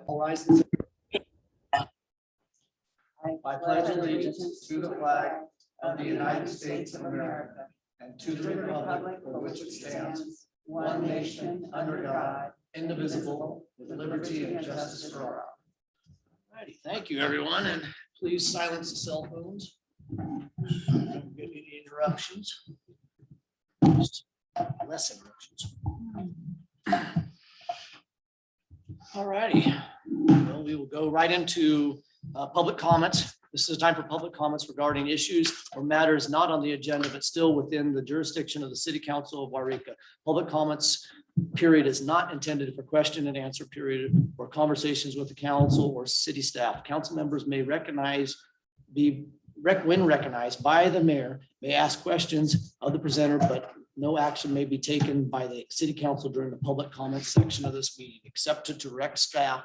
All rise. I pledge allegiance to the flag of the United States of America and to the republic for which it stands, one nation, under God, indivisible, with liberty and justice for all. Alrighty, thank you, everyone, and please silence the cell phones. Don't get any interruptions. Just less interruptions. Alrighty, well, we will go right into public comments. This is time for public comments regarding issues or matters not on the agenda, but still within the jurisdiction of the City Council of Yreka. Public comments period is not intended for question and answer period or conversations with the council or city staff. Council members may when recognized by the mayor, may ask questions of the presenter, but no action may be taken by the city council during the public comments section of this meeting, except to direct staff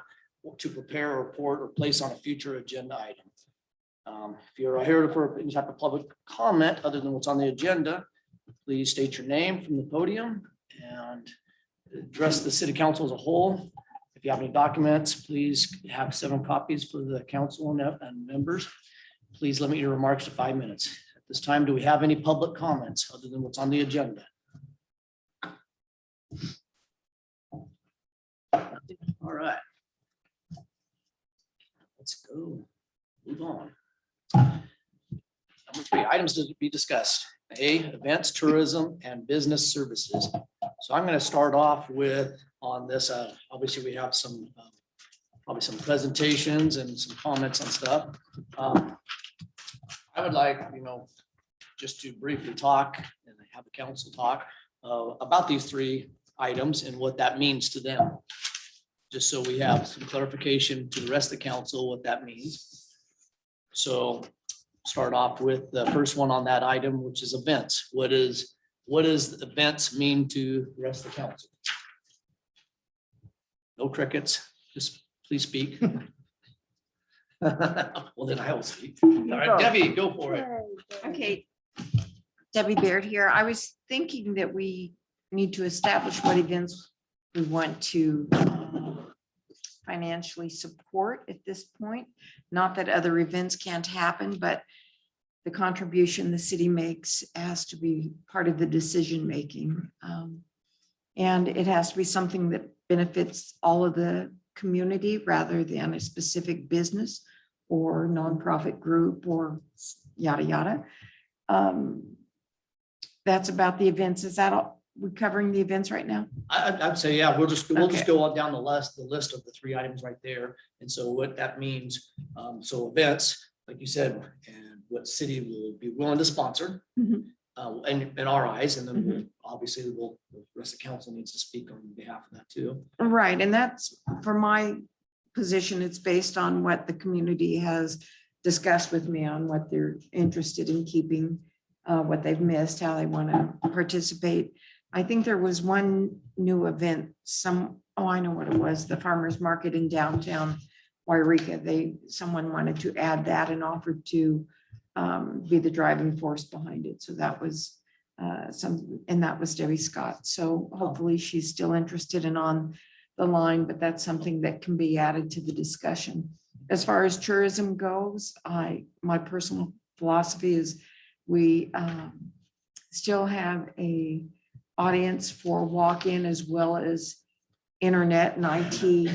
to prepare a report or place on a future agenda item. If you're here for any type of public comment other than what's on the agenda, please state your name from the podium and address the city council as a whole. If you have any documents, please have 7 copies for the council and members. Please limit your remarks to 5 minutes. At this time, do we have any public comments other than what's on the agenda? All right. Let's go. Move on. Number 3, items to be discussed. A, events, tourism, and business services. So I'm going to start off with on this. Obviously, we have some probably some presentations and some comments on stuff. I would like, just to briefly talk and have the council talk about these 3 items and what that means to them. Just so we have some clarification to the rest of the council what that means. So start off with the first one on that item, which is events. What does events mean to the rest of the council? No crickets, just please speak. Well, then I will speak. All right, Debbie, go for it. Okay. Debbie Baird here. I was thinking that we need to establish what events we want to financially support at this point. Not that other events can't happen, but the contribution the city makes has to be part of the decision making. And it has to be something that benefits all of the community rather than a specific business or nonprofit group or yada, yada. That's about the events. Is that all? We're covering the events right now? I'd say, yeah, we'll just go on down the list of the 3 items right there. And so what that means, so events, like you said, and what city will be willing to sponsor, Mhm. and in our eyes, and then the rest of the council needs to speak on behalf of that too. Right, and that's for my position, it's based on what the community has discussed with me on what they're interested in keeping, what they've missed, how they want to participate. I think there was one new event, I know what it was, the farmer's market in downtown Yreka. Someone wanted to add that and offered to be the driving force behind it. So that was and that was Debbie Scott. So hopefully she's still interested and on the line, but that's something that can be added to the discussion. As far as tourism goes, my personal philosophy is we still have a audience for walk-in as well as internet and IT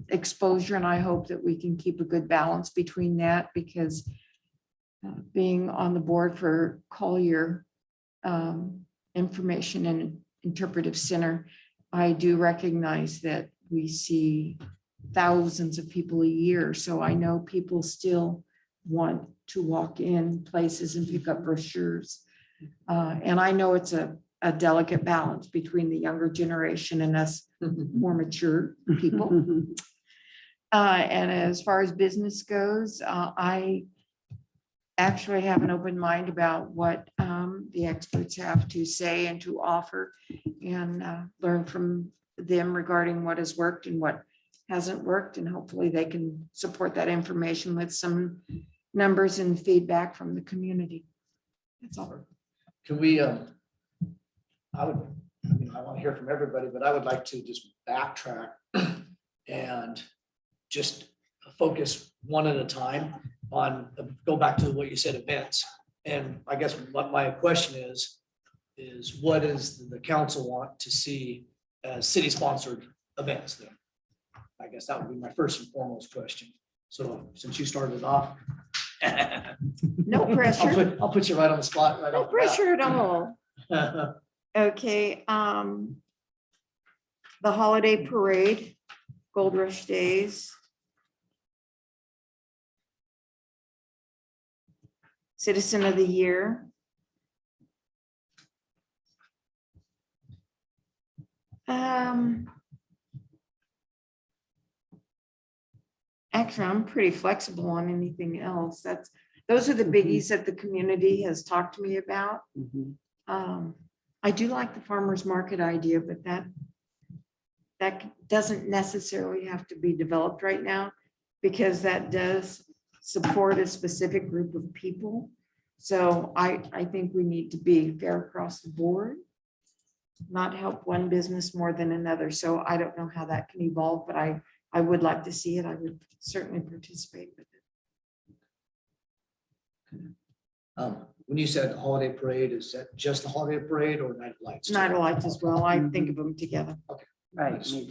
exposure. And I hope that we can keep a good balance between that, because being on the board for Collier Information and Interpretive Center, I do recognize that we see thousands of people a year. So I know people still want to walk in places and pick up brochures. And I know it's a delicate balance between the younger generation and us more mature people. And as far as business goes, I actually have an open mind about what the experts have to say and to offer, and learn from them regarding what has worked and what hasn't worked. And hopefully they can support that information with some numbers and feedback from the community. That's all. Can we, I want to hear from everybody, but I would like to just backtrack and just focus one at a time on, go back to what you said, events. And I guess what my question is what does the council want to see as city-sponsored events then? I guess that would be my first and foremost question. So since you started off. No pressure. I'll put you right on the spot right No off the bat. pressure at all. Okay, the holiday parade, Gold Rush Days. Citizen of the Year. Actually, I'm pretty flexible on anything else. Those are the biggies that the community has talked to me about. I do like the farmer's market idea, but that doesn't necessarily have to be developed right now, because that does support a specific group of people. So I think we need to be fair across the board, not help one business more than another. So I don't know how that can evolve, but I would like to see it. I would certainly participate with it. When you said holiday parade, is that just the holiday parade or Night of Lights? Night of Lights as well. I think of them together. I just want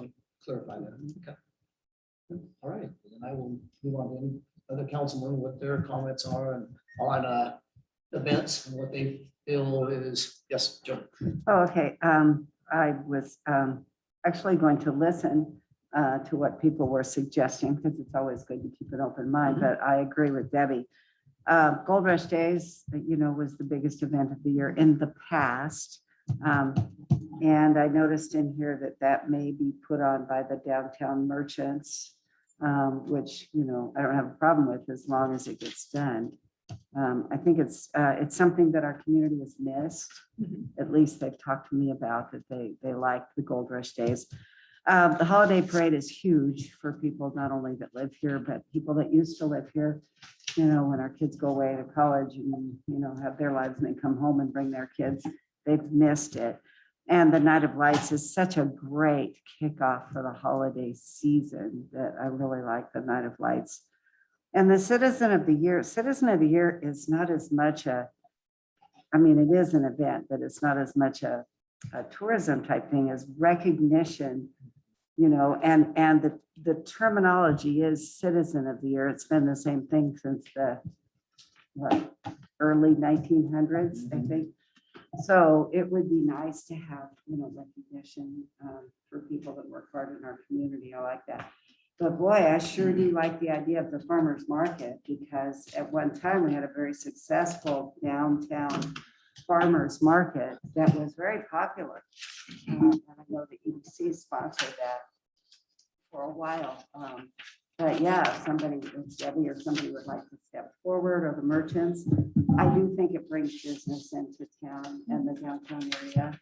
to clarify that. Okay. All right, then I will move on to any other councilmen, what their comments are and on events and what they feel is. Yes, Joe. Oh, okay. I was actually going to listen to what people were suggesting, because it's always good to keep an open mind, but I agree with Debbie. Gold Rush Days, was the biggest event of the year in the past. And I noticed in here that may be put on by the downtown merchants, which, I don't have a problem with as long as it gets done. I think it's something that our community has missed. At least they've talked to me about that they like the Gold Rush Days. The holiday parade is huge for people not only that live here, but people that used to live here. When our kids go away to college and, have their lives and they come home and bring their kids, they've missed it. And the Night of Lights is such a great kickoff for the holiday season that I really like the Night of Lights. And the Citizen of the Year is not as much it is an event, but it's not as much a tourism type thing as recognition, and the terminology is Citizen of the Year. It's been the same thing since the early 1900s, I think. So it would be nice to have, recognition for people that work hard in our community. I like that. But boy, I sure do like the idea of the farmer's market, because at one time we had a very successful downtown farmer's market that was very popular. And I know the EDC sponsored that for a while. But yeah, if somebody, if Debbie or somebody would like to step forward, or the merchants, I do think it brings business into town and the downtown area.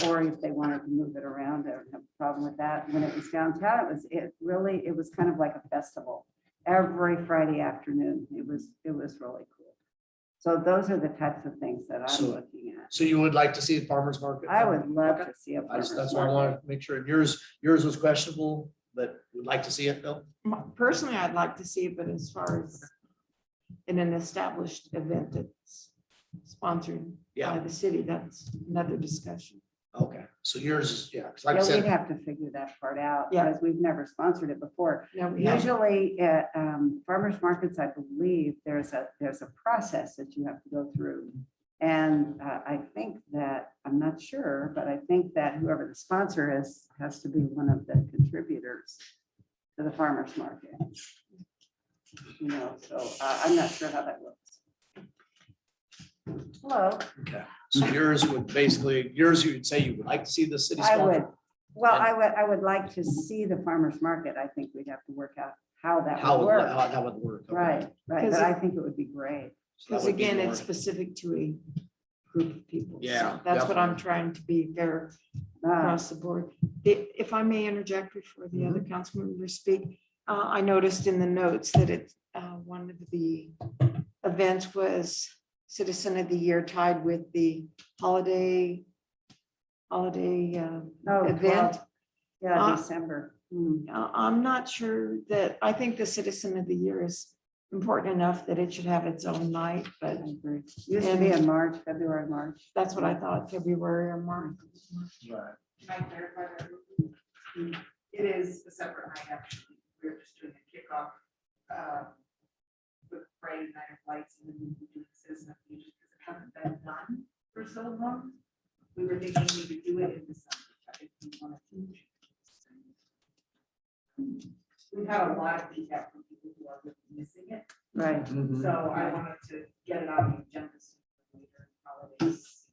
Or if they wanted to move it around, I don't have a problem with that. When it was downtown, it was kind of like a festival. Every Friday afternoon, it was really cool. So those are the types of things that I'm looking at. So you would like to see a farmer's market? I would love to see a farmer's That's why I wanted to make sure. Yours was questionable, but would like to see it though? Personally, I'd like to see it, but as far as in an established event that's sponsored by the city, that's another discussion. Okay, so yours is, like I Yeah, said. we'd have to figure that part out, Yeah. because we've never sponsored it before. No, we haven't. Usually at farmers markets, I believe there's a process that you have to go through. And I think that, I'm not sure, but I think that whoever the sponsor is has to be one of the contributors to the farmers market. So I'm not sure how that works. Hello. Okay, so yours would basically, you would say you would like to see the city I would. sponsor? Well, I would like to see the farmer's market. I think we'd have to work out how that How would would work. that would work? Okay. Right. Because But I think it would be great. So that Because would be again, more- it's specific to a group of people. So Yeah, that's what I'm definitely. trying to be fair across the board. If I may interject before the other council members speak, I noticed in the notes that one of the events was Citizen of the Year tied with the holiday Oh, event. well, yeah, Uh, December. I'm not sure that, I think the Citizen of the Year is important enough that it should have its own night, but Used to be in March, February, March. that's what I thought, February or March. Right. Can I clarify that? It is a separate night, actually. We're just doing a kickoff with parade, night of lights, and then we'll be doing citizen of the year, because it hasn't been done for so long. We were thinking we could do it in December. But if we wanted to. We've had a lot of feedback from people who are really missing it, Right. Mhm. so I wanted to get it on the agenda sooner or later, holidays.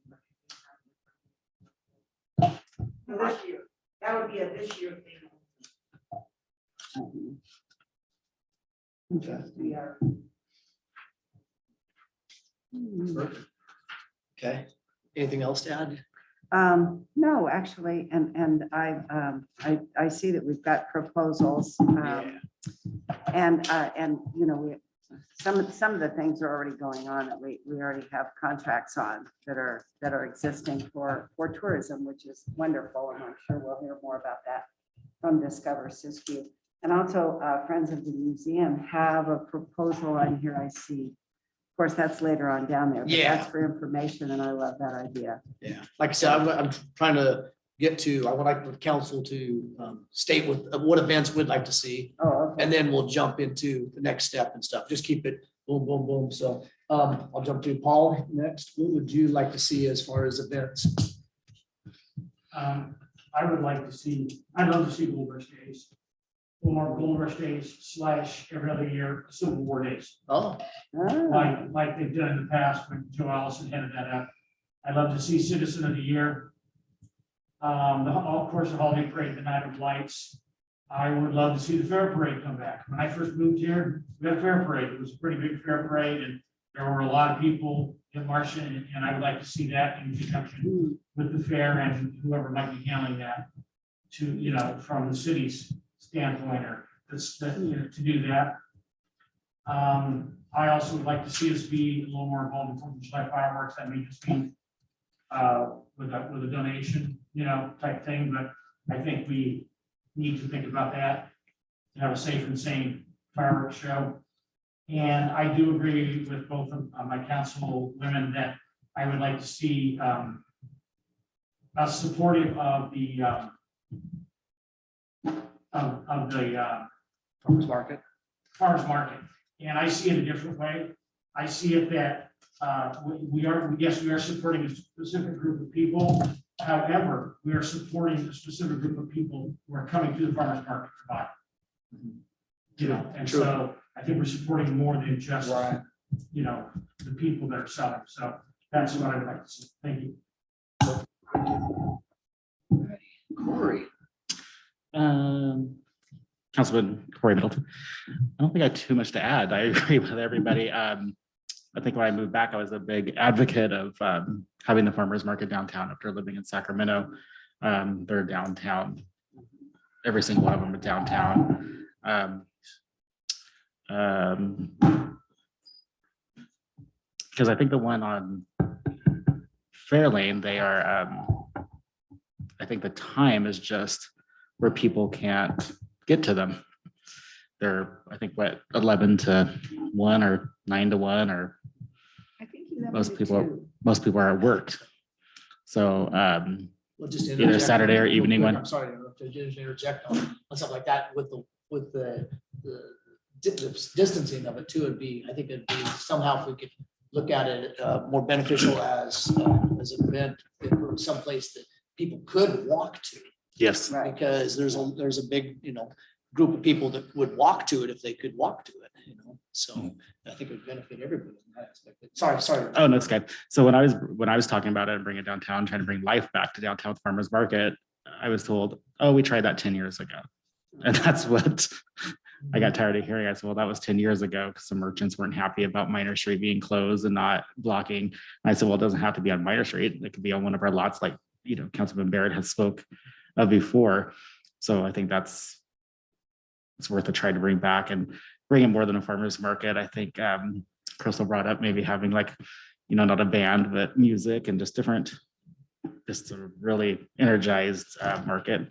This year, that would be a this year thing. We are. Perfect. Okay, anything else to add? No, actually, and I see that we've got proposals. And, you know, some of the things are already going on that we already have contracts on that are existing for tourism, which is wonderful. And I'm sure we'll hear more about that from Discover Siskiyou. And also Friends of the Museum have a proposal on here I see. Of course, that's later on down there. But Yeah. That's for information and I love that idea. Yeah, like I said, I'm trying to get to, I would like the council to state what events we'd like to see. Oh, okay. And then we'll jump into the next step and stuff. Just keep it boom, boom, boom. So I'll jump to Paul next. What would you like to see as far as events? I would like to see, I'd love to see Gold Rush Days. Or Gold Rush Days / every other year, Civil War Days, Oh, Ah, like they've done in the past when Joe Allison headed that up. I'd love to see Citizen of the Year. Of course, the holiday parade, the Night of Lights. I would love to see the fair parade come back. When I first moved here, we had a fair parade. It was a pretty big fair parade and there were a lot of people in Martian, and I would like to see that in conjunction with the fair and whoever might be handling that to, you know, from the city's standpoint or to do that. I also would like to see us be a little more involved in Fourth of July fireworks. That may just be with a donation, you know, type thing, but I think we need to think about that, to have a safe and sane fireworks show. And I do agree with both of my council women that I would like to see us supportive of the farmers market. farmers market. And I see it a different way. I see it that we are supporting a specific group of people. However, we are supporting a specific group of people who are coming to the farmers market to buy. You know, and True. so I think we're supporting more than just, Right. you know, the people that are selling. So that's what I would like to see. Thank you. Corey. Councilman Corey Middleton. I don't think I have too much to add. I agree with everybody. I think when I moved back, I was a big advocate of having the farmers market downtown after living in Sacramento. They're downtown. Every single one of them are downtown. Because I think the one on Fairlane, they are, I think the time is just where people can't get to them. They're, I think, what, 11 to 1 or 9 to 1, or I think you most people are at work. So Well, just Either interject Saturday or real evening quick. one. I'm sorry to interject on something like that with the distancing of it too. It'd be, I think it'd be somehow if we could look at it more beneficial as an event in some place that people could walk to. yes, Right. Because there's a big, group of people that would walk to it if they could walk to it, so I think it would benefit everybody in that aspect. Sorry. oh, no, it's good. So when I was talking about it and bringing it downtown, trying to bring life back to downtown with farmers market, I was told, oh, we tried that 10 years ago. And that's what I got tired of hearing. I said, well, that was 10 years ago because some merchants weren't happy about Minor Street being closed and not blocking. And I said, well, it doesn't have to be on Minor Street. It could be on one of our lots like, Councilman Barrett has spoke of before. So I think it's worth a try to bring back and bring in more than a farmer's market. I think Crystal brought up maybe having not a band, but music and just a really energized market.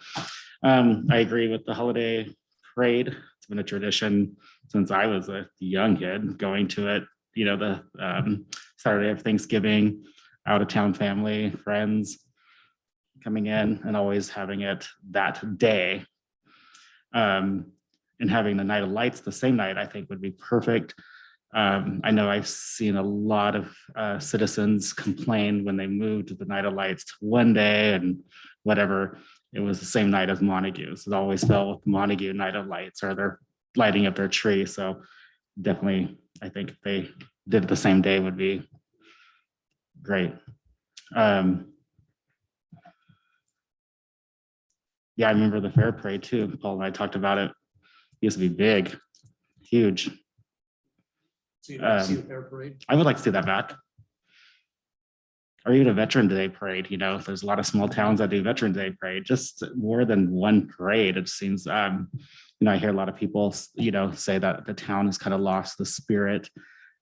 I agree with the holiday parade. It's been a tradition since I was a young kid going to it, you know, the Saturday of Thanksgiving, out of town family, friends coming in and always having it that day. And having the Night of Lights the same night, I think would be perfect. I know I've seen a lot of citizens complain when they moved the Night of Lights to one day and whatever. It was the same night as Montague's. It always fell with Montague Night of Lights, or they're lighting up their tree. So definitely, I think if they did it the same day would be great. Yeah, I remember the fair parade too. Paul and I talked about it. It used to be big, huge. So you'd like to see the fair parade? I would like to see that back. Or even a Veteran Day parade, you know, there's a lot of small towns that do Veteran Day parade, just more than one parade. It seems, you know, I hear a lot of people, you know, say that the town has kind of lost the spirit.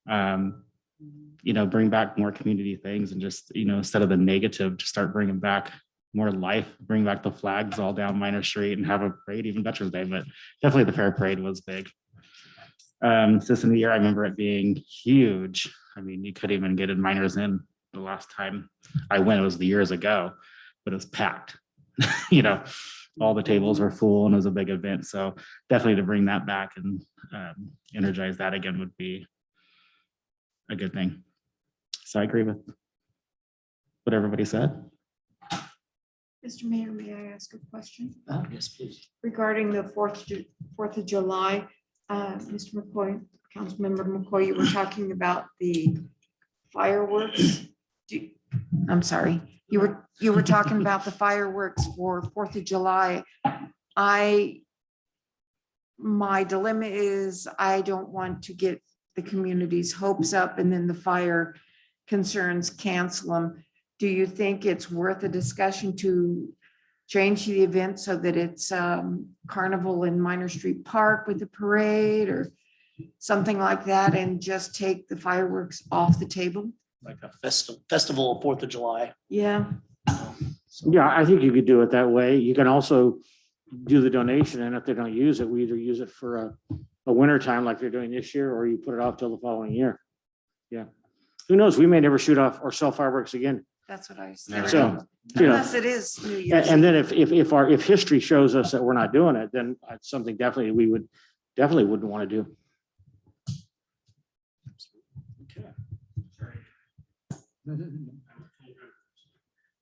You know, bring back more community things and just, you know, instead of the negative, just start bringing back more life, bring back the flags all down Minor Street and have a parade, even Veterans Day, but definitely the fair parade was big. Citizen of the Year, I remember it being huge. I mean, you couldn't even get in Miners in the last time I went, it was the years ago, but it was packed. You know, all the tables were full and it was a big event. So definitely to bring that back and energize that again would be a good thing. So I agree with what everybody said. Mr. Mayor, may I ask a question Yes, please. regarding the 4th of July? Mr. McCoy, Councilmember McCoy, you were talking about the fireworks. I'm sorry, you were talking about the fireworks for 4th of July. My dilemma is I don't want to get the community's hopes up and then the fire concerns cancel them. Do you think it's worth a discussion to change the event so that it's Carnival in Minor Street Park with a parade or something like that and just take the fireworks off the table? Like a festival of 4th of July. Yeah, Yeah, I think you could do it that way. You can also do the donation, and if they don't use it, we either use it for a winter time like they're doing this year, or you put it off till the following year. Yeah. Who knows? We may never shoot off or sell fireworks again. that's what I Never said. So, you know, Unless it is New Year's. and then if history shows us that we're not doing it, then it's something definitely we wouldn't want to do.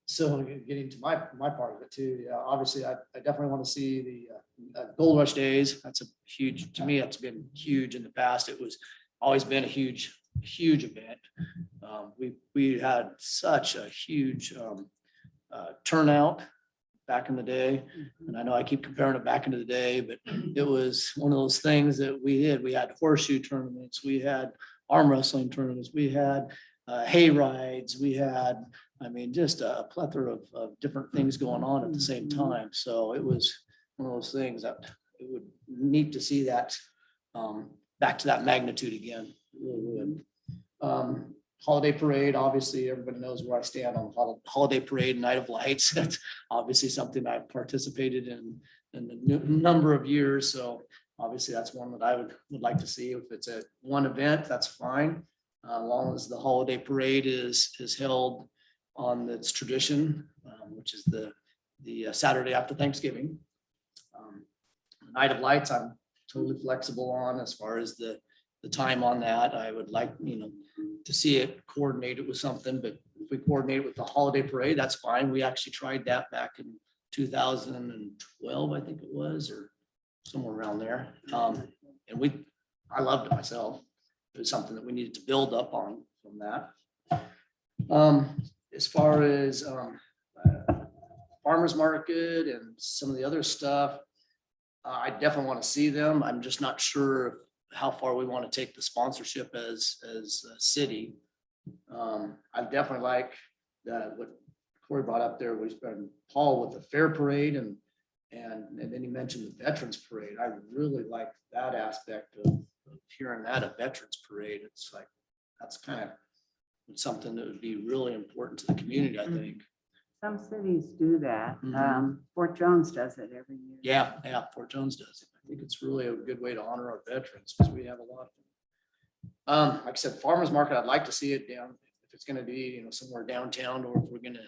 So getting to my part of it too, yeah, obviously I definitely want to see the Gold Rush Days. That's a huge, to me, that's been huge in the past. It was always been a huge event. We had such a huge turnout back in the day. And I know I keep comparing it back into the day, but it was one of those things that we did. We had horseshoe tournaments, we had arm wrestling tournaments, we had hay rides, we had, I mean, just a plethora of different things going on at the same time. So it was one of those things that it would neat to see that back to that magnitude again. It really would. Holiday parade, obviously, everybody knows where I stand on the holiday parade, Night of Lights. That's obviously something I've participated in a number of years. So obviously that's one that I would like to see. If it's a one event, that's fine. As long as the holiday parade is held on its tradition, which is the Saturday after Thanksgiving. Night of Lights, I'm totally flexible on as far as the time on that. I would like, to see it coordinated with something, but if we coordinate with the holiday parade, that's fine. We actually tried that back in 2012, I think it was, or somewhere around there. And I loved it myself. It was something that we needed to build up on from that. As far as farmers market and some of the other stuff, I definitely want to see them. I'm just not sure how far we want to take the sponsorship as a city. I definitely like that what Corey brought up there was Paul with the fair parade and then he mentioned the Veterans Parade. I really like that aspect of hearing that a Veterans Parade. It's like that's kind of something that would be really important to the community, I think. Some cities do that. Mhm. Fort Jones does it every year. Yeah, Fort Jones does it. I think it's really a good way to honor our veterans because we have a lot of them. Like I said, farmer's market, I'd like to see it down, if it's gonna be, somewhere downtown, or if we're gonna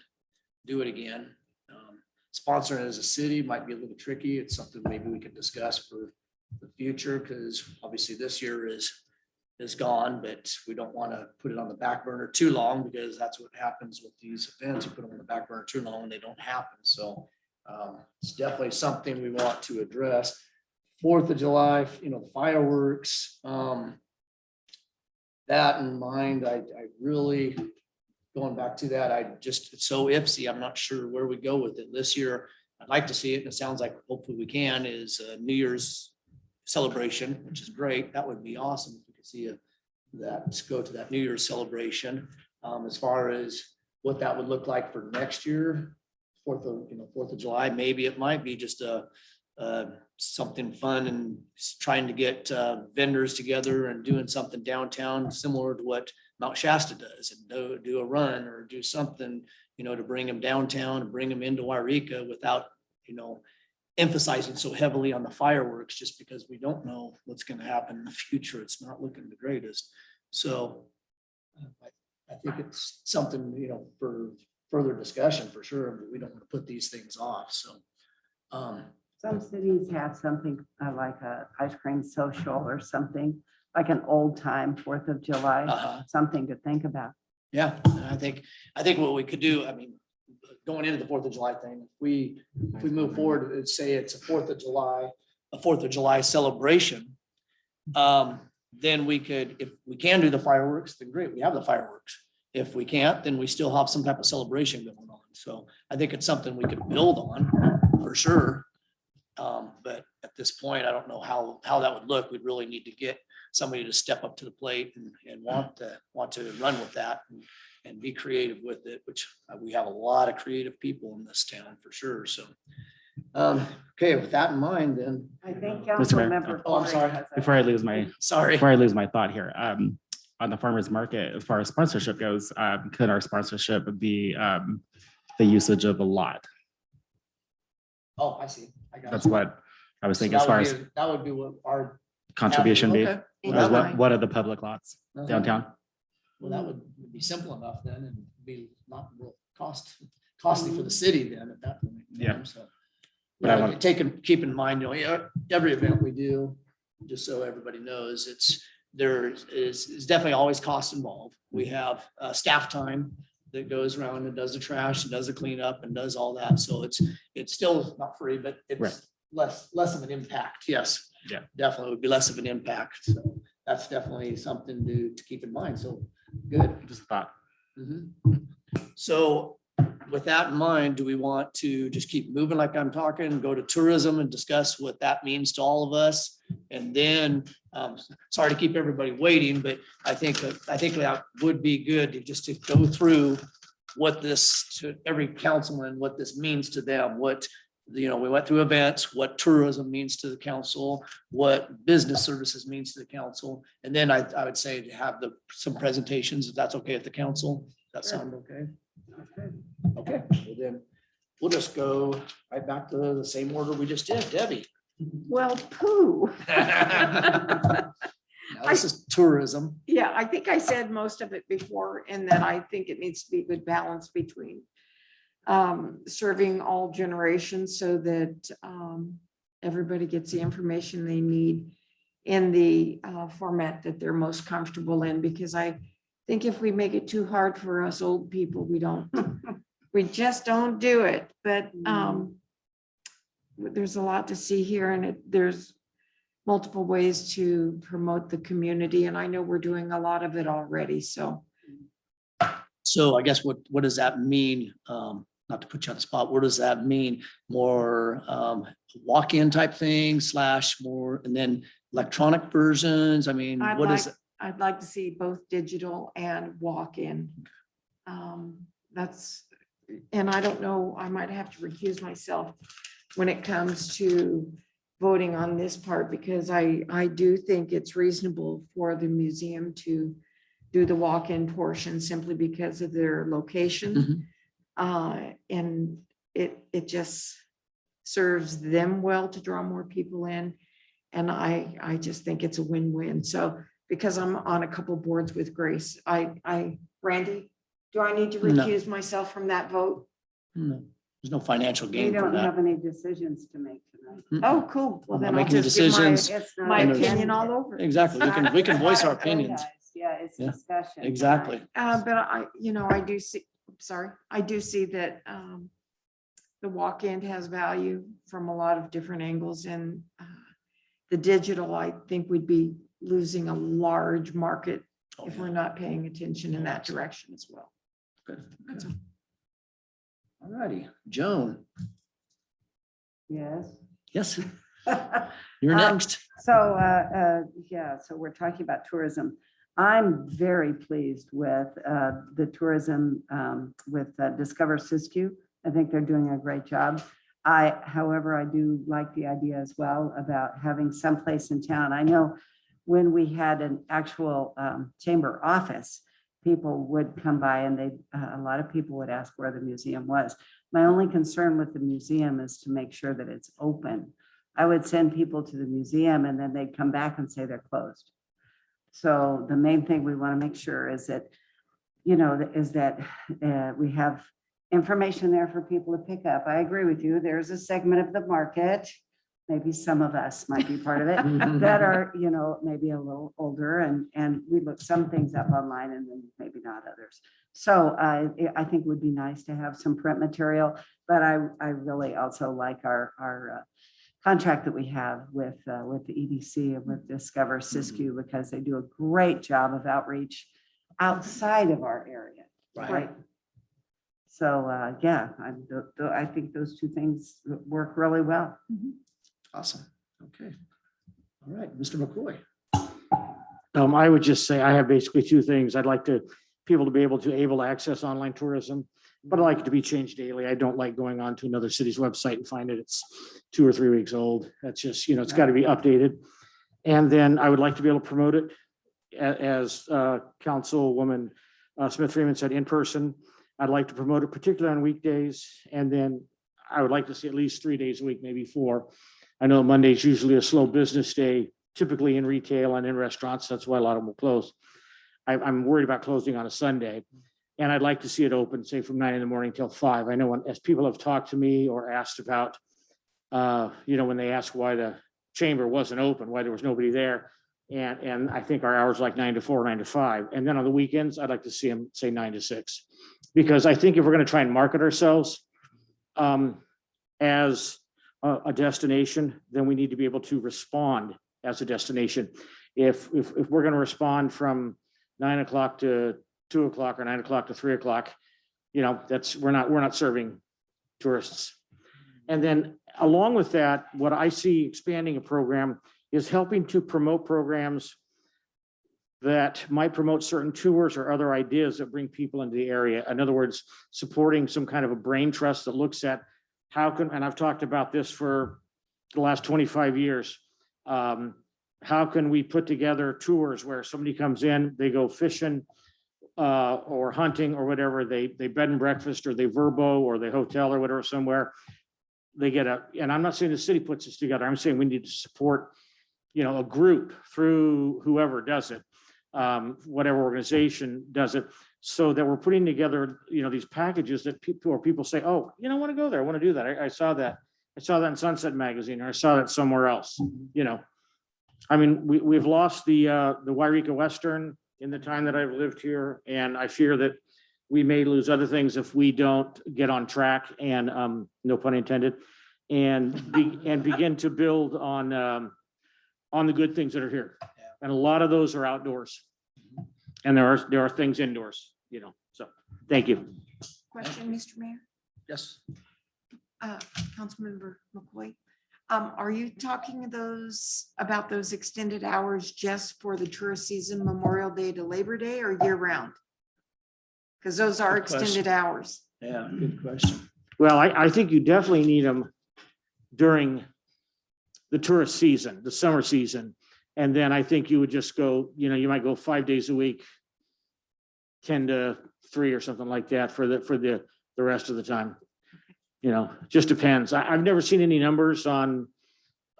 do it again. Sponsoring it as a city might be a little tricky. It's something maybe we could discuss for the future, because obviously this year is gone, but we don't want to put it on the back burner too long, because that's what happens with these events. You put them on the back burner too long and they don't happen. So it's definitely something we want to address. 4th of July, the fireworks, that in mind, I really, going back to that, it's so iffy. I'm not sure where we go with it this year. I'd like to see it, and it sounds like hopefully we can, is a New Year's celebration, which is great. That would be awesome if we could see that, go to that New Year's celebration. As far as what that would look like for next year, 4th of July, maybe it might be just something fun and trying to get vendors together and doing something downtown similar to what Mount Shasta does, and do a run or do something, to bring them downtown and bring them into Yreka without, emphasizing so heavily on the fireworks, just because we don't know what's going to happen in the future. It's not looking the greatest. So I think it's something, for further discussion for sure, but we don't want to put these things off. So Some cities have something like a ice cream social or something, like an old time 4th of July, something to think about. yeah, and I think what we could do, going into the 4th of July thing, if we move forward and say it's a 4th of July celebration, then we could, if we can do the fireworks, then great, we have the fireworks. If we can't, then we still have some type of celebration going on. So I think it's something we could build on for sure. But at this point, I don't know how that would look. We'd really need to get somebody to step up to the plate and want to run with that and be creative with it, which we have a lot of creative people in this town for sure. So, okay, with that in mind, then. I think Mr. council Mayor. member. Oh, I'm sorry. Corey has a- Before I lose my thought here, on the farmer's market, as far as sponsorship goes, could our sponsorship be the usage of a lot? Oh, I see. I got That's you. what I was So thinking, as far as that would be what our contribution be. Okay. Well, As that what are the public lots would- downtown? Well, that would be simple enough then, and be not real costly for the city then at that point. Yeah. So. But I Yeah, want- keep in mind, every event we do, just so everybody knows, there is definitely always cost involved. We have staff time that goes around and does the trash and does the cleanup and does all that. So it's still not free, but Right. it's less of an impact. Yes. Yeah. Definitely would be less of an impact. So that's definitely something to keep in mind. So good. Just a thought. Mhm. So with that in mind, do we want to just keep moving like I'm talking, go to tourism and discuss what that means to all of us? And then, sorry to keep everybody waiting, but I think that would be good to go through what this, to every councilman, what this means to them, we went through events, what tourism means to the council, what business services means to the council. And then I would say to have some presentations, if that's okay with the council. Does that sound okay? Okay, well then, we'll just go right back to the same order we just did. Debbie. Well, poo. Now, this is tourism. Yeah, I think I said most of it before, and that I think it needs to be a good balance between serving all generations so that everybody gets the information they need in the format that they're most comfortable in, because I think if we make it too hard for us old people, we just don't do it. But there's a lot to see here, and there's multiple ways to promote the community, and I know we're doing a lot of it already. So I guess what does that mean? Not to put you on the spot, what does that mean? More walk-in type thing / more, and then electronic versions? I mean, what is it? I'd like to see both digital and walk-in. And I don't know, I might have to recuse myself when it comes to voting on this part, because I do think it's reasonable for the museum to do the walk-in portion simply because of their location. And it just serves them well to draw more people in. And I just think it's a win-win. So because I'm on a couple boards with Grace, Randy, do I need to No. recuse myself from that vote? No, there's no financial We gain for don't that. have any decisions to make tonight. Mm-mm. Oh, cool. Well, Not then I'll making any just give my, decisions. It's not my And agenda. opinion all over. Exactly. We can voice our opinions. Yeah, it's Yeah, discussion. Exactly. But I do see, sorry, I do see that the walk-in has value from a lot of different angles, and the digital, I think we'd be losing a large market Oh, if yeah. we're not paying attention in that direction as well. Good. That's Good. All righty, Joan. Yes. Yes, you're Um, next. So, yeah, so we're talking about tourism. I'm very pleased with the tourism with Discover Siskiyou. I think they're doing a great job. However, I do like the idea as well about having someplace in town. I know when we had an actual chamber office, people would come by and a lot of people would ask where the museum was. My only concern with the museum is to make sure that it's open. I would send people to the museum and then they'd come back and say they're closed. So the main thing we want to make sure is that, we have information there for people to pick up. I agree with you. There's a segment of the market, maybe some of us might be part of it, that are, maybe a little older and we look some things up online and then maybe not others. So I think it would be nice to have some print material, but I really also like our contract that we have with the EDC and with Discover Siskiyou, because they do a great job of outreach outside of our area. Right. So, yeah, I think those two things work really well. Awesome. Okay. All right, Mr. McCoy. I would just say I have basically two things. I'd like people to be able to access online tourism, but I like it to be changed daily. I don't like going on to another city's website and find it's 2 or 3 weeks old. That's just, it's got to be updated. And then I would like to be able to promote it as Councilwoman Smith Freeman said, in person. I'd like to promote it particularly on weekdays. And then I would like to see at least 3 days a week, maybe 4. I know Monday's usually a slow business day, typically in retail and in restaurants. That's why a lot of them will close. I'm worried about closing on a Sunday. And I'd like to see it open, say from 9 in the morning till 5. I know as people have talked to me or asked about, when they ask why the chamber wasn't open, why there was nobody there. And I think our hours like 9 to 4, 9 to 5. And then on the weekends, I'd like to see them say 9 to 6. Because I think if we're going to try and market ourselves as a destination, then we need to be able to respond as a destination. If we're going to respond from 9 o'clock to 2 o'clock or 9 o'clock to 3 o'clock, we're not serving tourists. And then along with that, what I see expanding a program is helping to promote programs that might promote certain tours or other ideas that bring people into the area. In other words, supporting some kind of a brain trust that looks at and I've talked about this for the last 25 years. How can we put together tours where somebody comes in, they go fishing or hunting or whatever, they bed and breakfast or they verbo or they hotel or whatever somewhere. They get and I'm not saying the city puts this together. I'm saying we need to support, a group through whoever does it, whatever organization does it, so that we're putting together, these packages that people say, oh, I want to go there. I want to do that. I saw that. I saw that in Sunset Magazine, or I saw that somewhere else, I mean, we've lost the Yreka Western in the time that I've lived here, and I fear that we may lose other things if we don't get on track and no pun intended, and begin to build on the good things that are here. And a lot of those are outdoors, and there are things indoors. So thank you. Question, Mr. Mayor, Yes. Councilmember McCoy. Are you talking about those extended hours just for the tourist season, Memorial Day to Labor Day, or year round? Because those are Good question. extended hours. Yeah, good question. Well, I think you definitely need them during the tourist season, the summer season. And then I think you would just go, you might go 5 days a week, 10 to 3 or something like that for the the rest of the time. You know, just depends. I've never seen any numbers on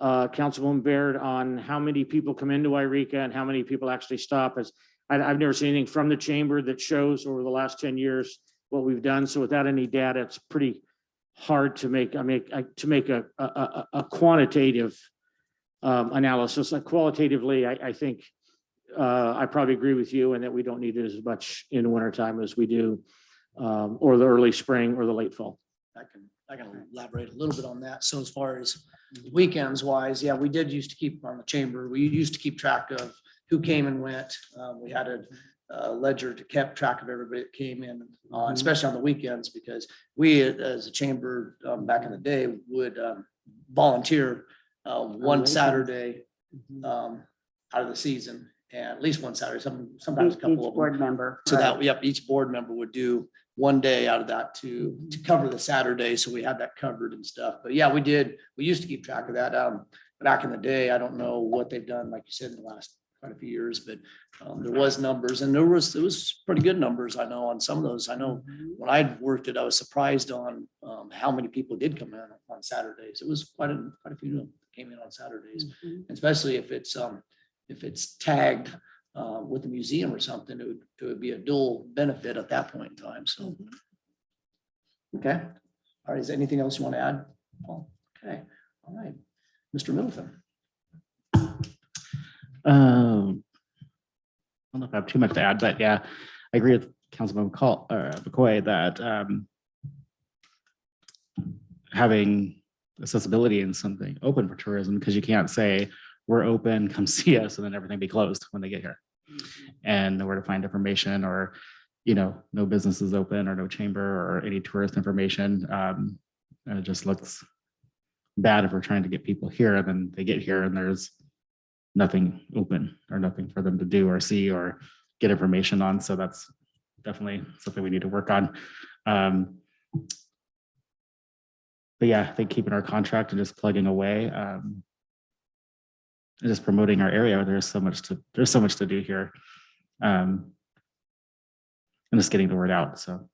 Councilwoman Baird on how many people come into Yreka and how many people actually stop. I've never seen anything from the chamber that shows over the last 10 years what we've done. So without any data, it's pretty hard to make a quantitative analysis. Qualitatively, I think I probably agree with you in that we don't need it as much in wintertime as we do, or the early spring or the late fall. I can elaborate a little bit on that. So as far as weekends wise, yeah, we did used to keep on the chamber. We used to keep track of who came and went. We had a ledger to keep track of everybody that came in, especially on the weekends, because we as a chamber back in the day would volunteer one Saturday out of the season, and at least one Saturday, sometimes a couple Each of them. board member. So right. that, yep, each board member would do one day out of that to cover the Saturday. So we had that covered and stuff. But yeah, we used to keep track of that. Back in the day, I don't know what they've done, like you said, in the last quite a few years, but there was numbers, and it was pretty good numbers. I know on some of those. I know when I worked it, I was surprised on how many people did come in on Saturdays. It was quite a few that came in on Saturdays, especially if it's tagged with the museum or something. It would be a dual benefit at that point in time. So, okay. All right. Is there anything else you want to add, Paul? Okay. All right. Mr. Middleton. I don't know if I have too much to add, but yeah, I agree with Councilman McCoy that having accessibility in something open for tourism, because you can't say we're open, come see us, and then everything be closed when they get here and nowhere to find information, or no business is open or no chamber or any tourist information. And it just looks bad if we're trying to get people here and then they get here and there's nothing open or nothing for them to do or see or get information on. So that's definitely something we need to work on. But yeah, I think keeping our contract and just plugging away, and just promoting our area. There's so much to do here, and just getting the word out. So,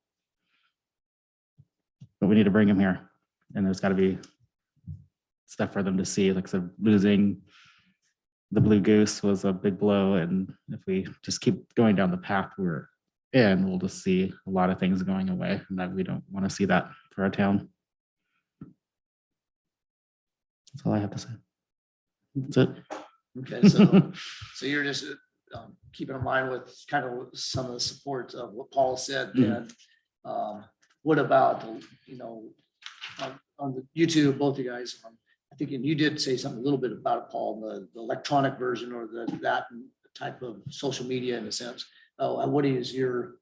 but we need to bring them here, and there's got to be stuff for them to see. Like, so losing the Blue Goose was a big blow, and if we just keep going down the path we're in, we'll just see a lot of things going away, and that we don't want to see that for our town. That's all I have to say. That's it. Okay, so you're just keeping in mind with kind of some of the support of what Paul said. Then, what about on the YouTube, both you guys? I think you did say something a little bit about it, Paul, the electronic version or that type of social media in a sense. What is your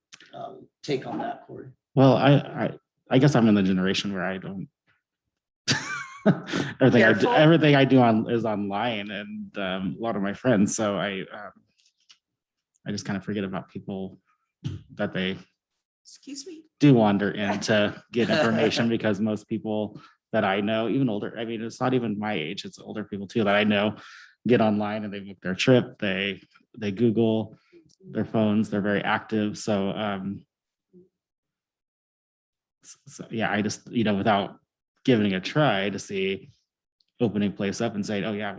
take on that, Corey? Well, I guess I'm in the generation where I don't. everything I do is online, and a lot of my friends. So I just kind of forget about people that they Excuse me. do wander in to get information, because most people that I know, even older, I mean, it's not even my age, it's older people too that I know, get online and they book their trip, they Google their phones, they're very active. So yeah, I just, without giving it a try to see, opening place up and saying, oh yeah,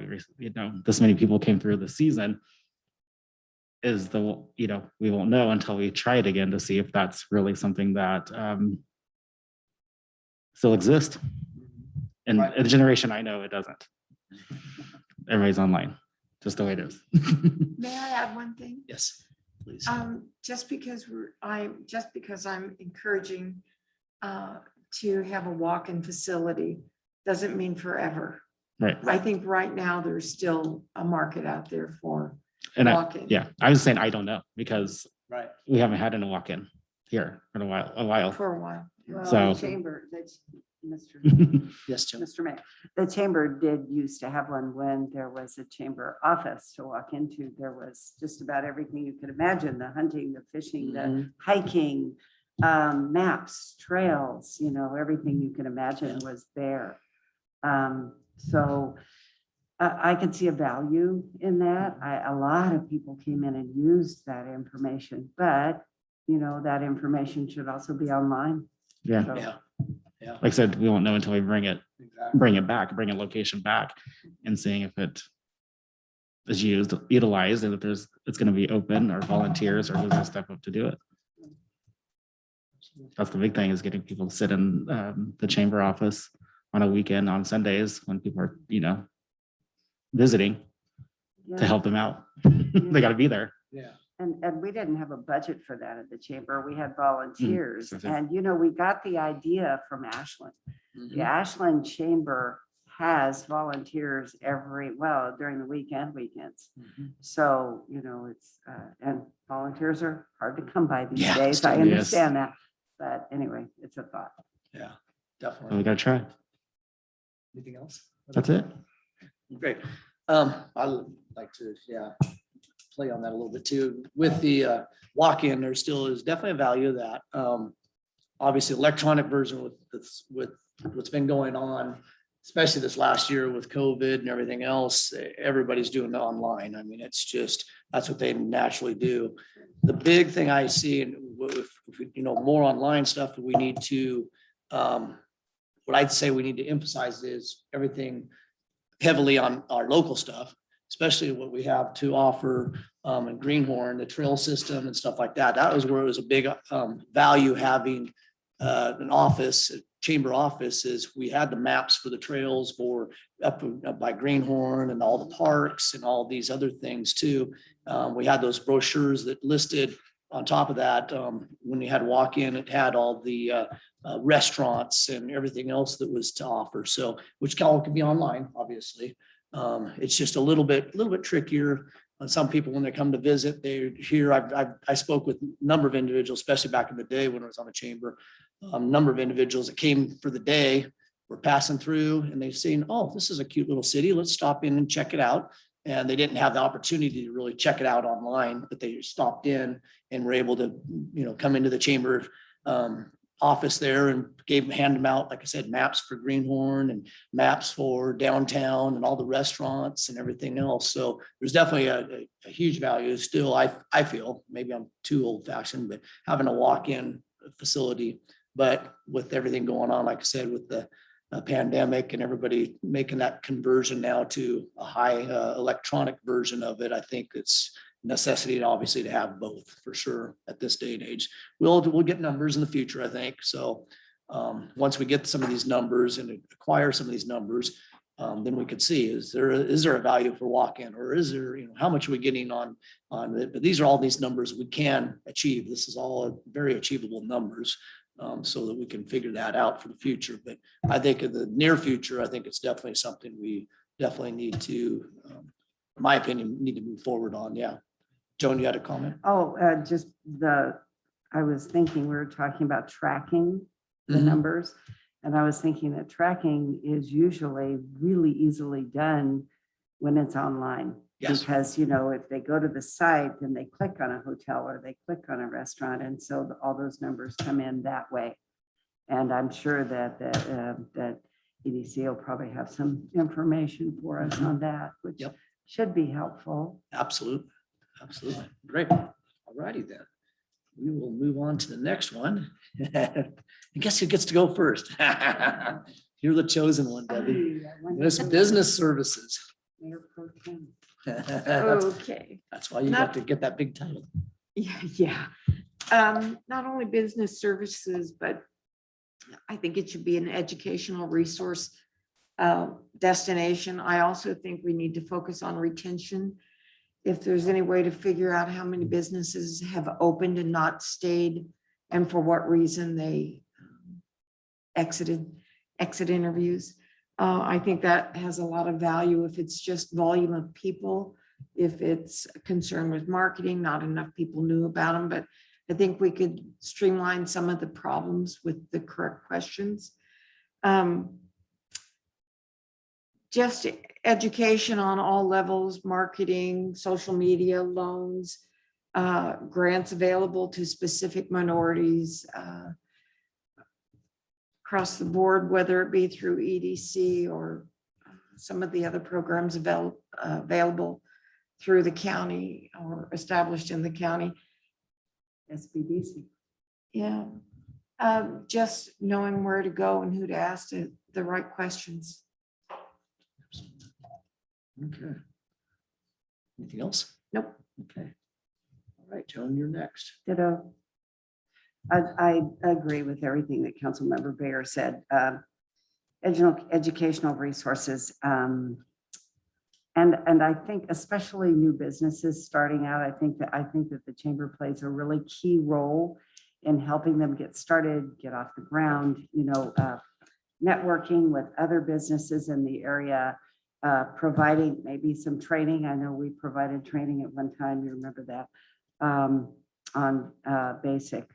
this many people came through the season, is we won't know until we try it again to see if that's really something that still exists. And Right. the generation I know, it doesn't. Everybody's online, just the way it is. May I add one thing? Yes, please. Just because I'm encouraging to have a walk-in facility doesn't mean forever. Right. I think right now there's still a market out there for And walk-in. I was saying I don't know, because Right. we haven't had a walk-in here in a while. For a while. Well, So- the chamber, that's Mr. Yes, Jim. Mr. Mayor, the chamber did used to have one when there was a chamber office to walk into. There was just about everything you could imagine, the hunting, the fishing, the hiking, maps, trails, everything you can imagine was there. So I could see a value in that. A lot of people came in and used that information, but that information should also be online. Yeah, So, Yeah. like I said, we won't know until we bring it Exactly. bring a location back and seeing if it is utilized and if it's going to be open or volunteers or who's going to step up to do it. That's the big thing, is getting people to sit in the chamber office on a weekend on Sundays when people are, visiting to yeah. help them out. They got to be there. Yeah. And we didn't have a budget for that at the chamber. We had volunteers. so- And, we got the idea from Ashland. The Mhm. Ashland Chamber has volunteers during the weekends. Mhm. So, it's, and volunteers are hard to come by these Yeah, days. I yes. understand that. But anyway, it's a thought. Yeah, So we definitely. got to try. Anything else? That's it. Great. I'd like to, play on that a little bit too. With the walk-in, there still is definitely a value of that. Obviously, electronic version with what's been going on, especially this last year with COVID and everything else, everybody's doing it online. I mean, it's just, that's what they naturally do. The big thing I see, and with, more online stuff that we need to, what I'd say we need to emphasize is everything heavily on our local stuff, especially what we have to offer in Greenhorn, the trail system and stuff like that. That was where it was a big value having an office, a chamber office, is we had the maps for the trails for up by Greenhorn and all the parks and all these other things too. We had those brochures that listed on top of that. When you had walk-in, it had all the restaurants and everything else that was to offer. So, which all can be online, obviously. It's just a little bit trickier. Some people, when they come to visit, they hear, I spoke with a number of individuals, especially back in the day when I was on the chamber, number of individuals that came for the day, were passing through and they've seen, oh, this is a cute little city. Let's stop in and check it out. And they didn't have the opportunity to really check it out online, but they stopped in and were able to, come into the chamber office there and hand them out, like I said, maps for Greenhorn and maps for downtown and all the restaurants and everything else. So there's definitely a huge value still. I feel, maybe I'm too old fashioned, but having a walk-in facility, but with everything going on, like I said, with the pandemic and everybody making that conversion now to a high electronic version of it, I think it's necessity, obviously, to have both for sure at this day and age. We'll get numbers in the future, I think. So once we get some of these numbers and acquire some of these numbers, then we could see, is there a value for walk-in, or is there, how much are we getting on it? But these are all these numbers we can achieve. This is all very achievable numbers. So that we can figure that out for the future. But I think in the near future, I think it's definitely something we definitely need to, in my opinion, need to move forward on. Yeah. Joan, you had a comment? Oh, I was thinking, we were talking about tracking the Mhm. numbers. And I was thinking that tracking is usually really easily done when it's online. Yes. Because, if they go to the site, then they click on a hotel or they click on a restaurant. And so all those numbers come in that way. And I'm sure that EDC will probably have some information for us on that, which Yep. should be helpful. Absolutely. Absolutely. Great. All righty then. We will move on to the next one. I guess who gets to go first? You're the chosen one, Debbie. This business services. Mayor Pro Tem. That's Okay. why you got to get that big title. Yeah. Not only business services, but I think it should be an educational resource destination. I also think we need to focus on retention. If there's any way to figure out how many businesses have opened and not stayed, and for what reason they exit interviews. I think that has a lot of value if it's just volume of people, if it's concerned with marketing, not enough people knew about them, but I think we could streamline some of the problems with the correct questions. Just education on all levels, marketing, social media, loans, grants available to specific minorities, across the board, whether it be through EDC or some of the other programs available through the county or established in the county. SBDC. Yeah. Just knowing where to go and who to ask the right questions. Okay. Anything else? Nope. Okay. All right, Joan, you're next. Ditto. I agree with everything that Councilmember Bayer said. Educational resources. And I think especially new businesses starting out, I think that the chamber plays a really key role in helping them get started, get off the ground, networking with other businesses in the area, providing maybe some training. I know we provided training at one time, you remember that, on basic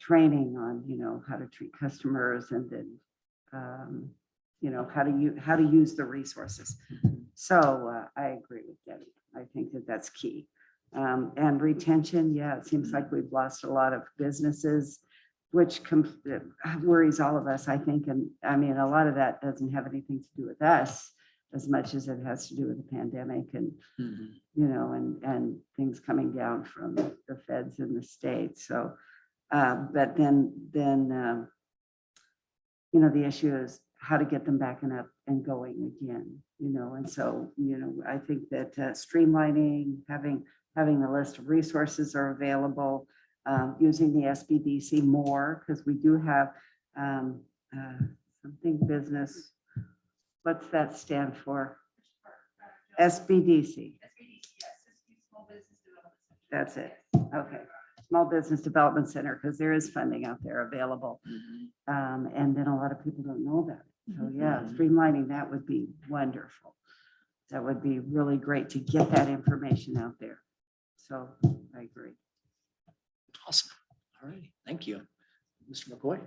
training on, how to treat customers and then, how to use the resources. So I agree with Debbie. I think that that's key. And retention, yeah, it seems like we've lost a lot of businesses, which worries all of us, I think. And I mean, a lot of that doesn't have anything to do with us as much as it has to do with the pandemic and, and things coming down from the feds in the state. So, but then, the issue is how to get them back and up and going again, and so, I think that streamlining, having the list of resources are available, using the SBDC more, because we do have something business. What's that stand for? SBDC. That's it. Okay. Small Business Development Center, because there is funding out there available. And then a lot of people don't know about it. So yeah, streamlining that would be wonderful. That would be really great to get that information out there. So I agree. Awesome. All right, thank you. Mr. McCoy?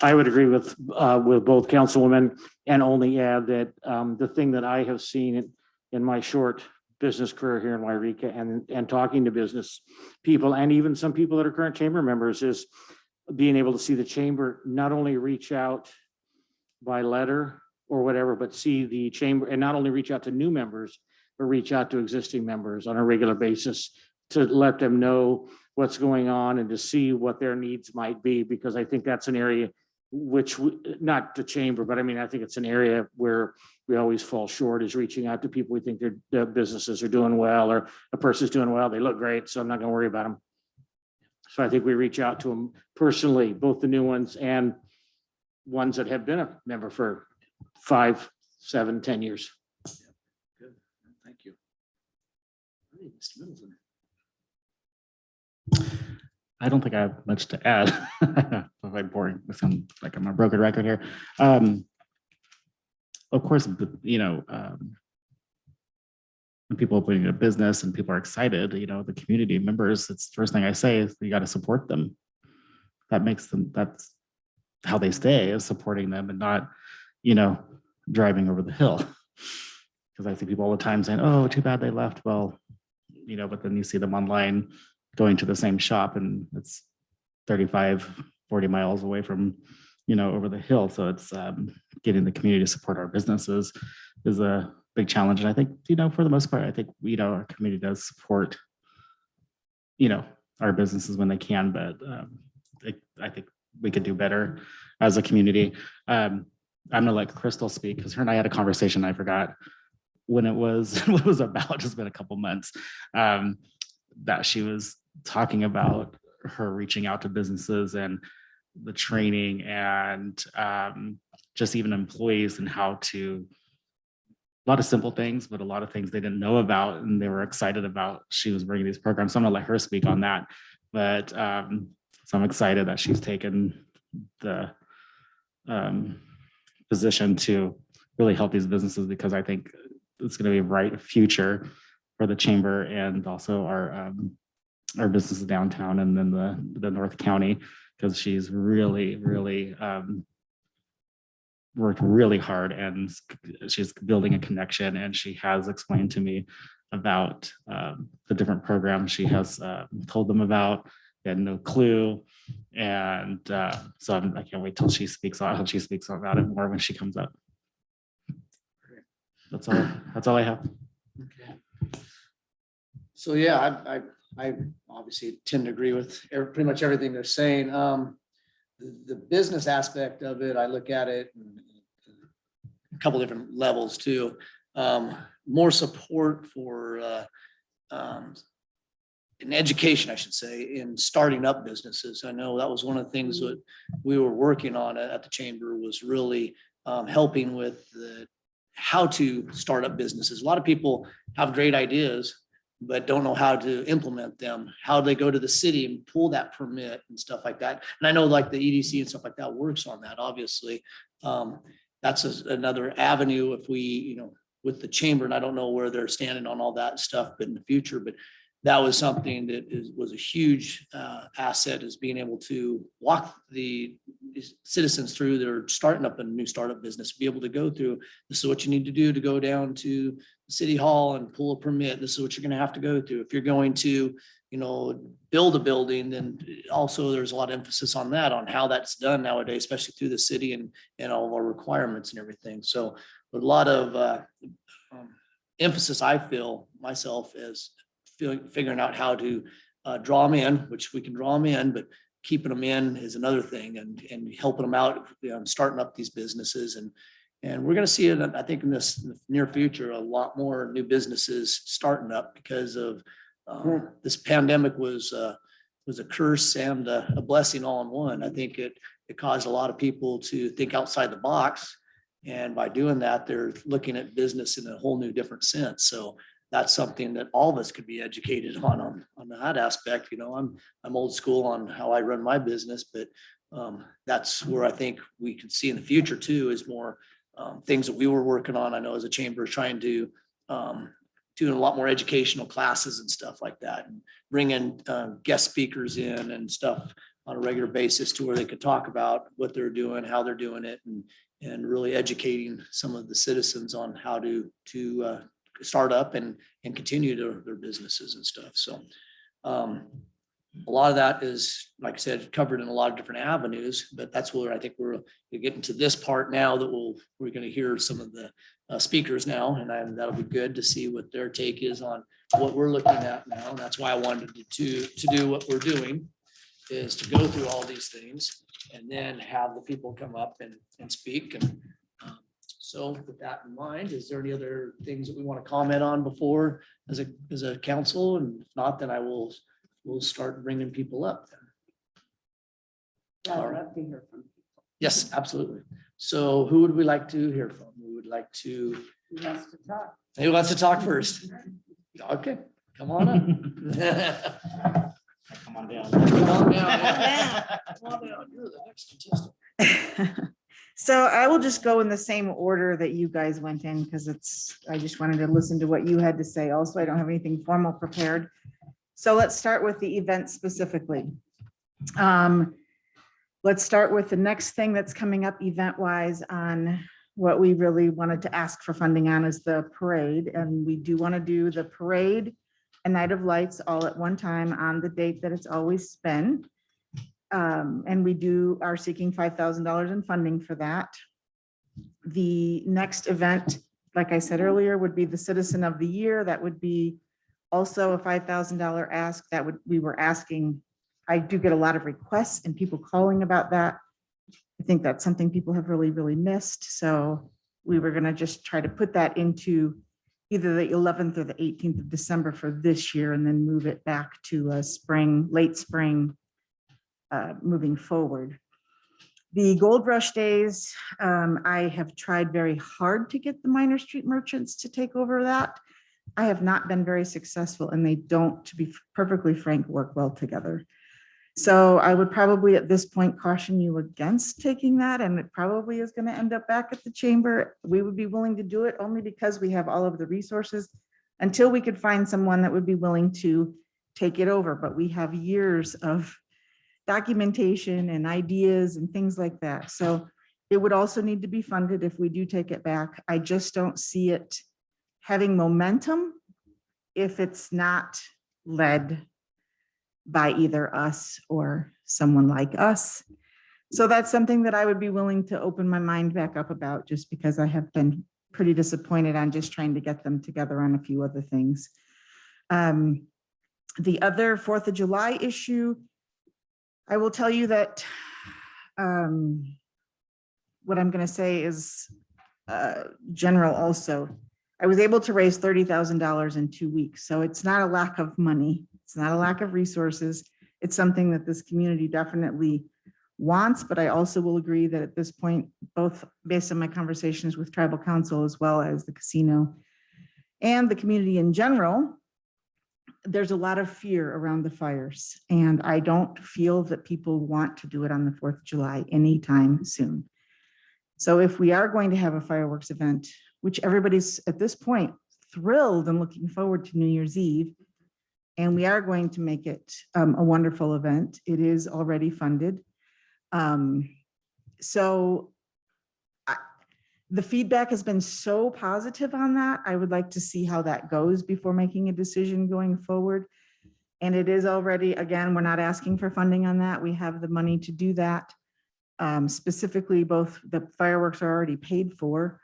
I would agree with both councilwomen and only add that the thing that I have seen in my short business career here in Yreka and talking to business people and even some people that are current chamber members is being able to see the chamber not only reach out by letter or whatever, but see the chamber and not only reach out to new members, but reach out to existing members on a regular basis to let them know what's going on and to see what their needs might be, because I think that's an area which not the chamber, but I mean, I think it's an area where we always fall short is reaching out to people. We think their businesses are doing well or a person's doing well. They look great, so I'm not going to worry about them. So I think we reach out to them personally, both the new ones and ones that have been a member for 5, 7, 10 years. Good, thank you. All right, Mr. Middleton. I don't think I have much to add. If I'm boring with some, like I'm a broken record here. Of course, when people opening a business and people are excited, the community members, it's the first thing I say is you got to support them. That's how they stay, is supporting them and not, driving over the hill. Because I see people all the time saying, oh, too bad they left. Well, but then you see them online going to the same shop and it's 35, 40 miles away from, over the hill. So it's getting the community to support our businesses is a big challenge. And I think, for the most part, I think, our community does support, our businesses when they can, but I think we could do better as a community. I'm gonna let Crystal speak because her and I had a conversation. I forgot when it was, what it was about, just been a couple months, that she was talking about her reaching out to businesses and the training and just even employees and how to, a lot of simple things, but a lot of things they didn't know about and they were excited about. She was bringing these programs. So I'm gonna let her speak on that. But so I'm excited that she's taken the position to really help these businesses, because I think it's going to be a bright future for the chamber and also our businesses downtown and then the North County, because she's really worked really hard and she's building a connection, and she has explained to me about the different programs she has told them about. They had no clue, and so I can't wait till she speaks on. I hope she speaks about it more when she comes up. That's all I have. Okay. So yeah, I obviously tend to agree with pretty much everything they're saying. The business aspect of it, I look at it in a couple different levels too. More support for in education, I should say, in starting up businesses. I know that was one of the things that we were working on at the chamber, was really helping with how to start up businesses. A lot of people have great ideas, but don't know how to implement them. How do they go to the city and pull that permit and stuff like that? And I know like the EDC and stuff like that works on that, obviously. That's another avenue if we, you know, with the chamber, and I don't know where they're standing on all that stuff, but in the future, but that was something that was a huge asset, is being able to walk the citizens through. They're starting up a new startup business, be able to go through, this is what you need to do to go down to City Hall and pull a permit. This is what you're going to have to go through. If you're going to, you know, build a building, then also there's a lot of emphasis on that, on how that's done nowadays, especially through the city and all of our requirements and everything. So a lot of emphasis, I feel myself, as figuring out how to draw them in, which we can draw them in, but keeping them in is another thing, and helping them out, starting up these businesses. And we're going to see it, I think, in this near future, a lot more new businesses starting up because of this pandemic was a curse and a blessing all in one. I think it caused a lot of people to think outside the box. And by doing that, they're looking at business in a whole new different sense. So that's something that all of us could be educated on that aspect. You know, I'm old school on how I run my business, but that's where I think we could see in the future too, is more things that we were working on. I know as a chamber, trying to doing a lot more educational classes and stuff like that, and bring in guest speakers in and stuff on a regular basis to where they could talk about what they're doing, how they're doing it, and really educating some of the citizens on how to start up and continue their businesses and stuff. So a lot of that is, like I said, covered in a lot of different avenues, but that's where I think we're getting to this part now that we're going to hear some of the speakers now, and that'll be good to see what their take is on what we're looking at now. And that's why I wanted to do what we're doing, is to go through all these things and then have the people come up and speak. And so with that in mind, is there any other things that we want to comment on before as a council? And if not, then we'll start bringing people up then. I'd love to hear from people. Yes, absolutely. So who would we like to hear from? We would like to. Who wants to talk? Who wants to talk first? Okay, come on up. Come on down. Come on down. Come on down. You're the next contestant. So I will just go in the same order that you guys went in, because I just wanted to listen to what you had to say. Also, I don't have anything formal prepared. So let's start with the event specifically. Let's start with the next thing that's coming up event-wise on what we really wanted to ask for funding on, is the parade. And we do want to do the parade and Night of Lights all at one time on the date that it's always been. And we are seeking $5,000 in funding for that. The next event, like I said earlier, would be the Citizen of the Year. That would be also a $5,000 ask. We were asking, I do get a lot of requests and people calling about that. I think that's something people have really, really missed. So we were gonna just try to put that into either the 11th or the 18th of December for this year, and then move it back to a late spring, moving forward. The Gold Rush Days, I have tried very hard to get the Minor Street merchants to take over that. I have not been very successful, and they don't, to be perfectly frank, work well together. So I would probably at this point caution you against taking that, and it probably is going to end up back at the chamber. We would be willing to do it only because we have all of the resources, until we could find someone that would be willing to take it over. But we have years of documentation and ideas and things like that. So it would also need to be funded if we do take it back. I just don't see it having momentum if it's not led by either us or someone like us. So that's something that I would be willing to open my mind back up about, just because I have been pretty disappointed on just trying to get them together on a few other things. The other 4th of July issue, I will tell you that what I'm going to say is general also. I was able to raise $30,000 in 2 weeks. So it's not a lack of money. It's not a lack of resources. It's something that this community definitely wants, but I also will agree that at this point, both based on my conversations with tribal council as well as the casino and the community in general, there's a lot of fear around the fires. And I don't feel that people want to do it on the 4th of July anytime soon. So if we are going to have a fireworks event, which everybody's at this point thrilled and looking forward to New Year's Eve, and we are going to make it a wonderful event. It is already funded. So the feedback has been so positive on that. I would like to see how that goes before making a decision going forward. And it is already, again, we're not asking for funding on that. We have the money to do that. Specifically, both the fireworks are already paid for.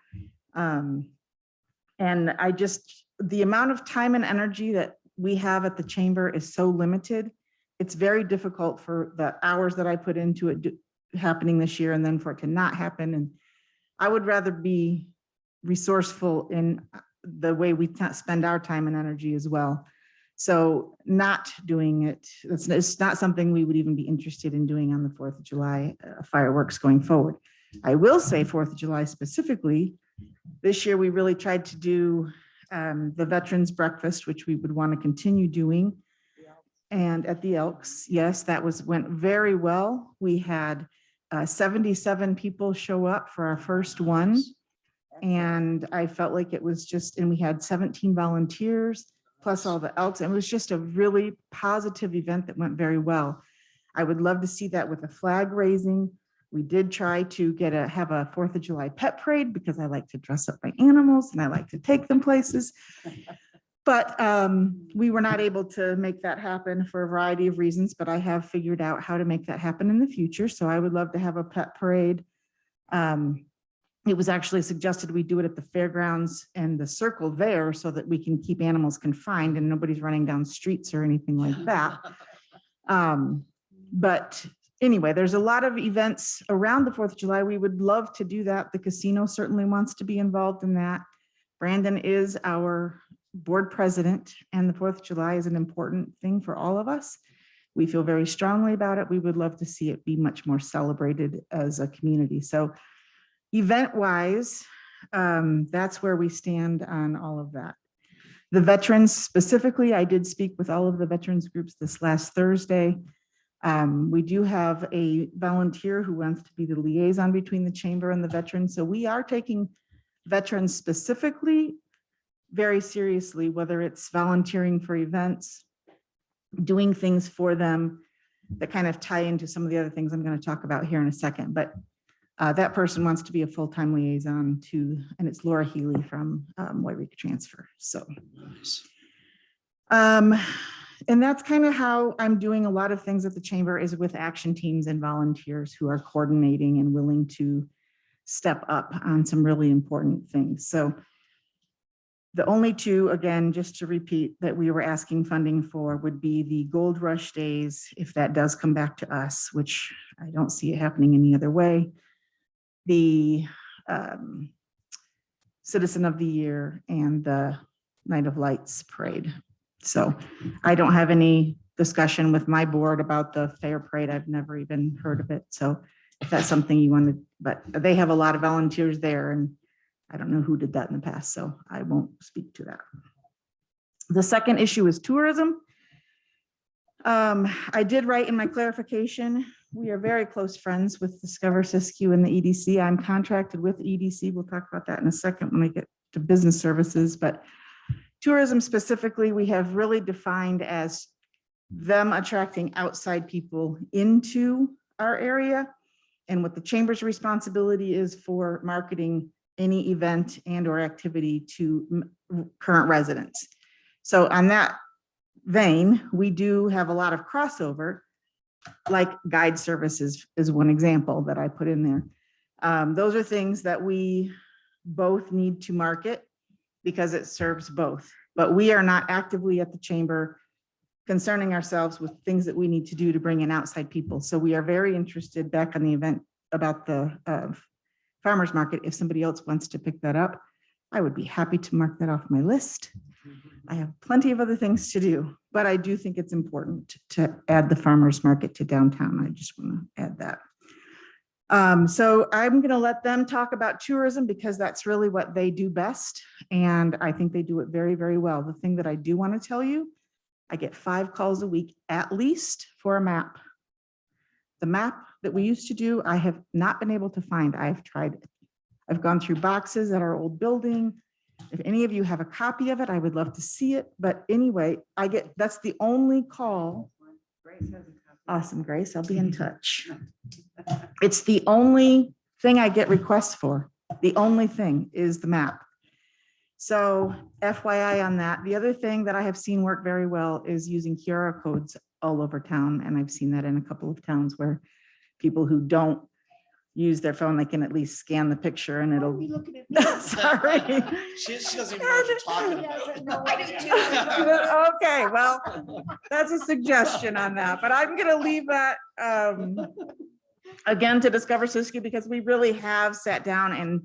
And I just, the amount of time and energy that we have at the chamber is so limited. It's very difficult for the hours that I put into it happening this year and then for it to not happen. And I would rather be resourceful in the way we spend our time and energy as well. So not doing it, it's not something we would even be interested in doing on the 4th of July fireworks going forward. I will say 4th of July specifically, this year we really tried to do the Veterans Breakfast, which we would want to continue doing. And at the Elks, yes, that went very well. We had 77 people show up for our first one. And I felt like it was just, and we had 17 volunteers, plus all the Elks. And it was just a really positive event that went very well. I would love to see that with a flag raising. We did try to have a 4th of July pet parade because I like to dress up my animals and I like to take them places. But we were not able to make that happen for a variety of reasons, but I have figured out how to make that happen in the future. So I would love to have a pet parade. It was actually suggested we do it at the fairgrounds and the circle there so that we can keep animals confined and nobody's running down streets or anything like that. But anyway, there's a lot of events around the 4th of July. We would love to do that. The casino certainly wants to be involved in that. Brandon is our board president, and the 4th of July is an important thing for all of us. We feel very strongly about it. We would love to see it be much more celebrated as a community. So event-wise, that's where we stand on all of that. The veterans specifically, I did speak with all of the veterans groups this last Thursday. We do have a volunteer who wants to be the liaison between the chamber and the veterans. So we are taking veterans specifically very seriously, whether it's volunteering for events, doing things for them that kind of tie into some of the other things I'm going to talk about here in a second. But that person wants to be a full-time liaison to, and it's Laura Healy from Yreka Transfer. So, and that's kind of how I'm doing a lot of things at the chamber, is with action teams and volunteers who are coordinating and willing to step up on some really important things. So the only two, again, just to repeat, that we were asking funding for would be the Gold Rush Days, if that does come back to us, which I don't see it happening any other way. The Citizen of the Year and the Night of Lights Parade. So I don't have any discussion with my board about the fair parade. I've never even heard of it. So if that's something you wanted, but they have a lot of volunteers there and I don't know who did that in the past, so I won't speak to that. The second issue is tourism. I did write in my clarification, we are very close friends with Discover Siskiyou and the EDC. I'm contracted with EDC. We'll talk about that in a second when we get to business services, but tourism specifically, we have really defined as them attracting outside people into our area, and what the chamber's responsibility is for marketing any event and or activity to current residents. So on that vein, we do have a lot of crossover, like guide services is one example that I put in there. Those are things that we both need to market because it serves both, but we are not actively at the chamber concerning ourselves with things that we need to do to bring in outside people. So we are very interested back on the event about the farmer's market. If somebody else wants to pick that up, I would be happy to mark that off my list. I have plenty of other things to do, but I do think it's important to add the farmer's market to downtown. I just want to add that. So I'm going to let them talk about tourism because that's really what they do best. And I think they do it very, very well. The thing that I do want to tell you, I get 5 calls a week at least for a map. The map that we used to do, I have not been able to find. I've tried. I've gone through boxes at our old building. If any of you have a copy of it, I would love to see it. But anyway, that's the only call. Grace has a copy. Awesome, Grace. I'll be in touch. It's the only thing I get requests for. The only thing is the map. So FYI on that. The other thing that I have seen work very well is using QR codes all over town. And I've seen that in a couple of towns where people who don't use their phone, they can at least scan the picture and it'll be looking at. Sorry. She doesn't even know what you're talking about. Okay, well, that's a suggestion on that, but I'm gonna leave that again to Discover Siskiyou because we really have sat down and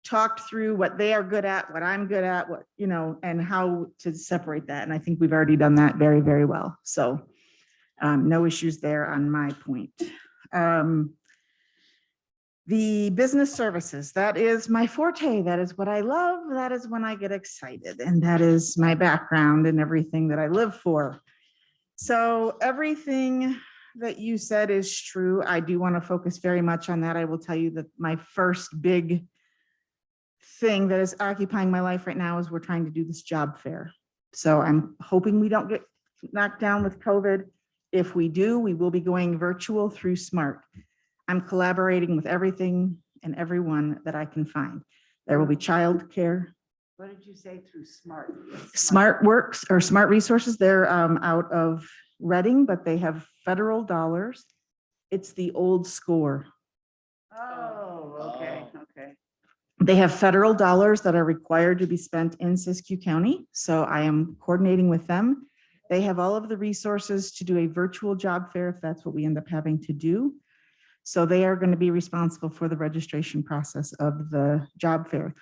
talked through what they are good at, what I'm good at, what, and how to separate that. And I think we've already done that very, very well. So no issues there on my point. The business services, that is my forte. That is what I love. That is when I get excited. And that is my background and everything that I live for. So everything that you said is true. I do want to focus very much on that. I will tell you that my first big thing that is occupying my life right now is we're trying to do this job fair. So I'm hoping we don't get knocked down with COVID. If we do, we will be going virtual through SMART. I'm collaborating with everything and everyone that I can find. There will be childcare. What did you say through SMART? Smart Works or Smart Resources, they're out of Reading, but they have federal dollars. It's the old score. Oh, okay, okay. They have federal dollars that are required to be spent in Siskiyou County. So I am coordinating with them. They have all of the resources to do a virtual job fair if that's what we end up having to do. So they are going to be responsible for the registration process of the job fair.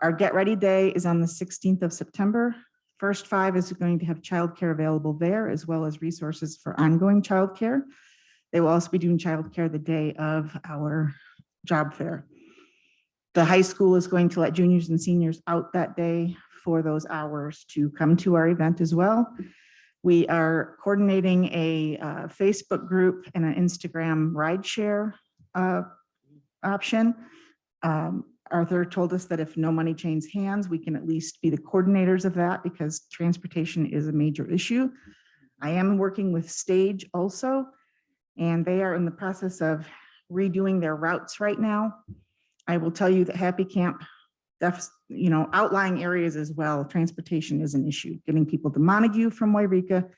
Our Get Ready Day is on the 16th of September. First 5 is going to have childcare available there, as well as resources for ongoing childcare. They will also be doing childcare the day of our job fair. The high school is going to let juniors and seniors out that day for those hours to come to our event as well. We are coordinating a Facebook group and an Instagram rideshare option. Arthur told us that if no money changes hands, we can at least be the coordinators of that because transportation is a major issue. I am working with Stage also, and they are in the process of redoing their routes right now. I will tell you that Happy Camp, outlying areas as well, transportation is an issue. Getting people to Montague from Yreka,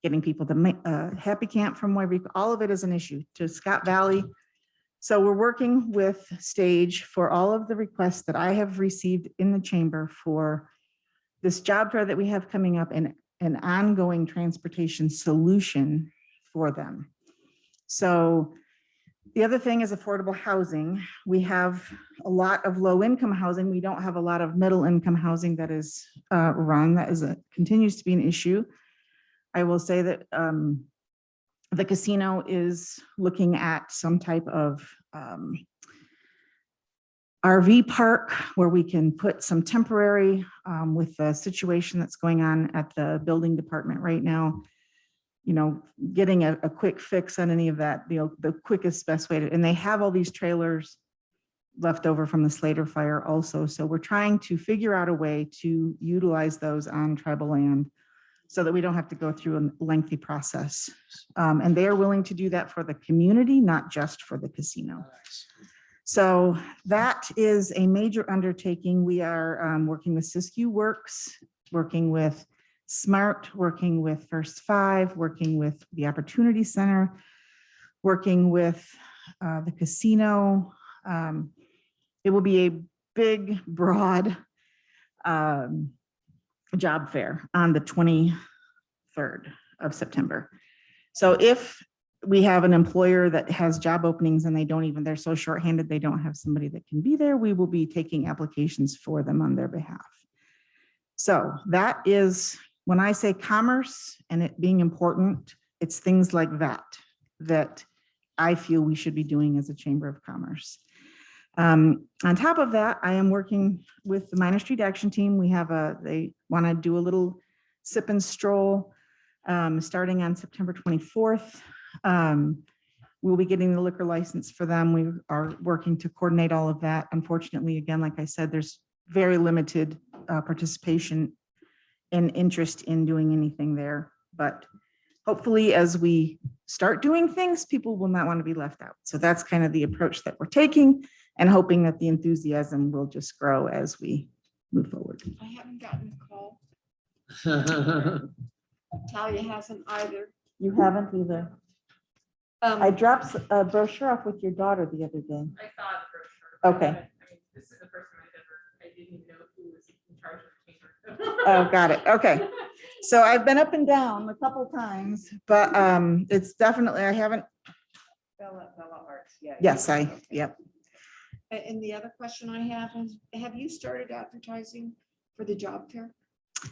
getting people to Happy Camp from Yreka, all of it is an issue, to Scott Valley. So we're working with Stage for all of the requests that I have received in the chamber for this job fair that we have coming up and an ongoing transportation solution for them. So the other thing is affordable housing. We have a lot of low income housing. We don't have a lot of middle income housing that is run. That continues to be an issue. I will say that the casino is looking at some type of RV park where we can put some temporary with the situation that's going on at the building department right now. Getting a quick fix on any of that, the quickest, best way to, and they have all these trailers left over from the Slater fire also. So we're trying to figure out a way to utilize those on tribal land so that we don't have to go through a lengthy process. And they are willing to do that for the community, not just for the casino. So that is a major undertaking. We are working with Siskiyou Works, working with SMART, working with First 5, working with the Opportunity Center, working with the casino. It will be a big, broad job fair on the 23rd of September. So if we have an employer that has job openings and they're so shorthanded, they don't have somebody that can be there, we will be taking applications for them on their behalf. So that is, when I say commerce and it being important, it's things like that, that I feel we should be doing as a Chamber of Commerce. On top of that, I am working with the Minor Street Action Team. They want to do a little sip and stroll starting on September 24th. We'll be getting the liquor license for them. We are working to coordinate all of that. Unfortunately, again, like I said, there's very limited participation and interest in doing anything there. But hopefully, as we start doing things, people will not want to be left out. So that's kind of the approach that we're taking, and hoping that the enthusiasm will just grow as we move forward. I haven't gotten a call. Talia hasn't either. You haven't either. I dropped a brochure off with your daughter the other day. I saw the brochure. Okay. I mean, this is the first time I didn't even know who was in charge of the chamber. Oh, got it. Okay. So I've been up and down a couple times, but it's definitely, I haven't, Bella Arts, yeah. yes, yep. And the other question I have is, have you started advertising for the job fair?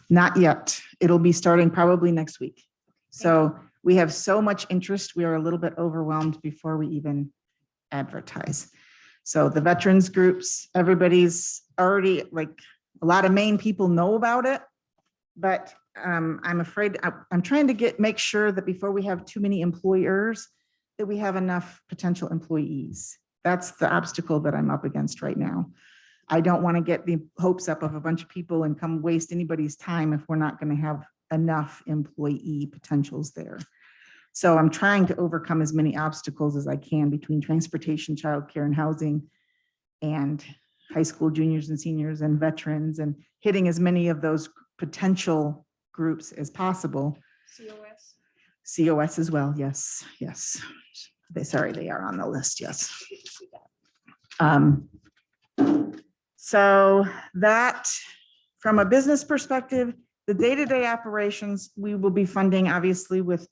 Not yet. It'll be starting probably next week. So we have so much interest. We are a little bit overwhelmed before we even advertise. So the veterans groups, everybody's already, like, a lot of Maine people know about it, but I'm afraid, I'm trying to make sure that before we have too many employers, that we have enough potential employees. That's the obstacle that I'm up against right now. I don't want to get the hopes up of a bunch of people and come waste anybody's time if we're not going to have enough employee potentials there. So I'm trying to overcome as many obstacles as I can between transportation, childcare, and housing, and high school juniors and seniors and veterans, and hitting as many of those potential groups as possible. COS? COS as well, yes, yes. They are on the list, yes. So that, from a business perspective, the day-to-day operations, we will be funding obviously with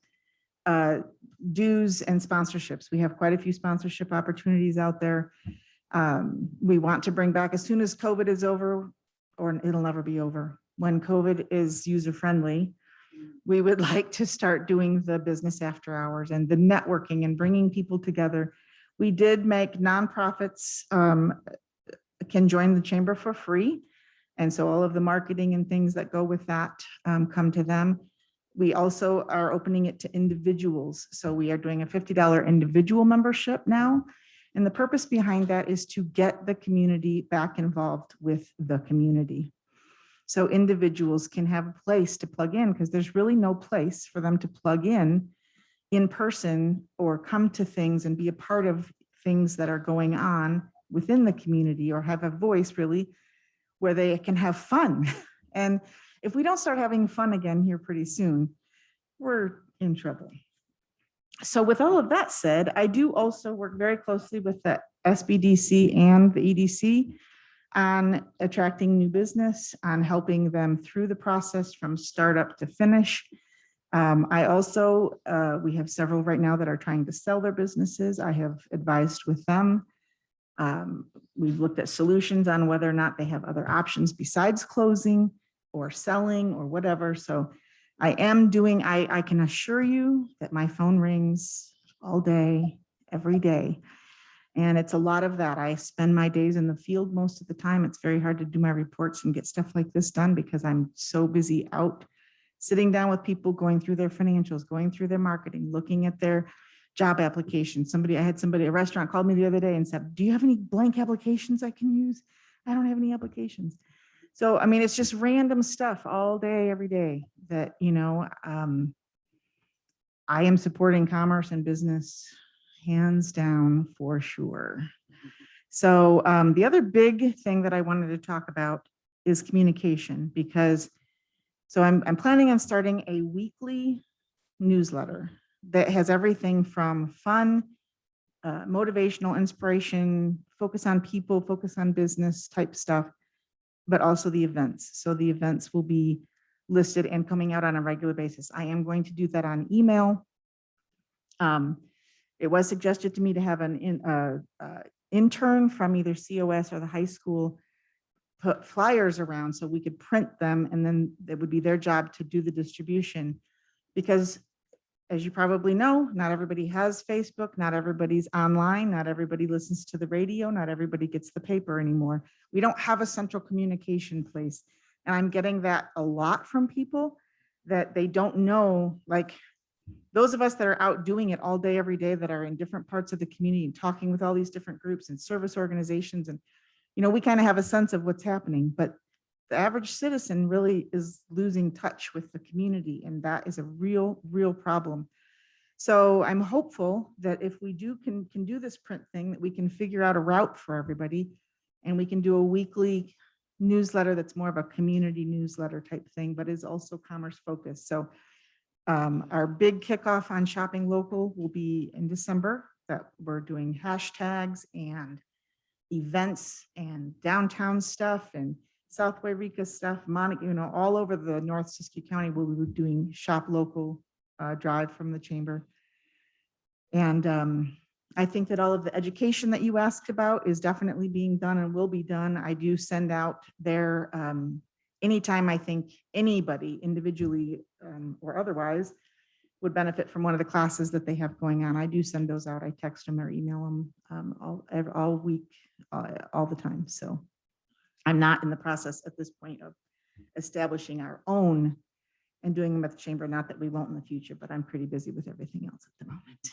dues and sponsorships. We have quite a few sponsorship opportunities out there. We want to bring back, as soon as COVID is over, or it'll never be over, when COVID is user-friendly, we would like to start doing the business after hours and the networking and bringing people together. We did make nonprofits can join the chamber for free. And so all of the marketing and things that go with that come to them. We also are opening it to individuals. So we are doing a $50 individual membership now. And the purpose behind that is to get the community back involved with the community. So individuals can have a place to plug in, because there's really no place for them to plug in person, or come to things and be a part of things that are going on within the community, or have a voice really where they can have fun. And if we don't start having fun again here pretty soon, we're in trouble. So with all of that said, I do also work very closely with the SBDC and the EDC on attracting new business, on helping them through the process from startup to finish. I also, we have several right now that are trying to sell their businesses. I have advised with them. We've looked at solutions on whether or not they have other options besides closing or selling or whatever. So I am doing, I can assure you that my phone rings all day, every day. And it's a lot of that. I spend my days in the field most of the time. It's very hard to do my reports and get stuff like this done because I'm so busy out sitting down with people, going through their financials, going through their marketing, looking at their job applications. I had somebody, a restaurant called me the other day and said, do you have any blank applications I can use? I don't have any applications. So, I mean, it's just random stuff all day, every day that, I am supporting commerce and business hands down for sure. So the other big thing that I wanted to talk about is communication, because I'm planning on starting a weekly newsletter that has everything from fun, motivational, inspiration, focus on people, focus on business type stuff, but also the events. So the events will be listed and coming out on a regular basis. I am going to do that on email. It was suggested to me to have an intern from either COS or the high school put flyers around so we could print them, and then it would be their job to do the distribution. Because as you probably know, not everybody has Facebook, not everybody's online, not everybody listens to the radio, not everybody gets the paper anymore. We don't have a central communication place. And I'm getting that a lot from people, that they don't know, like those of us that are out doing it all day, every day, that are in different parts of the community and talking with all these different groups and service organizations. And, we kind of have a sense of what's happening, but the average citizen really is losing touch with the community. And that is a real, real problem. So I'm hopeful that if we can do this print thing, that we can figure out a route for everybody, and we can do a weekly newsletter that's more of a community newsletter type thing, but is also commerce focused. So our big kickoff on shopping local will be in December, that we're doing hashtags and events and downtown stuff and South Yreka stuff, Monica, all over the North Siskiyou County, we'll be doing shop local drive from the chamber. And I think that all of the education that you asked about is definitely being done and will be done. I do send out there anytime I think anybody individually or otherwise would benefit from one of the classes that they have going on. I do send those out. I text them or email them all week, all the time. So I'm not in the process at this point of establishing our own and doing them at the chamber. Not that we won't in the future, but I'm pretty busy with everything else at the moment.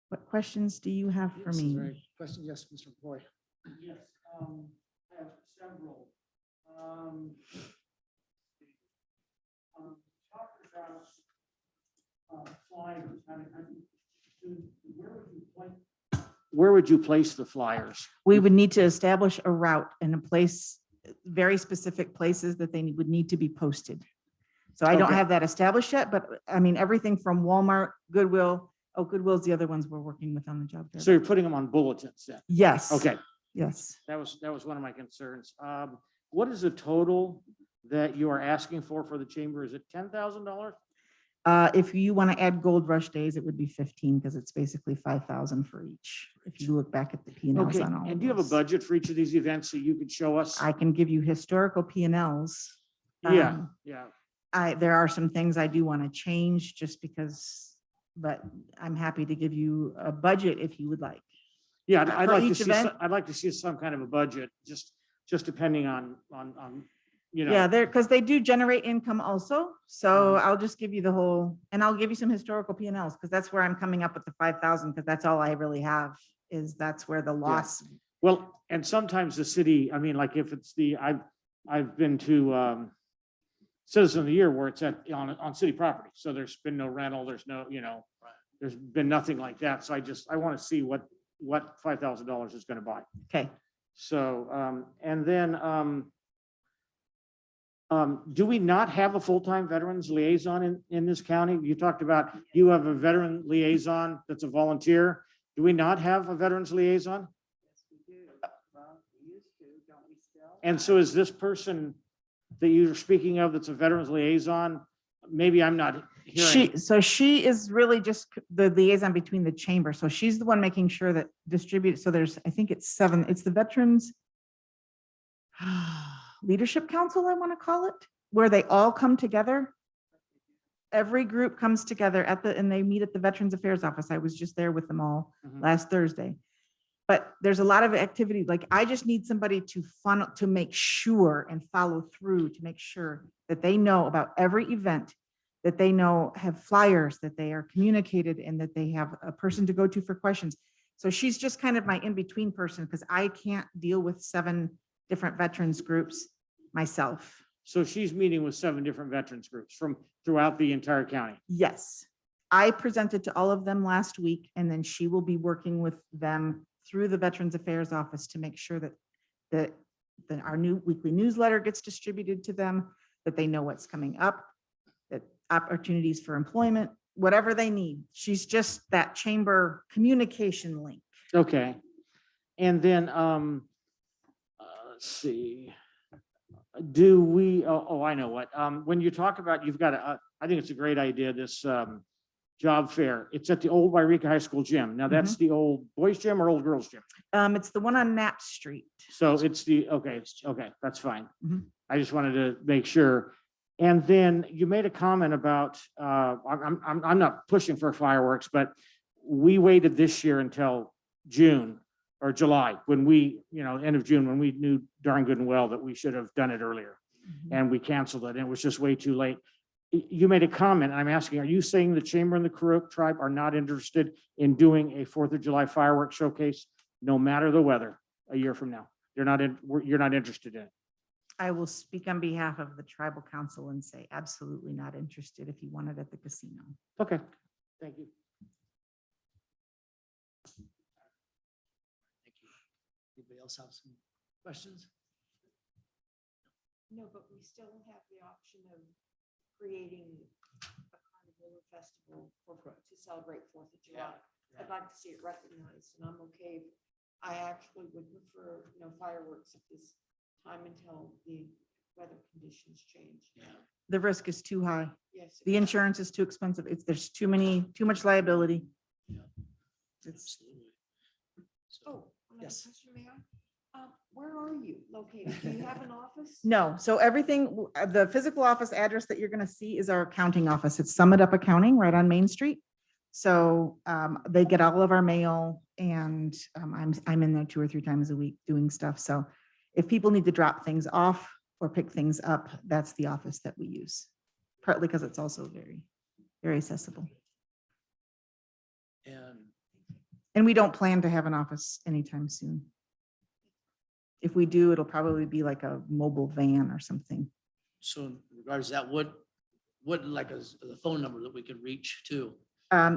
What questions do you have for Yes, is me? there a question? Yes, Mr. McCoy. Yes, I have several. Talk about flyers. Where would you place the flyers? We would need to establish a route and a place, very specific places that they would need to be posted. So I don't Okay. have that established yet, but I mean, everything from Walmart, Goodwill. Oh, Goodwill's the other ones we're working with on the job. So fair. you're putting them on bulletins then? Yes. Okay, Yes. that was one of my concerns. What is the total that you are asking for the chamber? Is it $10,000? If you want to add Gold Rush days, it would be 15 because it's basically 5,000 for each. If you look back at the P&Ls Okay, on all. and of do you have a those. budget for each of these events that you could show us? I can give you historical P&Ls. Yeah, yeah. There are some things I do want to change just because, but I'm happy to give you a budget if you would like. Yeah, I'd For like to each see, event? I'd like to see some kind of a budget, just depending on, Yeah, because they do generate income also. So I'll just give you the whole, and I'll give you some historical P&Ls because that's where I'm coming up with the 5,000 because that's all I really have is that's where the loss. Well, and sometimes the city, I mean, like if it's I've been to Citizen of the Year where it's on city property. So there's been no rental, there's no, there's been nothing like that. So I want to see what $5,000 is going to buy. Okay. So, and then, do we not have a full-time veterans liaison in this county? You talked about you have a veteran liaison that's a volunteer. Do we not have a veterans liaison? Yes, we do. Well, we used to, don't we still? And so is this person that you're speaking of that's a veterans liaison? Maybe I'm not hearing. She is really just the liaison between the chamber. So she's the one making sure that so there's, I think it's 7, it's the Veterans Leadership Council, I want to call it, where they all come together. Every group comes together and they meet at the Veterans Affairs Office. I was just there with them all last Thursday. But there's a lot of activity. Like I just need somebody to make sure and follow through to make sure that they know about every event, that they know have flyers, that they are communicated and that they have a person to go to for questions. So she's just kind of my in-between person because I can't deal with 7 different veterans groups myself. So she's meeting with 7 different veterans groups from throughout the entire county. Yes. I presented to all of them last week and then she will be working with them through the Veterans Affairs Office to make sure that our new weekly newsletter gets distributed to them, that they know what's coming up, that opportunities for employment, whatever they need. She's just that chamber communication link. Okay. And then, let's see. Do we, I know what, when you talk about, you've got I think it's a great idea, this, job fair. It's at the old Yreka High School gym. Now, that's the old boys gym or old girls gym? It's the one on Knapp Street. So it's okay, that's fine. Mhm. I just wanted to make sure. And then you made a comment about, I'm not pushing for fireworks, but we waited this year until June or July, when we, end of June, when we knew darn good and well that we should have done it earlier. And we canceled it, and it was just way too late. You made a comment, and I'm asking, are you saying the Chamber and the Karuk tribe are not interested in doing a 4th of July fireworks showcase, no matter the weather, a year from now? You're not interested in it? I will speak on behalf of the tribal council and say absolutely not interested if you want it at the casino. Okay, thank you. Thank you. Anybody else have some questions? No, but we still have the option of creating a carnival or festival to celebrate 4th of July. I'd like to see it recognized, and I'm okay. I actually would prefer, fireworks at this time until the weather conditions change. Yeah. The risk is too high. Yes. The insurance is too expensive. There's too much liability. Yeah. It's, Absolutely. So, Oh, another Yes. question, Mayor. Where are you located? Do you have an office? no, so everything, the physical office address that you're gonna see is our accounting office. It's Summit Up Accounting right on Main Street. So they get all of our mail, and I'm in there 2 or 3 times a week doing stuff. So if people need to drop things off or pick things up, that's the office that we use. Partly because it's also very, very accessible. And We don't plan to have an office anytime soon. If we do, it'll probably be like a mobile van or something. so in regards to that, what like is the phone number that we could reach to?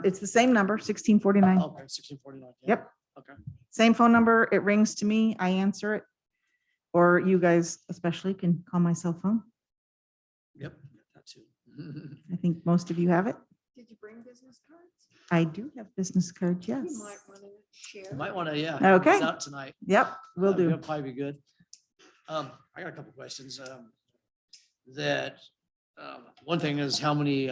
It's the same number, 1649. Okay, 1649. Yep. Okay. Same phone number. It rings to me. I answer it. Or you guys especially can call my cell phone. Yep. That too. I think most of you have it. Did you bring business cards? I do have business cards, yes. You might want to share. You might want to, yeah. Okay. have this Out tonight. Yep, will do. That'd probably be good. I got a couple questions. One thing is, how many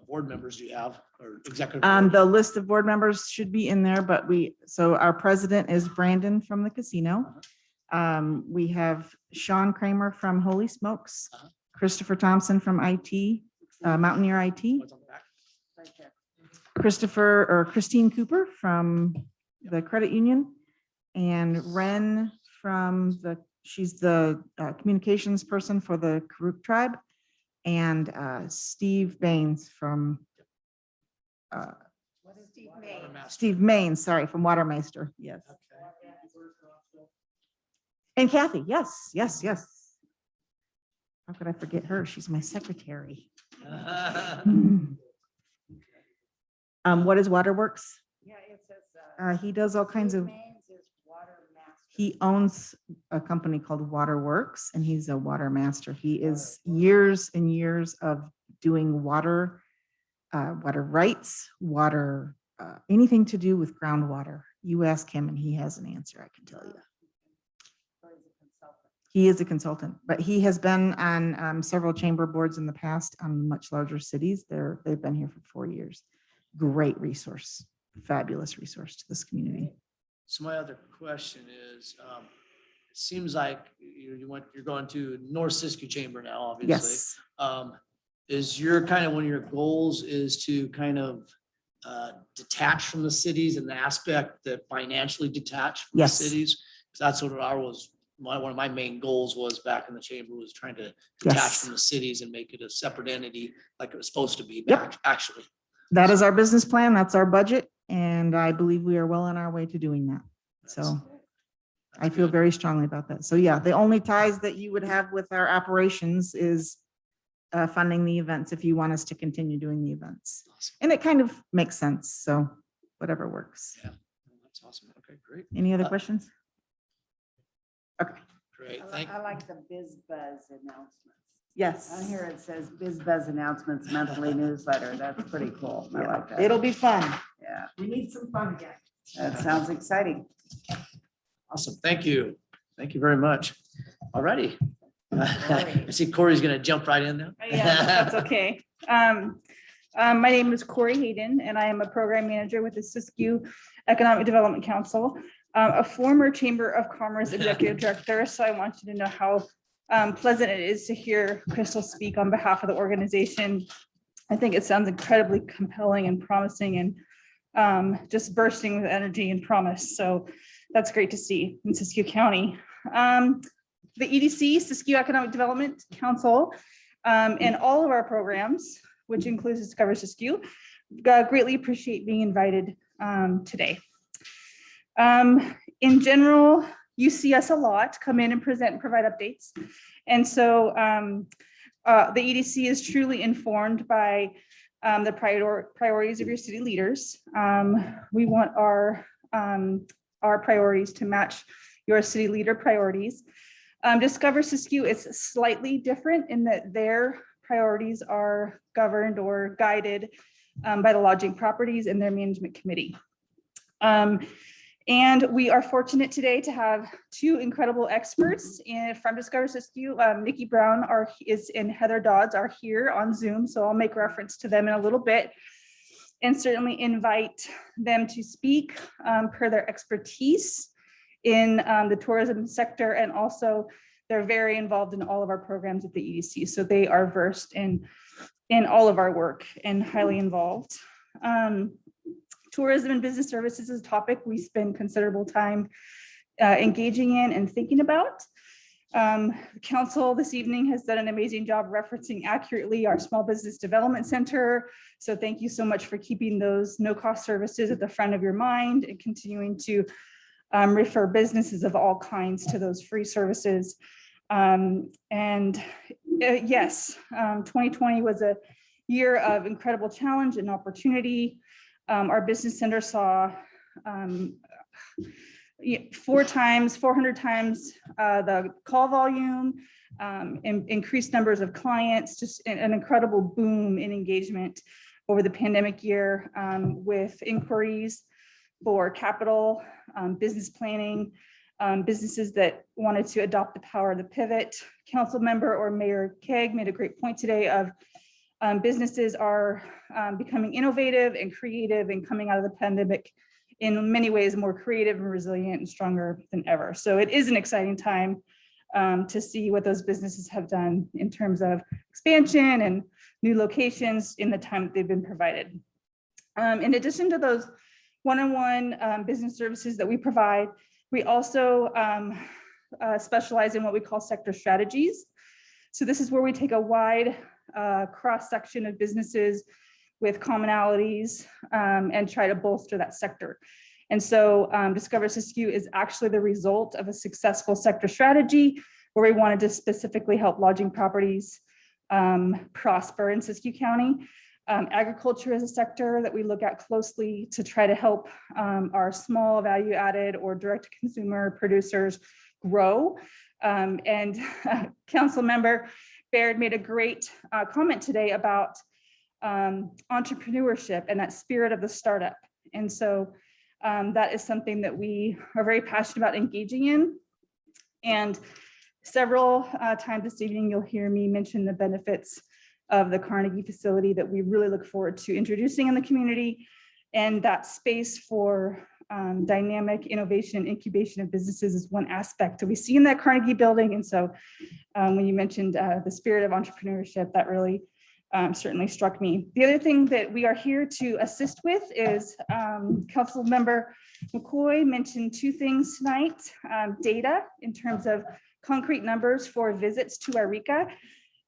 board members do you have, or executive? board? The list of board members should be in there, but so our president is Brandon from the casino. We have Sean Kramer from Holy Smokes, Uh-huh. Christopher Thompson from IT, Mountaineer IT, What's on the back? Christine Cooper from the credit union, and Ren from she's the communications person for the Karuk tribe, and Steve Baines from Steve May. Steve Maines, sorry, from Watermeister, yes. And Kathy, yes. How could I forget her? She's my secretary. What is Waterworks? Yeah, it says. He does all kinds of, he owns a company called Waterworks, and he's a water master. He is years and years of doing water rights, anything to do with groundwater. You ask him and he has an answer, I can tell you. He is a consultant, but he has been on several chamber boards in the past on much larger cities. They've been here for 4 years. Great resource, fabulous resource to this community. So my other question is, it seems like you're going to North Siskiyou Chamber now, obviously. Yes, Is your kind of one of your goals is to kind of detach from the cities and the aspect that financially detach from the Yes. cities? 'Cause that's what one of my main goals was back in the chamber, was trying to detach Yes. from the cities and make it a separate entity like it was supposed to be Yep. back, actually. that is our business plan. That's our budget. And I believe we are well on our way to doing that. So I feel very strongly about that. So yeah, the only ties that you would have with our operations is funding the events if you want us to continue doing the events. Awesome. And it kind of makes sense. So whatever works. Yeah, that's awesome. Okay, great. Any other questions? Okay, Great. Thank I like the biz buzz announcements. yes. On here it says biz buzz announcements monthly newsletter. That's pretty cool. I like that. It'll be fun. Yeah, We need some fun again. that sounds exciting. Awesome. Thank you. Thank you very much. All righty. I see Corey's gonna jump right in now. Yeah, that's okay. My name is Corey Hayden, and I am a program manager with the Siskiyou Economic Development Council, a former Chamber of Commerce Executive Director. So I want you to know how pleasant it is to hear Crystal speak on behalf of the organization. I think it sounds incredibly compelling and promising and just bursting with energy and promise. So that's great to see in Siskiyou County. The EDC, Siskiyou Economic Development Council, and all of our programs, which includes Discover Siskiyou, greatly appreciate being invited today. In general, you see us a lot come in and present and provide updates. And so the EDC is truly informed by the priorities of your city leaders. We want our priorities to match your city leader priorities. Discover Siskiyou is slightly different in that their priorities are governed or guided by the lodging properties and their management committee. And we are fortunate today to have two incredible experts from Discover Siskiyou. Nikki Brown and Heather Dodds are here on Zoom, so I'll make reference to them in a little bit and certainly invite them to speak per their expertise in the tourism sector, and also they're very involved in all of our programs at the EDC. So they are versed in all of our work and highly involved. Tourism and business services is a topic we spend considerable time engaging in and thinking about. The council this evening has done an amazing job referencing accurately our Small Business Development Center. So thank you so much for keeping those no-cost services at the front of your mind and continuing to refer businesses of all kinds to those free services. Yes, 2020 was a year of incredible challenge and opportunity. Our business center saw 400 times the call volume, increased numbers of clients, just an incredible boom in engagement over the pandemic year with inquiries for capital, business planning, businesses that wanted to adopt the power of the pivot. Council member or Mayor Keg made a great point today of businesses are becoming innovative and creative and coming out of the pandemic in many ways more creative and resilient and stronger than ever. So it is an exciting time to see what those businesses have done in terms of expansion and new locations in the time that they've been provided. In addition to those one-on-one business services that we provide, we also specialize in what we call sector strategies. So this is where we take a wide cross-section of businesses with commonalities and try to bolster that sector. And so Discover Siskiyou is actually the result of a successful sector strategy where we wanted to specifically help lodging properties prosper in Siskiyou County. Agriculture is a sector that we look at closely to try to help our small value added or direct consumer producers grow. Council member Baird made a great comment today about entrepreneurship and that spirit of the startup. And so that is something that we are very passionate about engaging in. And several times this evening, you'll hear me mention the benefits of the Carnegie facility that we really look forward to introducing in the community, and that space for dynamic innovation, incubation of businesses is one aspect that we see in that Carnegie building. And so when you mentioned the spirit of entrepreneurship, that really certainly struck me. The other thing that we are here to assist with is Council Member McCoy mentioned two things tonight, data in terms of concrete numbers for visits to Yreka.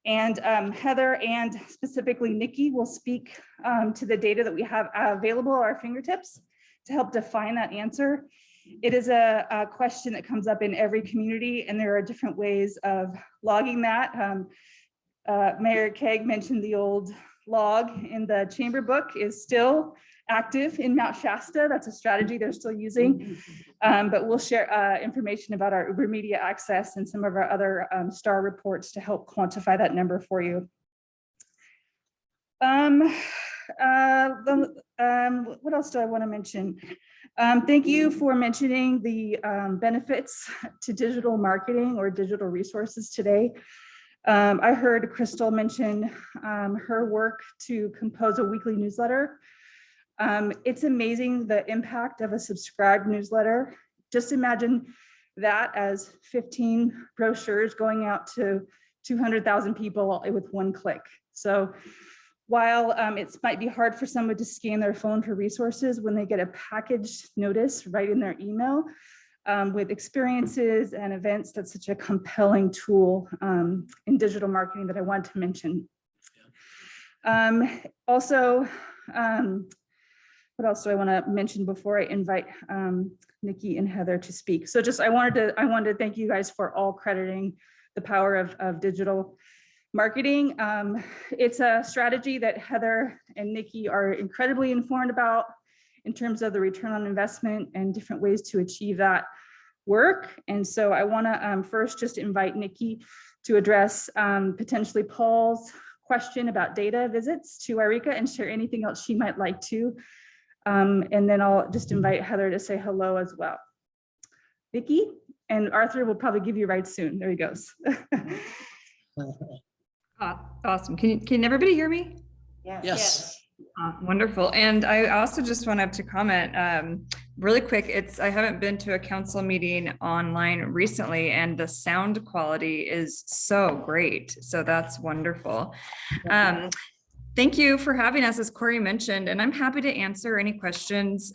And Heather and specifically Nikki will speak to the data that we have available at our fingertips to help define that answer. It is a question that comes up in every community, and there are different ways of logging that. Mayor Keg mentioned the old log in the chamber book is still active in Mount Shasta. That's a strategy they're still using, but we'll share information about our Uber Media access and some of our other STAR reports to help quantify that number for you. What else do I want to mention? Thank you for mentioning the benefits to digital marketing or digital resources today. I heard Crystal mention her work to compose a weekly newsletter. It's amazing the impact of a subscribed newsletter. Just imagine that as 15 brochures going out to 200,000 people with one click. So while it might be hard for someone to scan their phone for resources, when they get a packaged notice right in their email with experiences and events, that's such a compelling tool in digital marketing that I want to mention. Also, what else do I want to mention before I invite Nikki and Heather to speak? So just I wanted to thank you guys for all crediting the power of digital marketing. It's a strategy that Heather and Nikki are incredibly informed about in terms of the return on investment and different ways to achieve that work. And so I want to first just invite Nikki to address potentially Paul's question about data visits to Yreka and share anything else she might like to. And then I'll just invite Heather to say hello as well. Nikki, and Arthur will probably give you rides soon. There he goes. Awesome. Can everybody hear me? Yes. Wonderful. And I also just wanted to comment really quick. I haven't been to a council meeting online recently, and the sound quality is so great. So that's wonderful. Thank you for having us, as Corey mentioned, and I'm happy to answer any questions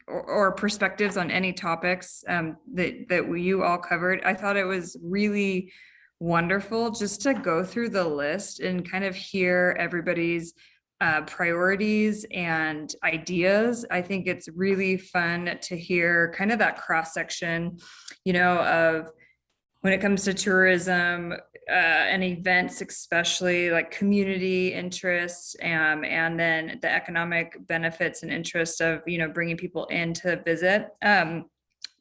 or perspectives on any topics that you all covered. I thought it was really wonderful just to go through the list and kind of hear everybody's priorities and ideas. I think it's really fun to hear kind of that cross section, of when it comes to tourism and events, especially like community interests, and then the economic benefits and interests of, bringing people in to visit.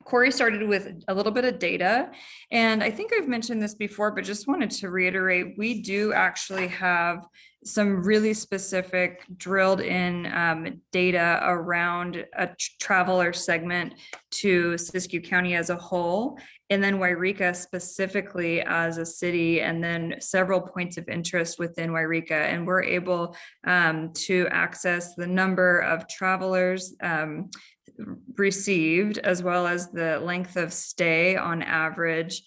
Corey started with a little bit of data, and I think I've mentioned this before, but just wanted to reiterate, we do actually have some really specific drilled in data around a traveler segment to Siskiyou County as a whole, and then Yreka specifically as a city, and then several points of interest within Yreka. And we're able to access the number of travelers received, as well as the length of stay on average,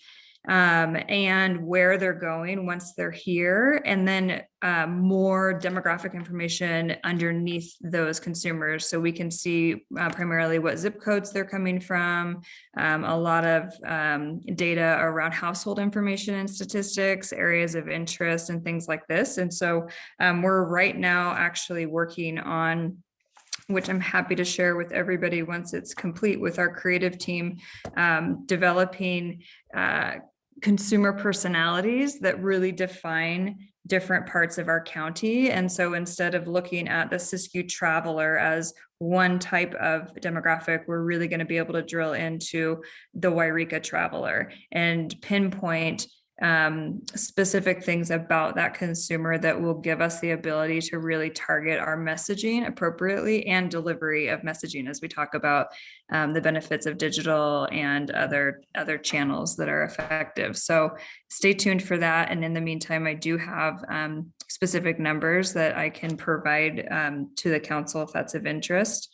and where they're going once they're here, and then more demographic information underneath those consumers. So we can see primarily what zip codes they're coming from, a lot of data around household information and statistics, areas of interest, and things like this. And so we're right now actually working on, which I'm happy to share with everybody once it's complete with our creative team, developing consumer personalities that really define different parts of our county. And so instead of looking at the Siskiyou traveler as one type of demographic, we're really going to be able to drill into the Yreka traveler and pinpoint specific things about that consumer that will give us the ability to really target our messaging appropriately and delivery of messaging as we talk about the benefits of digital and other channels that are effective. So stay tuned for that. And in the meantime, I do have specific numbers that I can provide to the council if that's of interest.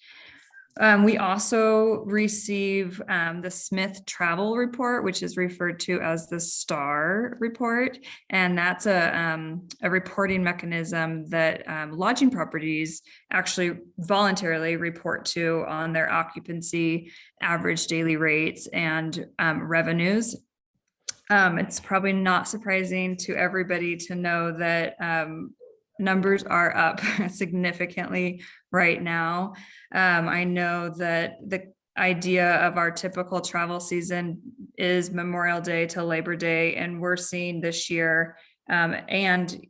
We also receive the Smith Travel Report, which is referred to as the STAR report. And that's a reporting mechanism that lodging properties actually voluntarily report to on their occupancy, average daily rates, and revenues. It's probably not surprising to everybody to know that numbers are up significantly right now. I know that the idea of our typical travel season is Memorial Day to Labor Day, and we're seeing this year and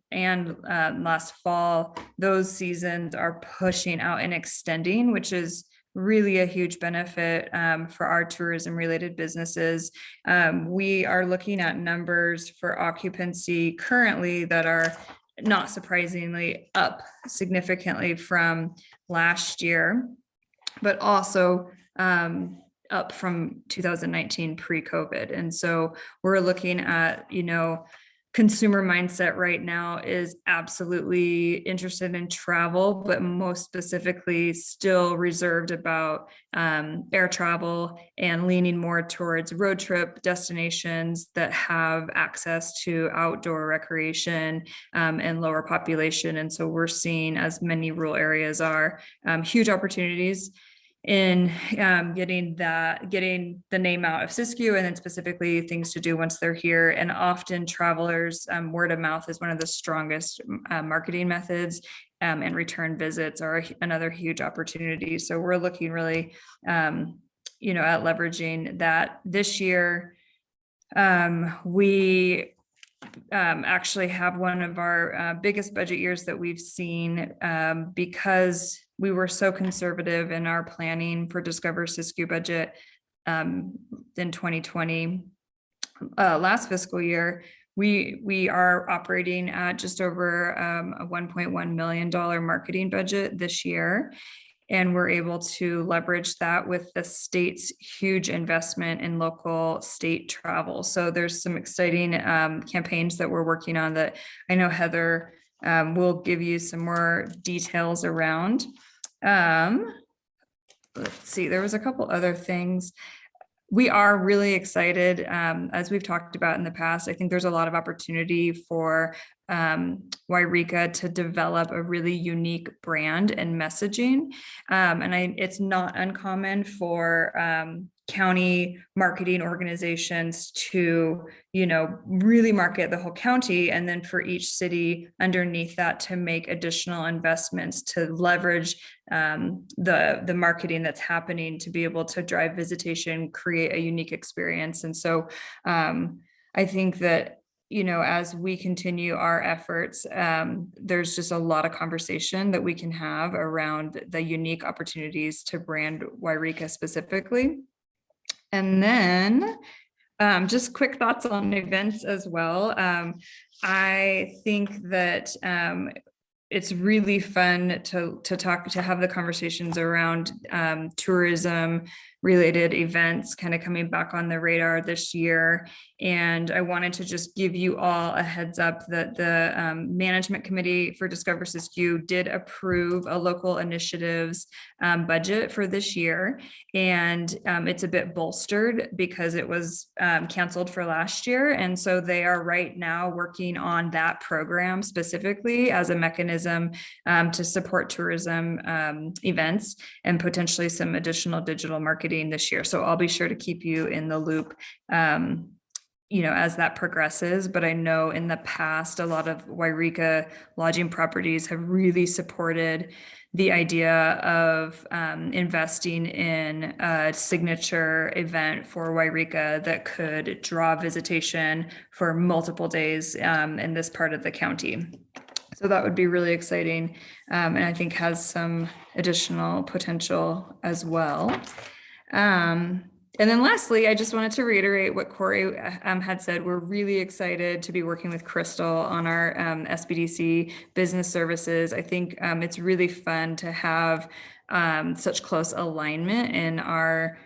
last fall, those seasons are pushing out and extending, which is really a huge benefit for our tourism related businesses. We are looking at numbers for occupancy currently that are not surprisingly, up significantly from last year, but also up from 2019 pre-COVID. And so we're looking at, consumer mindset right now is absolutely interested in travel, but most specifically still reserved about air travel and leaning more towards road trip destinations that have access to outdoor recreation and lower population. And so we're seeing, as many rural areas are, huge opportunities in getting the name out of Siskiyou, and then specifically things to do once they're here. And often travelers, word of mouth is one of the strongest marketing methods, and return visits are another huge opportunity. So we're looking really, at leveraging that this year. We actually have one of our biggest budget years that we've seen, because we were so conservative in our planning for Discover Siskiyou budget in 2020. Last fiscal year, we are operating at just over a $1.1 million marketing budget this year. And we're able to leverage that with the state's huge investment in local state travel. So there's some exciting campaigns that we're working on that I know Heather will give you some more details around. Let's see, there was a couple other things. We are really excited, as we've talked about in the past. I think there's a lot of opportunity for Yreka to develop a really unique brand and messaging. It's not uncommon for county marketing organizations to, really market the whole county, and then for each city underneath that to make additional investments to leverage the marketing that's happening to be able to drive visitation, create a unique experience. And so I think that, as we continue our efforts, there's just a lot of conversation that we can have around the unique opportunities to brand Yreka specifically. And then just quick thoughts on events as well. I think that it's really fun to have the conversations around tourism related events kind of coming back on the radar this year. And I wanted to just give you all a heads up that the management committee for Discover Siskiyou did approve a local initiatives budget for this year. And it's a bit bolstered because it was canceled for last year. And so they are right now working on that program specifically as a mechanism to support tourism events and potentially some additional digital marketing this year. So I'll be sure to keep you in the loop, as that progresses. But I know in the past, a lot of Yreka lodging properties have really supported the idea of investing in a signature event for Yreka that could draw visitation for multiple days in this part of the county. So that would be really exciting, and I think has some additional potential as well. And then lastly, I just wanted to reiterate what Corey had said. We're really excited to be working with Crystal on our SBDC business services. I think it's really fun to have such close alignment in our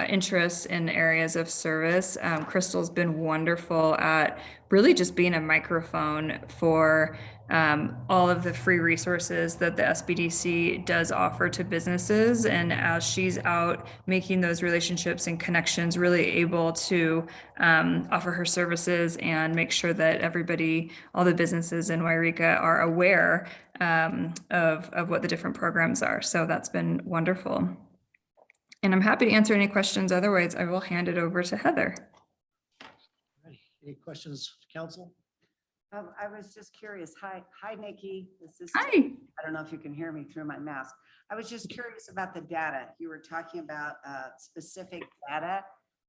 interests in areas of service. Crystal's been wonderful at really just being a microphone for all of the free resources that the SBDC does offer to businesses. And as she's out making those relationships and connections, really able to offer her services and make sure that everybody, all the businesses in Yreka are aware of what the different programs are. So that's been wonderful. And I'm happy to answer any questions. Otherwise, I will hand it over to Heather. Any questions, council? I was just curious. Hi, Nikki. This is, Hi. I don't know if you can hear me through my mask. I was just curious about the data. You were talking about specific data.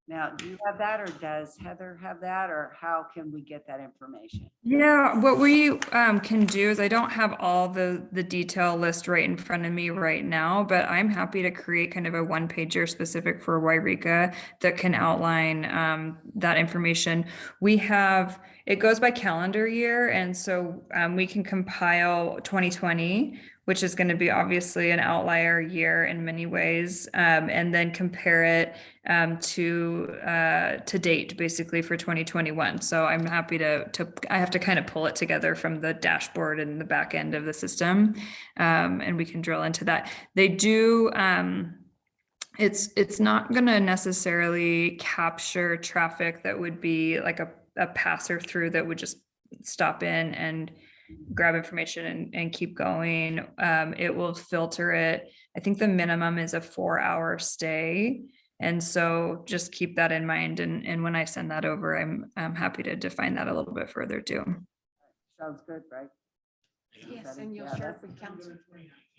Now, do you have that, or does Heather have that, or how can we get that information? Yeah, what we can do is, I don't have all the detail list right in front of me right now, but I'm happy to create kind of a one-pager specific for Yreka that can outline that information. We have it goes by calendar year. And so we can compile 2020, which is going to be obviously an outlier year in many ways, and then compare it to date basically for 2021. So I'm happy to I have to kind of pull it together from the dashboard and the back end of the system, and we can drill into that. They do. It's not going to necessarily capture traffic that would be like a passer through that would just stop in and grab information and keep going. It will filter it. I think the minimum is a 4-hour stay. And so just keep that in mind. And when I send that over, I'm happy to define that a little bit further too. Sounds good, right? Yes, and you'll Yeah, share it that's- with council.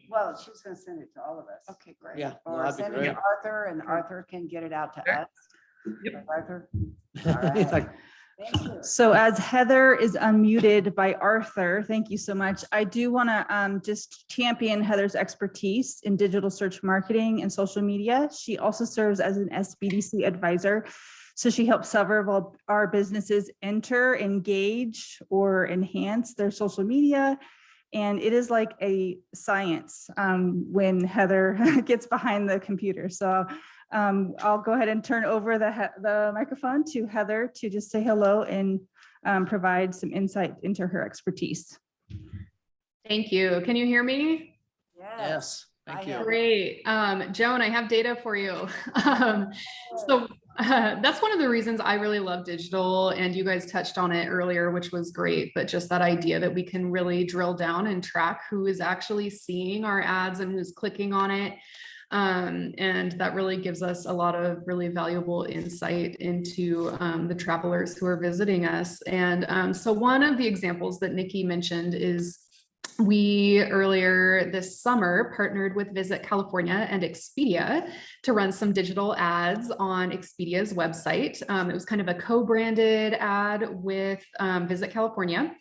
Well, she's gonna send it to all of us. Okay, great. Yeah, no, Or that'd send be it to great. Arthur, and Arthur can get it out to Sure. us. Yep. Arthur? All right. Like, Thank you. So as Heather is unmuted by Arthur, thank you so much. I do want to just champion Heather's expertise in digital search marketing and social media. She also serves as an SBDC advisor. So she helps several of our businesses enter, engage, or enhance their social media. And it is like a science when Heather gets behind the computer. So I'll go ahead and turn over the microphone to Heather to just say hello and provide some insight into her expertise. Thank you. Can you hear me? yes, thank you. Great. Joan, I have data for you. That's one of the reasons I really love digital, and you guys touched on it earlier, which was great, but just that idea that we can really drill down and track who is actually seeing our ads and who's clicking on it. And that really gives us a lot of really valuable insight into the travelers who are visiting us. And so one of the examples that Nikki mentioned is we earlier this summer partnered with Visit California and Expedia to run some digital ads on Expedia's website. It was kind of a co-branded ad with Visit California.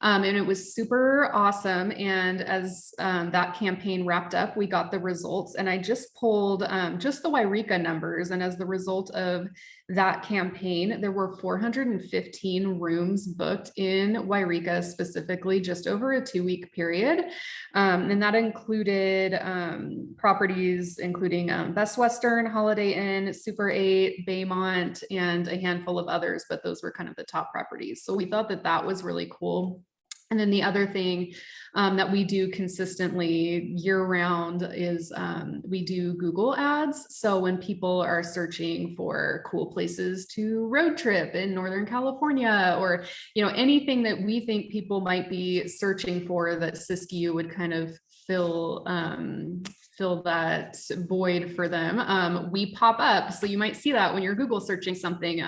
And it was super awesome. And as that campaign wrapped up, we got the results, and I just pulled just the Yreka numbers. And as the result of that campaign, there were 415 rooms booked in Yreka specifically just over a 2-week period. And that included properties including Best Western, Holiday Inn, Super 8, Baymont, and a handful of others, but those were kind of the top properties. So we thought that that was really cool. And then the other thing that we do consistently year round is we do Google ads. So when people are searching for cool places to road trip in Northern California, or anything that we think people might be searching for, that Siskiyou would kind of fill that void for them, we pop up. So you might see that when you're Google searching something,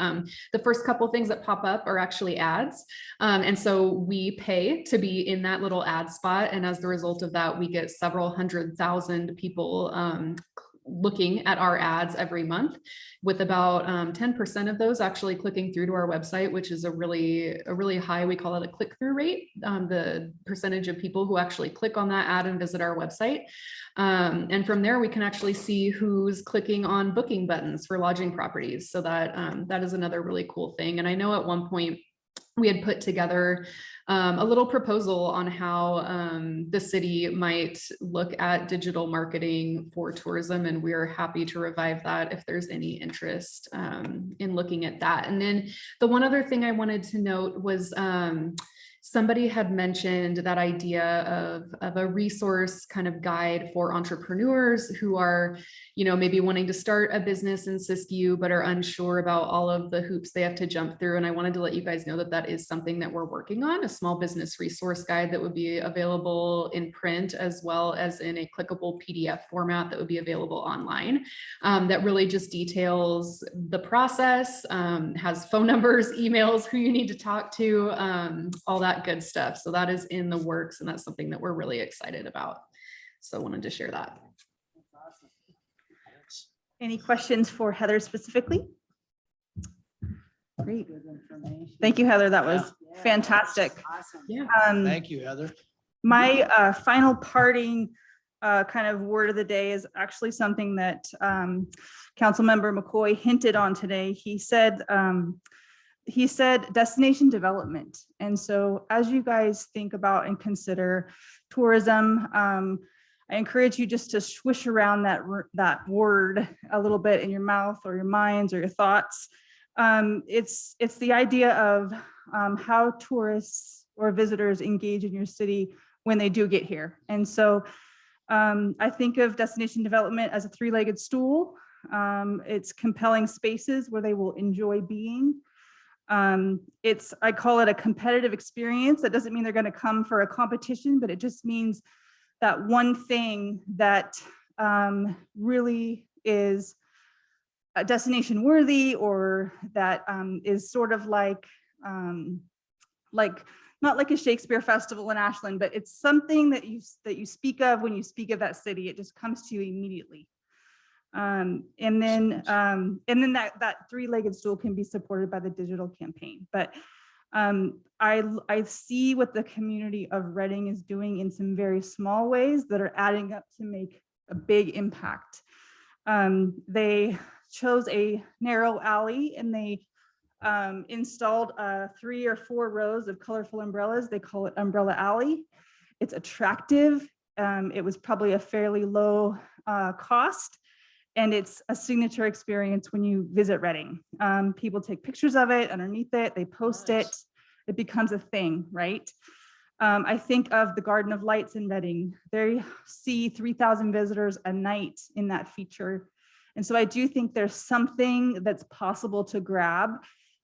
the first couple things that pop up are actually ads. And so we pay to be in that little ad spot. And as the result of that, we get several 100,000 people looking at our ads every month, with about 10% of those actually clicking through to our website, which is a really high, we call it a click-through rate, the percentage of people who actually click on that ad and visit our website. And from there, we can actually see who's clicking on booking buttons for lodging properties. So that is another really cool thing. And I know at one point we had put together a little proposal on how the city might look at digital marketing for tourism, and we're happy to revive that if there's any interest in looking at that. And then the one other thing I wanted to note was somebody had mentioned that idea of a resource kind of guide for entrepreneurs who are, maybe wanting to start a business in Siskiyou, but are unsure about all of the hoops they have to jump through. And I wanted to let you guys know that that is something that we're working on, a small business resource guide that would be available in print as well as in a clickable PDF format that would be available online, that really just details the process, has phone numbers, emails, who you need to talk to, all that good stuff. So that is in the works, and that's something that we're really excited about. So I wanted to share that. Any questions for Heather specifically? Great. Good information. Thank you, Heather. That was Yeah, fantastic. Awesome. Thank you, Heather. My final parting kind of word of the day is actually something that Councilmember McCoy hinted on today. He said he said destination development. And so as you guys think about and consider tourism, I encourage you just to swish around that word a little bit in your mouth or your minds or your thoughts. It's the idea of how tourists or visitors engage in your city when they do get here. And so I think of destination development as a three-legged stool. It's compelling spaces where they will enjoy being. I call it a competitive experience. That doesn't mean they're going to come for a competition, but it just means that one thing that really is a destination worthy, or that is sort of like not like a Shakespeare festival in Ashland, but it's something that you speak of when you speak of that city. It just comes to you immediately. And then that three-legged stool can be supported by the digital campaign. But I see what the community of Reading is doing in some very small ways that are adding up to make a big impact. They chose a narrow alley and they installed 3 or 4 rows of colorful umbrellas. They call it Umbrella Alley. It's attractive. It was probably a fairly low cost. And it's a signature experience when you visit Reading. People take pictures of it underneath it, they post it, it becomes a thing, right? I think of the Garden of Lights in Reading. They see 3,000 visitors a night in that feature. And so I do think there's something that's possible to grab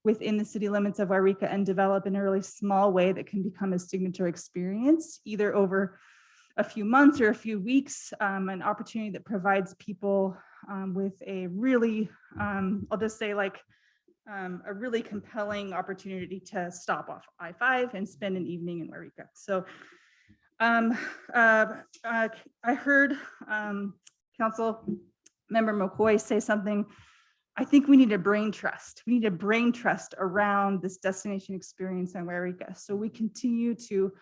within the city limits of Yreka and develop in a really small way that can become a signature experience, either over a few months or a few weeks, an opportunity that provides people with a really, I'll just say like a really compelling opportunity to stop off I-5 and spend an evening in Yreka. So I heard Council Member McCoy say something. I think we need a brain trust. We need a brain trust around this destination experience in Yreka. So we continue to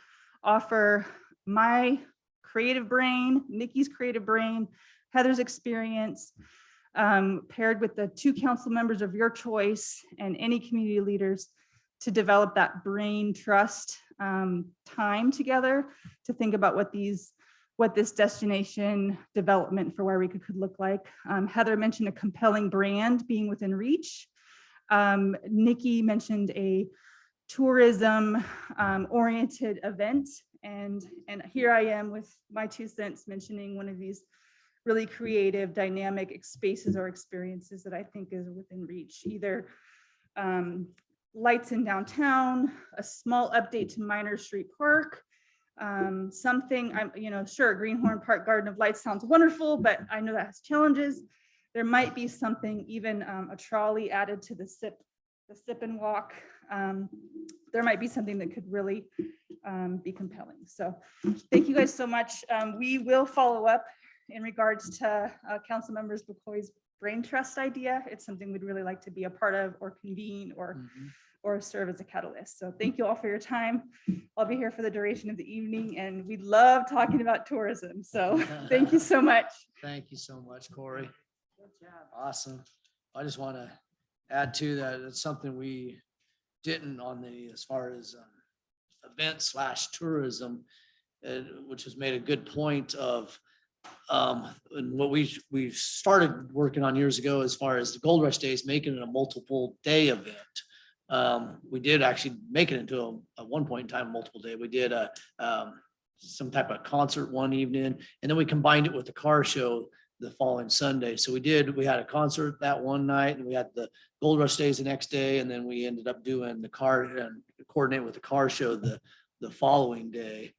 offer my creative brain, Nikki's creative brain, Heather's experience, paired with the 2 council members of your choice and any community leaders to develop that brain trust time together to think about what this destination development for Yreka could look like. Heather mentioned a compelling brand being within reach. Nikki mentioned a tourism oriented event. And here I am with my 2 cents mentioning one of these really creative, dynamic spaces or experiences that I think is within reach, either lights in downtown, a small update to Minor Street Park, something, sure, Greenhorn Park Garden of Lights sounds wonderful, but I know that has challenges. There might be something, even a trolley added to the sip and walk. There might be something that could really be compelling. So thank you guys so much. We will follow up in regards to Council Members McCoy's brain trust idea. It's something we'd really like to be a part of or convene or serve as a catalyst. So thank you all for your time. I'll be here for the duration of the evening and we love talking about tourism. So thank you so much. Thank you so much, Corey. Good job. Awesome. I just want to add to that. It's something we didn't on the, as far as event/tourism, which has made a good point of and what we started working on years ago as far as the Gold Rush Days, making it a multiple day event. We did actually make it into a one point in time multiple day. We did some type of concert one evening, and then we combined it with the car show the following Sunday. So we had a concert that one night, and we had the Gold Rush Days the next day, and then we ended up doing the car and coordinate with the car show the following day.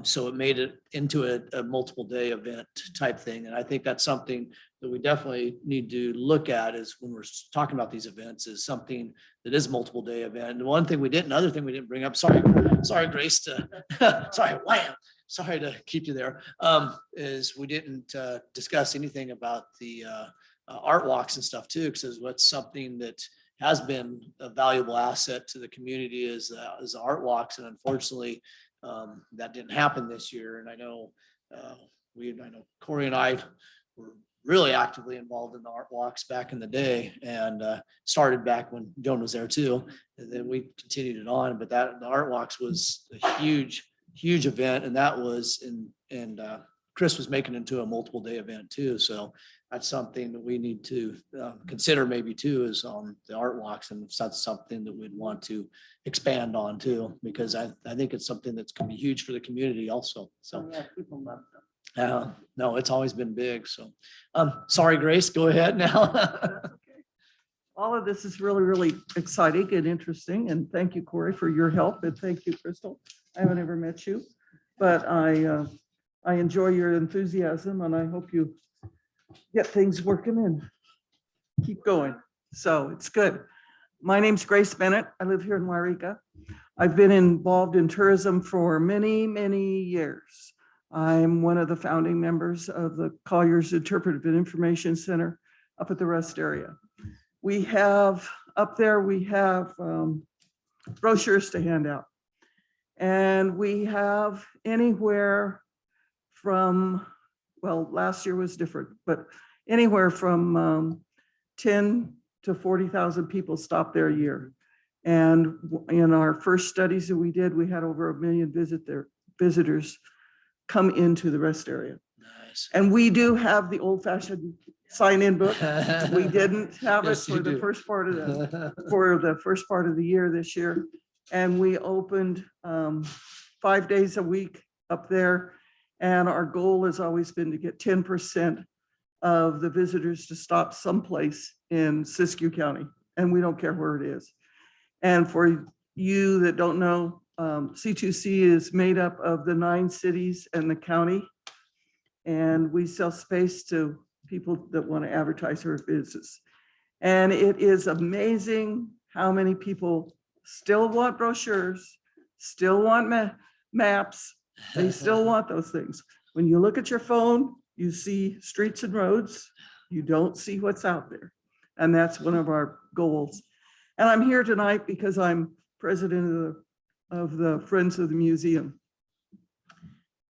So it made it into a multiple day event type thing. And I think that's something that we definitely need to look at is when we're talking about these events, is something that is multiple day event. And one thing other thing we didn't bring up, sorry, Grace, sorry to keep you there, is we didn't discuss anything about the art walks and stuff too, because what's something that has been a valuable asset to the community is art walks. And unfortunately, that didn't happen this year. And I know Corey and I were really actively involved in the art walks back in the day, and started back when Joan was there too. And then we continued it on, but the art walks was a huge event, and that was Chris was making it into a multiple day event too. So that's something that we need to consider maybe too, is the art walks, and that's something that we'd want to expand on too, because I think it's something that's gonna be huge for the community also. So Yeah, people love them. no, it's always been big. So sorry, Grace, go ahead now. That's okay. All of this is really, really exciting and interesting. And thank you, Corey, for your help. And thank you, Crystal. I haven't ever met you, but I enjoy your enthusiasm, and I hope you get things working and keep going. So it's good. My name's Grace Bennett. I live here in Yreka. I've been involved in tourism for many, many years. I'm one of the founding members of the Collier's Interpretive and Information Center up at the rest area. We have up there, we have brochures to hand out. And we have anywhere from, well, last year was different, but anywhere from 10 to 40,000 people stop there a year. And in our first studies that we did, we had over 1 million visitors come into the rest area. Nice. And we do have the old-fashioned sign-in book. We didn't have it Yes, you for the do. first part of the year this year. And we opened 5 days a week up there. And our goal has always been to get 10% of the visitors to stop someplace in Siskiyou County. And we don't care where it is. And for you that don't know, C2C is made up of the 9 cities and the county. And we sell space to people that want to advertise their business. And it is amazing how many people still want brochures, still want maps. They still want those things. When you look at your phone, you see streets and roads. You don't see what's out there. And that's one of our goals. And I'm here tonight because I'm president of the Friends of the Museum.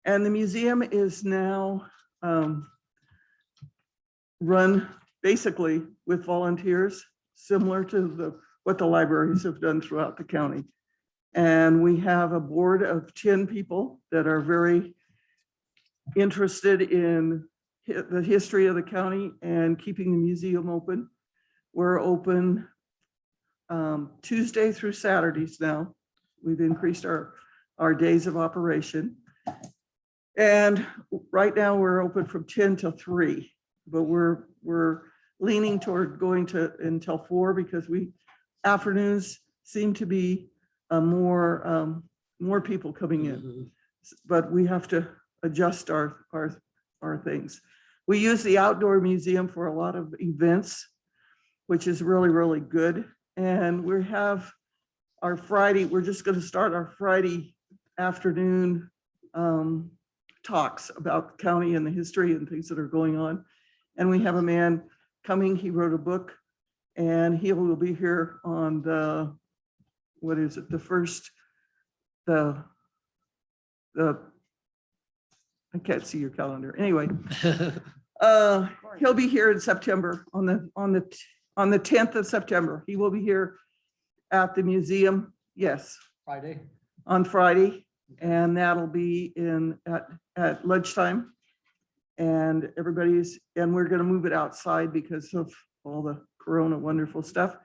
And the museum is now run basically with volunteers, similar to what the libraries have done throughout the county. And we have a board of 10 people that are very interested in the history of the county and keeping the museum open. We're open Tuesday through Saturdays now. We've increased our days of operation. And right now we're open from 10 to 3, but we're leaning toward going to until 4 because afternoons seem to be more people coming in, but we have to adjust our things. We use the outdoor museum for a lot of events, which is really, really good. And we have our Friday, we're just going to start our Friday afternoon talks about the county and the history and things that are going on. And we have a man coming, he wrote a book, and he will be here on the, what is it, I can't see your calendar. Anyway, he'll be here in September on the 10th of September. He will be here at the museum. Yes. Friday. On Friday, and that'll be at lunchtime. And we're going to move it outside because of all the Corona wonderful stuff,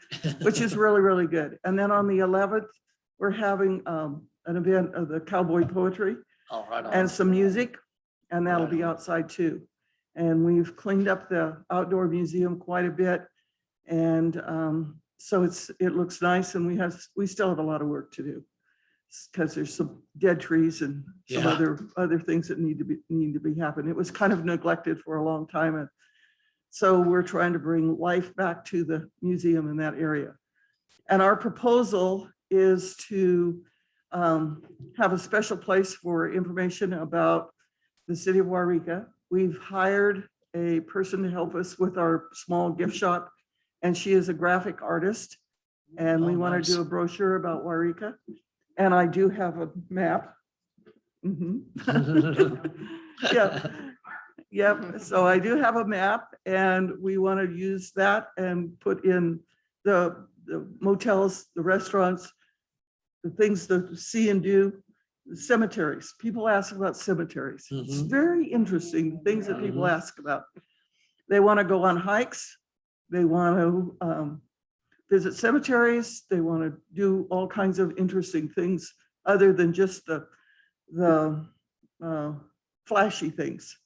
which is really, really good. And then on the 11th, we're having an event of the cowboy poetry Oh, right on. and some music, and that'll Right be on. outside too. And we've cleaned up the outdoor museum quite a bit. And so it looks nice, and we still have a lot of work to do because there's some dead trees and some Yeah. other things that need to be happening. It was kind of neglected for a long time. And so we're trying to bring life back to the museum in that area. And our proposal is to have a special place for information about the city of Yreka. We've hired a person to help us with our small gift shop, and she is a graphic artist. And we Oh, want nice. to do a brochure about Yreka. And I do have a map. Mhm. Yeah. Yep, so I do have a map and we want to use that and put in the motels, the restaurants, the things to see and do, the cemeteries. People ask about cemeteries. It's very interesting, things that people ask about. They want to go on hikes. They want to visit cemeteries. They want to do all kinds of interesting things other than just the flashy things.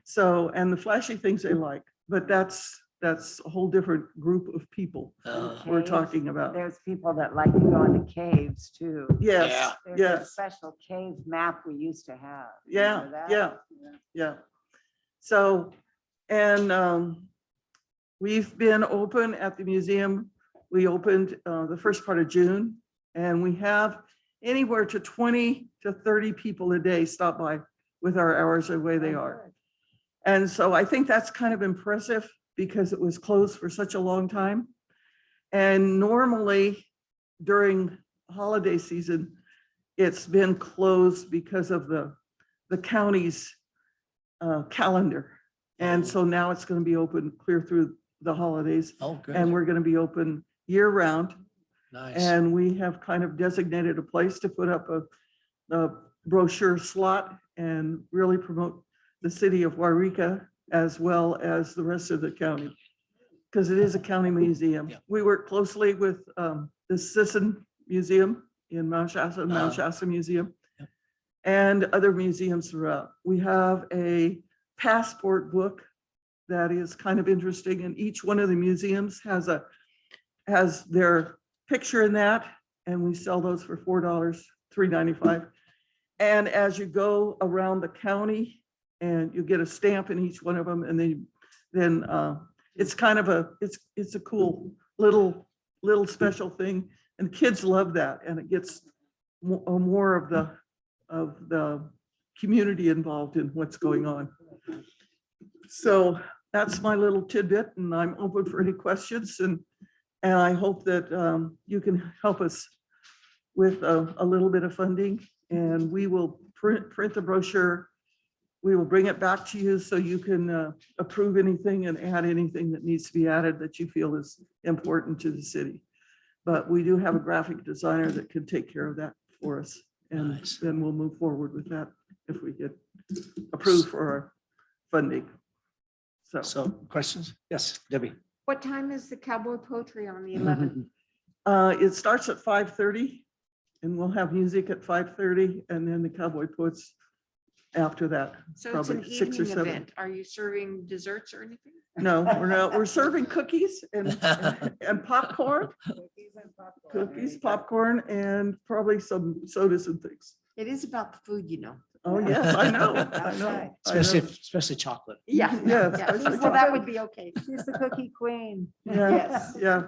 So, and the flashy things they like, but that's a whole different group of people we're Caves. talking about. There's people that like to go into caves too. Yes, There's a yes, special cave map we used to have. yeah, Remember that? yeah. So, and we've been open at the museum. We opened the first part of June, and we have anywhere to 20 to 30 people a day stop by with our hours the way they are. And so I think that's kind of impressive because it was closed for such a long time. And normally during holiday season, it's been closed because of the county's calendar. And so now it's going to be open clear through the holidays. Oh, good. And we're going to be open year round. Nice. And we have kind of designated a place to put up a brochure slot and really promote the city of Yreka as well as the rest of the county, because it is a county museum. Yeah. We work closely with the Sisson Museum in Mount Shasta Museum, Yeah. and other museums throughout. We have a passport book that is kind of interesting, and each one of the museums has their picture in that, and we sell those for $4, $3.95. And as you go around the county, and you get a stamp in each one of them, and then it's kind of it's a cool little special thing, and kids love that, and it gets more of the community involved in what's going on. So that's my little tidbit, and I'm open for any questions, and I hope that you can help us with a little bit of funding, and we will print the brochure. We will bring it back to you so you can approve anything and add anything that needs to be added that you feel is important to the city. But we do have a graphic designer that can take care of that for us. And Nice. then we'll move forward with that if we get approved for our funding. So questions? Yes, Debbie. What time is the cowboy poetry on the 11th? It starts at 5:30 and we'll have music at 5:30 and then the cowboy poets after that. So it's an Probably 6 or evening 7. event. Are you serving desserts or anything? No, we're not. We're serving cookies and popcorn, cookies, popcorn, and probably some sodas and things. It is about the food, you know. Oh, yes, I know, I That's know. right. I know. Especially chocolate. Yeah. Yeah, Yeah. especially Well, that would be okay. She's the cookie queen. Yeah, Yes. yeah,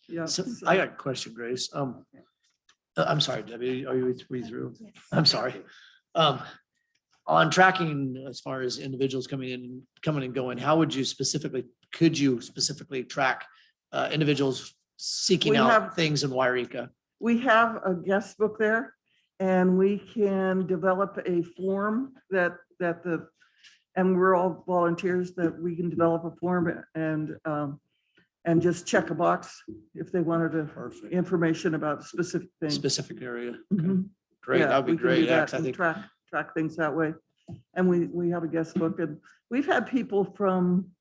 yeah. So I got a question, Grace. I'm sorry, Debbie, are you through? I'm sorry. On tracking as far as individuals coming and going, how would you could you specifically track individuals seeking We out have- things in Yreka? We have a guest book there and we can develop a form and we're all volunteers that we can develop a form and just check a box if they wanted Perfect. information about a specific thing. Specific area. Mhm. Great, Yeah, that would be we can do great. Yeah, that 'cause I and think track things that way. And we have a guest book and we've had people from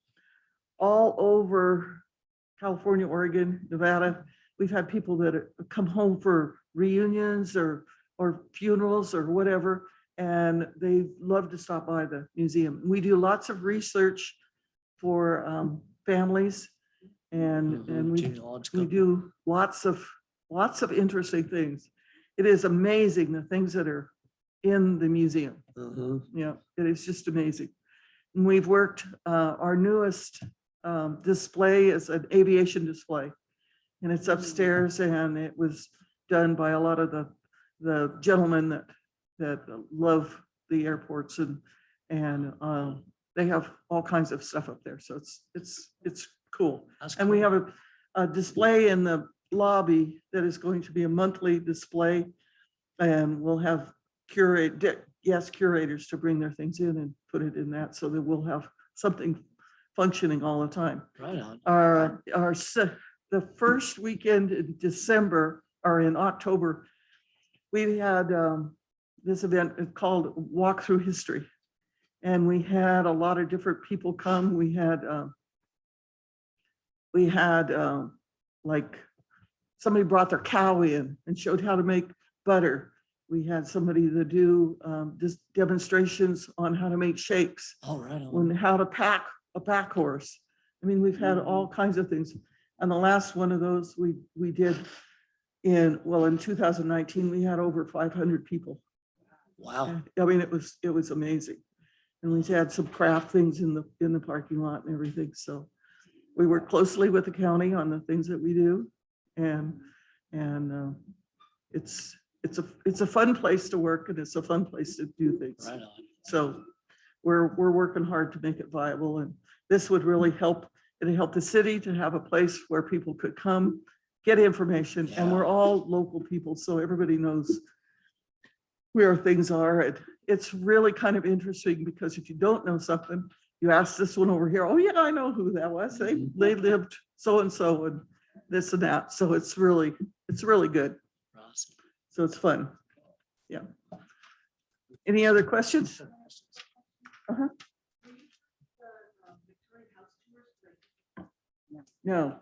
all over California, Oregon, Nevada. We've had people that come home for reunions or funerals or whatever, and they love to stop by the museum. We do lots of research for families and we genealogical. do lots of interesting things. It is amazing the things that are in the museum. Mhm. Yeah, it is just amazing. And we've worked, our newest display is an aviation display. And it's upstairs and it was done by a lot of the gentlemen that love the airports and they have all kinds of stuff up there. So it's cool. That's And we cool. have a display in the lobby that is going to be a monthly display. And we'll have ask curators to bring their things in and put it in that, so that we'll have something functioning all the time. Right on. The first weekend in December or in October, we had this event called Walk Through History. And we had a lot of different people come. We had like somebody brought their cow in and showed how to make butter. We had somebody to do just demonstrations on how to make shakes, All right. on how to pack a pack horse. I mean, we've had all kinds of things. And the last one of those we did in 2019, we had over 500 people. Wow. I mean, it was amazing. And we had some craft things in the parking lot and everything. So we work closely with the county on the things that we do. And it's a fun place to work, and it's a fun place to do things. Right on. So we're working hard to make it viable, and this would really help. It'd help the city to have a place where people could come, get information, and we're all local people, so everybody knows where things are. And it's really kind of interesting, because if you don't know something, you ask this one over here, oh yeah, I know who that was. They lived so-and-so and this and that. So it's really good. Awesome. So it's fun. Yeah. Any other questions? Uh-huh. No,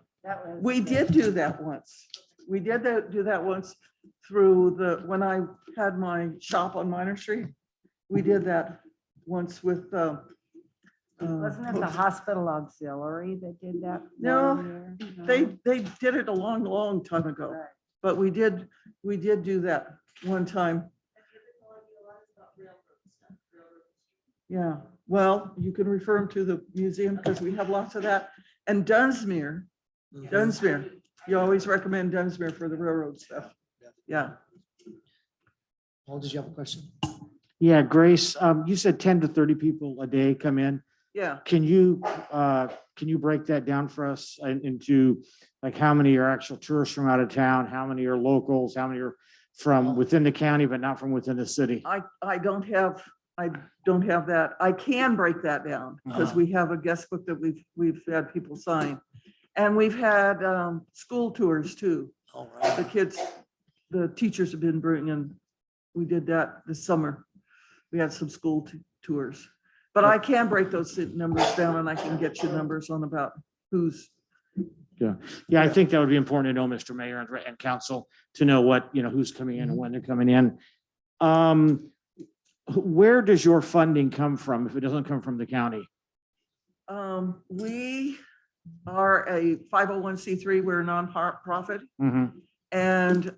we did do that once. We did do that once through when I had my shop on Minor Street. We did that once with Wasn't it the hospital auxiliary that did that? No, one year? they did it a long time ago, Right. but we did do that one time. Yeah, well, you can refer them to the museum, because we have lots of that. And Dunsmuir, you always recommend Dunsmuir for the railroad stuff. Yeah. Paul, did you have a question? Yeah, Grace, you said 10 to 30 people a day come in. Yeah. Can you break that down for us into like how many are actual tourists from out of town? How many are locals? How many are from within the county, but not from within the city? I don't have that. I can break that down, because we have a guest book that we've had people sign. And we've had school tours too. All right. The teachers have been bringing, we did that this summer. We had some school tours. But I can break those numbers down, and I can get you numbers on about who's. Yeah, I think that would be important to know, Mr. Mayor and council, to know what, who's coming in and when they're coming in. Where does your funding come from if it doesn't come from the county? We are a 501c3. We're a nonprofit. Mhm. And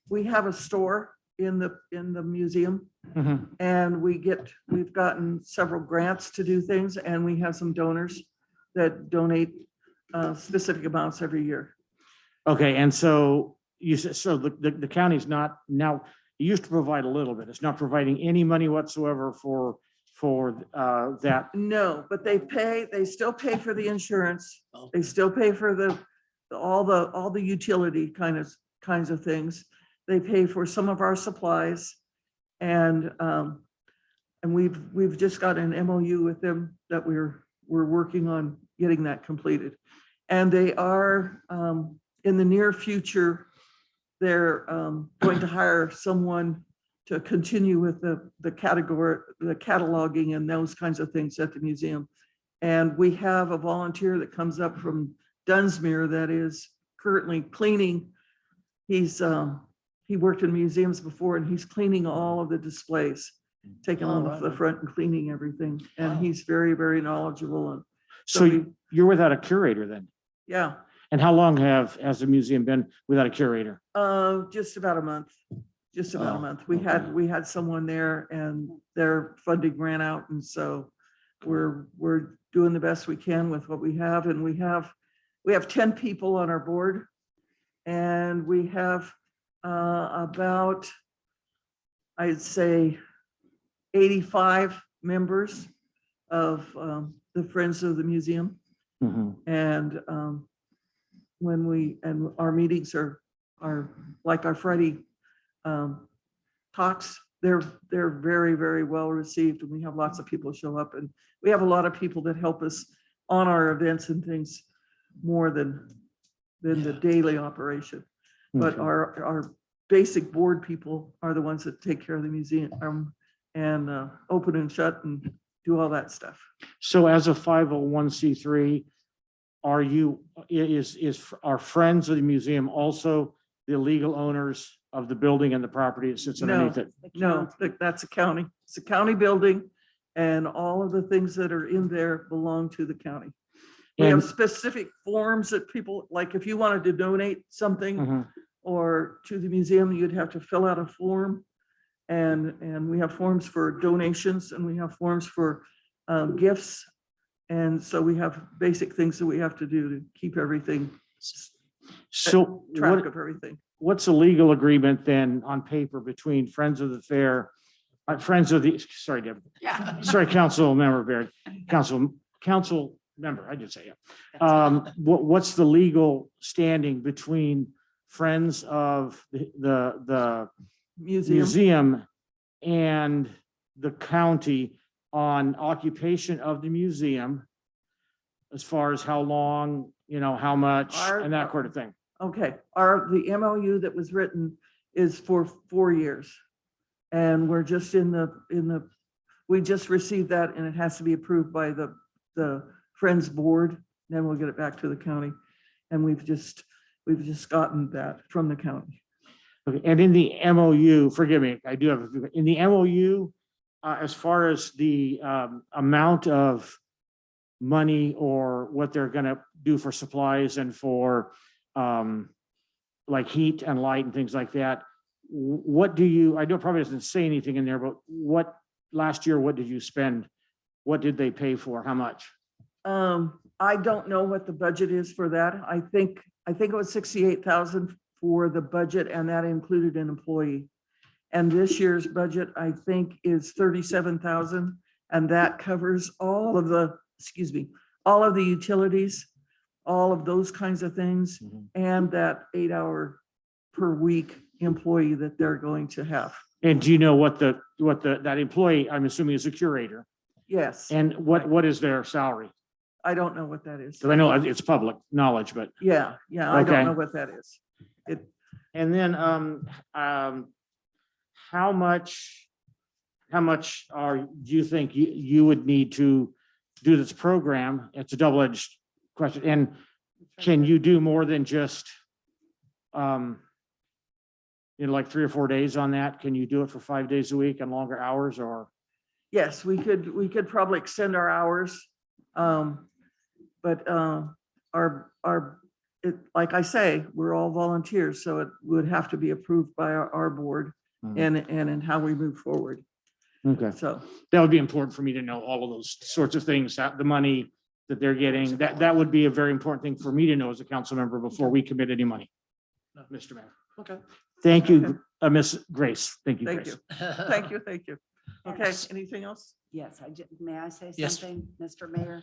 we have a store in the museum, Mhm. and we've gotten several grants to do things, and we have some donors that donate specific amounts every year. Okay, and so you said, so the county's not now, it used to provide a little bit. It's not providing any money whatsoever for that. No, but they still pay for the insurance. Oh. They still pay for all the utility kinds of things. They pay for some of our supplies, and we've just got an MOU with them that we're working on getting that completed. And they are in the near future, they're going to hire someone to continue with the cataloging and those kinds of things at the museum. And we have a volunteer that comes up from Dunsmuir that is currently cleaning. He worked in museums before, and he's cleaning all of the displays, taking them off the front and cleaning everything. And Wow. he's very, very knowledgeable. And So you're without a curator then? yeah, And how long has the museum been without a curator? just about a month. Just about a Oh, month. We had someone there, and their funding ran out, and so we're doing the best we can with what we have. And we have 10 people on our board, and we have about, I'd say, 85 members of the Friends of the Museum. Mhm. And our meetings are like our Friday talks they're very, very well received, and we have lots of people show up, and we have a lot of people that help us on our events and things more than the daily operation. But Okay. our basic board people are the ones that take care of the museum and open and shut and do all that stuff. So as a 501c3, are Friends of the Museum also the legal owners of the building and the property that sits underneath it? No, that's a county. It's a county building, and all of the things that are in there belong to the county. We have And- specific forms that people, like if you wanted to donate something Mhm. or to the museum, you'd have to fill out a form. And we have forms for donations, and we have forms for gifts. And so we have basic things that we have to do to keep everything, So track what, of everything. what's a legal agreement then on paper between Friends of the Fair, sorry, Deb, Yeah. sorry, Council Member Baird, Council Member, I did say it. What's the legal standing between Friends of the museum and the county on occupation of the museum? As far as how long, how much and that sort of thing. Okay, the MOU that was written is for 4 years. And we're just we just received that, and it has to be approved by the Friends Board, then we'll get it back to the county. And we've just gotten that from the county. Okay, and in the MOU, forgive me, I do have, in the MOU, as far as the amount of money or what they're gonna do for supplies and for like heat and light and things like that, what do you, I know it probably doesn't say anything in there, but last year, what did you spend? What did they pay for? How much? I don't know what the budget is for that. I think it was 68,000 for the budget, and that included an employee. And this year's budget, I think, is 37,000, and that covers all of the utilities, all of those kinds of things, and that 8-hour per week employee that they're going to have. And do you know what that employee, I'm assuming is a curator, Yes, and what is their salary? I don't know what that is. Because I know it's public knowledge, but. Yeah, I Okay. don't know what that is. And then, how much do you think you would need to do this program? It's a double-edged question. And can you do more than just, like 3 or 4 days on that? Can you do it for 5 days a week and longer hours, or? Yes, we could probably extend our hours. But like I say, we're all volunteers, so it would have to be approved by our board and in how we move forward. Okay, So, that would be important for me to know all of those sorts of things, that the money that they're getting, that would be a very important thing for me to know as a council member before we commit any money. Mr. Mayor. Okay. Thank you, Miss Grace. Thank you, thank Grace. you. Thank you. Okay, anything else? Yes, may I say Yes. something, Mr. Mayor?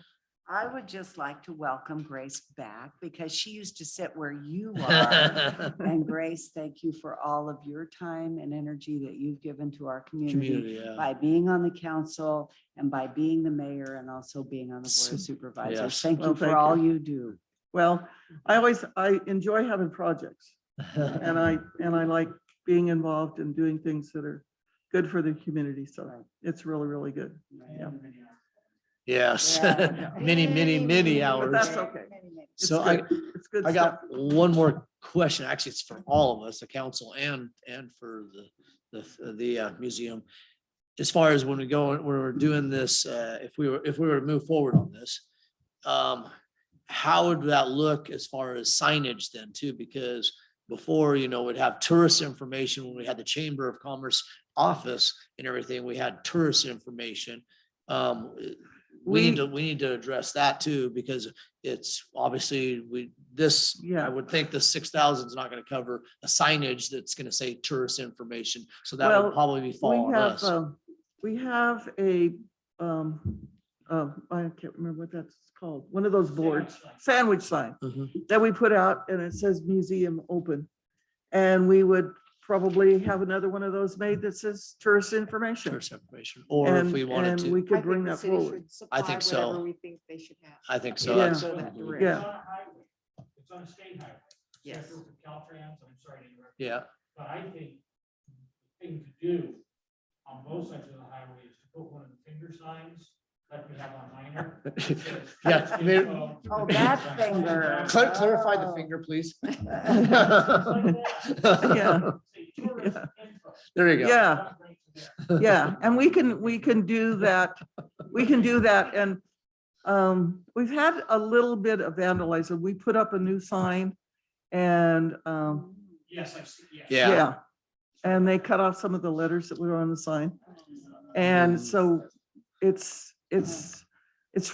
I would just like to welcome Grace back because she used to sit where you are. And Grace, thank you for all of your time and energy that you've given to our community Yeah. by being on the council and by being the mayor and also being on the board of supervisors. Yes. Thank Well, you for thank all you. you do. Well, I enjoy having projects, and I like being involved and doing things that are good for the community. So Right. it's really, really good. Yeah. Yes, Yeah. many But hours. that's okay. It's So I, good. It's good I stuff. got one more question. Actually, it's for all of us, the council and for the museum. As far as when we're doing this, if we were to move forward on this, how would that look as far as signage then too? Because before, we'd have tourist information when we had the Chamber of Commerce office and everything, we had tourist information. We need to address that too, because it's obviously I would think the 6,000 is not going to cover a signage that's going to say tourist information. So that Well, would probably be fall on us. We have a, I can't remember what that's called, one of those boards, sandwich sign Mhm. that we put out, and it says museum open. And we would probably have another one of those made that says tourist information. Tourist information, or if And, we wanted and we to, I could think bring the that city forward. should supply think so. whatever we think they should have. I think so. Yeah. That's- Go that It's direction. Yeah. on a highway. It's on a state highway. Yes. Central to Caltrans, I'm sorry to interrupt. Yeah, But I think the thing to do on both sides of the highway is to put one of the finger signs like we have on Minor. that says, Yeah, "Tourist I mean- info." Oh, that finger. clarify the Oh. finger, please. Yeah. Say tourist info. There you go. Yeah. That brings it there. Yeah, and we can do that. We can do that. And we've had a little bit of vandalism. We put up a new sign and Yes, I see, yes. Yeah. yeah. And they cut off some of the letters that were on the sign. And so it's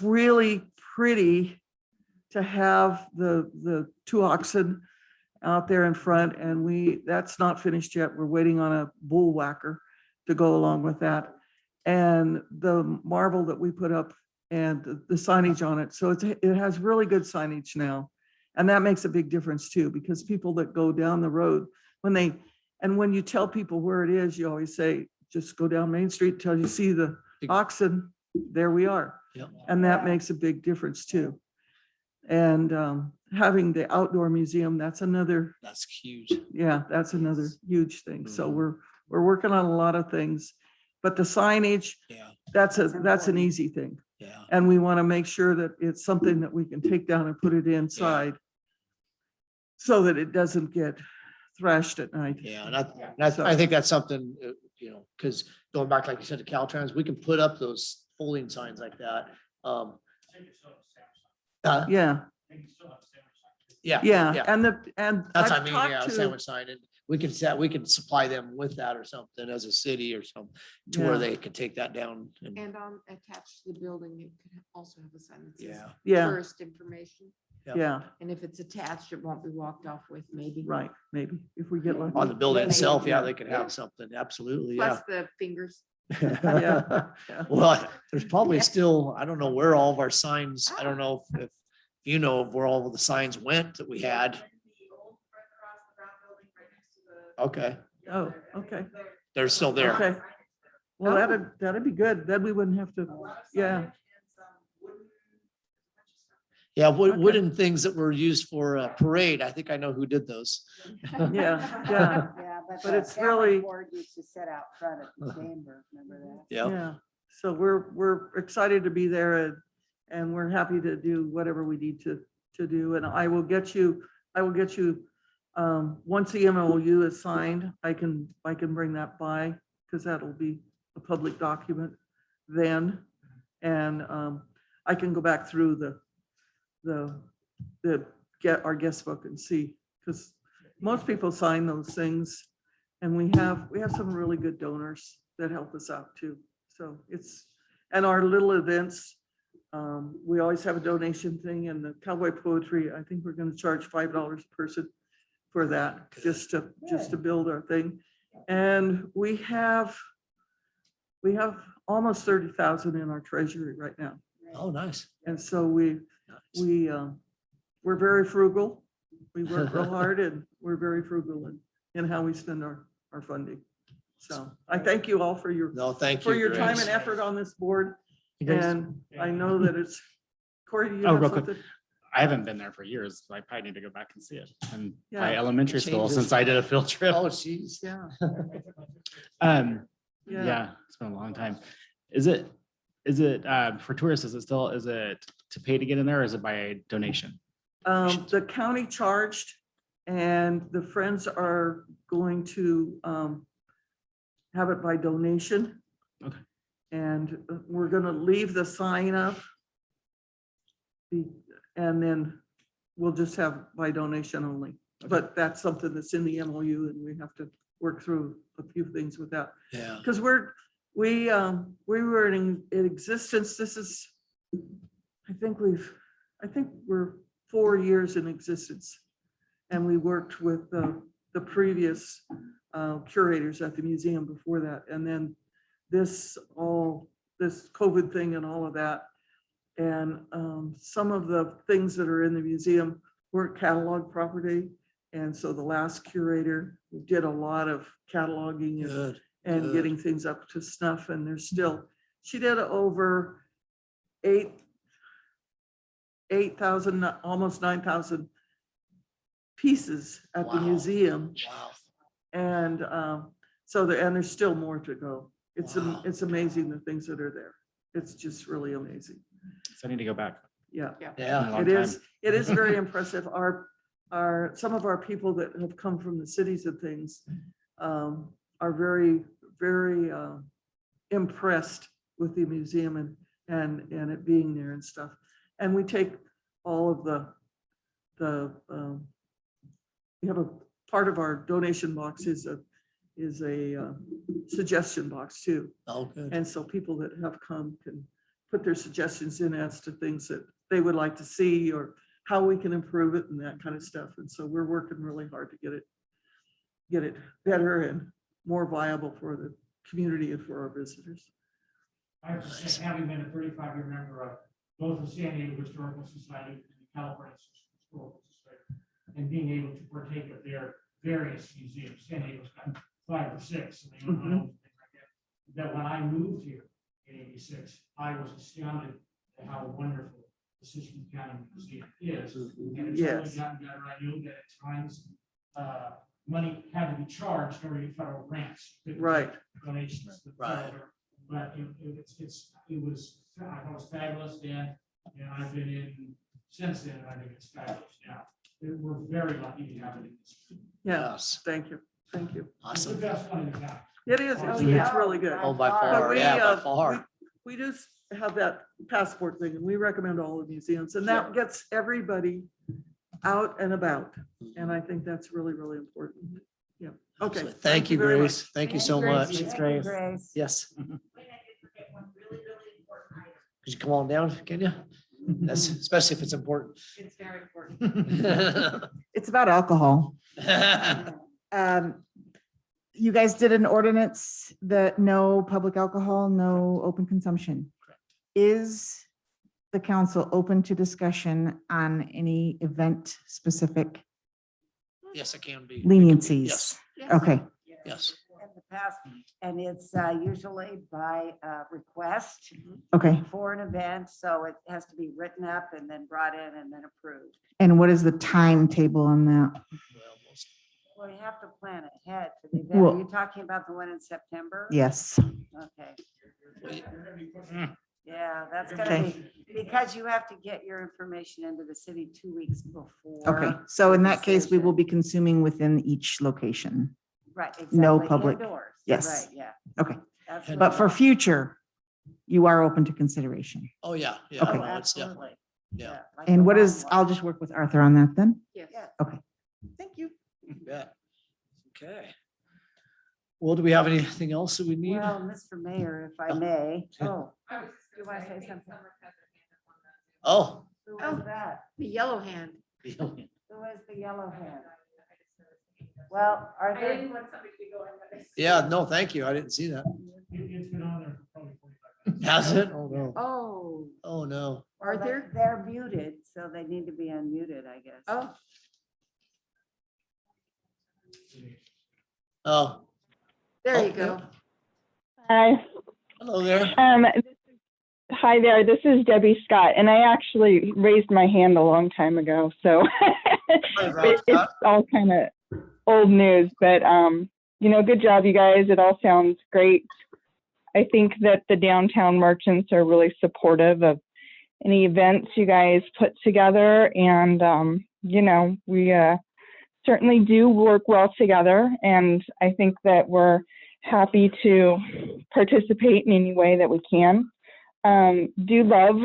really pretty to have the two oxen out there in front, and that's not finished yet. We're waiting on a bull whacker to go along with that. And the marble that we put up and the signage on it. So it has really good signage now. And that makes a big difference too, because people that go down the road, when you tell people where it is, you always say, just go down Main Street till you see the oxen, there we are. Yep. And that makes a big difference too. And having the outdoor museum, that's another, That's huge. yeah, that's another huge thing. So Mhm. we're working on a lot of things. But the signage, Yeah, that's an important. easy thing. yeah. And we want to make sure that it's something that we can take down and put it inside so that it doesn't get thrashed at night. Yeah, and I think that's something, because going back, like you said, to Caltrans, we can put up those folding signs like that. I think it's still a sandwich sign. Yeah, I think it's still a sandwich sign. Yeah. yeah. And That's, I've I mean, talked yeah, to- sandwich sign, and we can supply them with that or something as a city or something, to where Yeah. they can take that down and, And attached to the building, it could also have a sign that says yeah. Yeah, tourist information. yeah, And if it's attached, it won't be walked off with maybe. right, maybe, if we get lucky. On the building Maybe, itself, yeah, yeah. they could have something, absolutely, Plus yeah. the fingers. Yeah, yeah. Well, there's probably still, I don't know where all of our signs, I don't know if you know of where all of the signs went that we had. The old Red Cross, the brown building right next to the. Okay, Oh, okay. they're still there. Okay. Well, that'd be good. Then we wouldn't have to, yeah, Yeah, Okay. wooden things that were used for a parade. I think I know who did those. yeah, yeah, Yeah, But the it's camera really- board used to sit out front at the chamber, remember that? Yeah, yeah. So we're excited to be there and we're happy to do whatever we need to do. And I will get you, once the MOU is signed, I can bring that by, because that'll be a public document then. And I can go back through get our guest book and see, because most people sign those things. And we have some really good donors that help us out too. So and our little events, we always have a donation thing, and the cowboy poetry, I think we're gonna charge $5 a person for that, just to build our thing. And we have almost 30,000 in our treasury right now. oh, nice. And so we're very frugal. We work real hard, and we're very frugal in how we spend our funding. So I thank you all for your No, thank you. time Grace. and effort on this board. You guys- And I know that it's, Corey, do you Oh, have real quick. something? I haven't been there for years. So I probably need to go back and see it. And my Yeah. elementary school, Changes. since I did a field trip. Oh, jeez. Yeah, yeah. Yeah, it's been a long time. Is it for tourists, is it to pay to get in there, or is it by donation? The county charged, and the Friends are going to have it by donation. Okay. And we're gonna leave the sign up. And then we'll just have by donation only. But that's something that's in the MOU, and we have to work through a few things with that. Yeah, Because we were in existence, this is, I think we're 4 years in existence. And we worked with the previous curators at the museum before that. And then this COVID thing and all of that. And some of the things that are in the museum weren't catalog property. And so the last curator did a lot of cataloging Good. and good. getting things up to snuff, and there's still, she did over 8,000, almost 9,000 pieces at the Wow. museum. Wow. And and there's still more to go. Wow. It's amazing the things that are there. It's just really amazing. So I need to go back. Yeah, Yeah. Long it is, time. it is very impressive. Some of our people that have come from the cities and things are very, very impressed with the museum and it being there and stuff. And we take all of we have a part of our donation box is a suggestion box too. Oh, good. And so people that have come can put their suggestions in as to things that they would like to see or how we can improve it and that kind of stuff. And so we're working really hard to get it better and more viable for the community and for our visitors. I have to say, having been a 35-year member of both the San Diego Historical Society and the California Historical Society, and being able to partake of their various museums, San Diego's got 5 or 6, and they own things like that when I moved here in '86, I was astounded at how wonderful the Citrus County Museum is. And it's Yes. only gotten better. I knew that at times money had to be charged in order to get federal grants. Right. Donations. to the Right. federal, but it was, I thought it was fabulous then, and I've been in since then, and I think it's fabulous now. We're very lucky to have it in this. Yeah, Yes. thank you. Thank you. It's the Awesome. best one in town. It is, Oh, it's yeah. really good. Oh, by But far. we, Yeah, by uh, far. We just have that passport thing and we recommend all the museums and that gets everybody out and about. And I think that's really, really important. Yeah. Okay. Absolutely. Thank you, very much. Grace. Thank you so much. Thank you, Grace. Grace. Yes. Wait, I did forget one really, really important item. Could you come on down, can you? That's especially if it's important. It's very important. It's about alcohol. You guys did an ordinance that no public alcohol, no open consumption. Is the council open to discussion on any event specific Yes, it can be. leniencies? Yes, Okay, yes. In the past, and it's usually by request okay. for an event, so it has to be written up and then brought in and then approved. And what is the timetable on that? Well, you have to plan ahead for the event. Well- Are you talking about the one in September? Yes, Okay, Wait, yeah, that's gonna Okay. be, because you have to get your information into the city 2 weeks before. okay. So in the that case, we will be decision. consuming within each location. Right, no exactly, public- indoors. yes. Right, yeah. Okay. That's But But what- for future, you are open to consideration. Oh, yeah, yeah. Okay. Oh, no, it's absolutely. Yeah. like And the what is, wine I'll law. just work with Arthur on that then. Yeah. Thank you. You bet. Okay. Well, do we have anything else that we need? Well, Mr. Mayor, if I may, oh, I was just You gonna wanna say, say I think something? Summer has her hand up on that. Oh. who was that? The yellow hand. Who is the yellow hand? Well, are I there, didn't want somebody to go in. but I- Yeah, no, thank you. I didn't see that. It's been on there for probably 45 minutes. Has it? Oh, no. Oh, Oh, no. well, Arthur? they're muted, so they need to be unmuted, I guess. Oh, Oh, there you Oh, go. Hi, hello there. hi there. This is Debbie Scott, and I actually raised my hand a long time ago, so it's all kind of old news. But good job, you guys. It all sounds great. I think that the downtown merchants are really supportive of any events you guys put together, and we certainly do work well together. And I think that we're happy to participate in any way that we can. Do love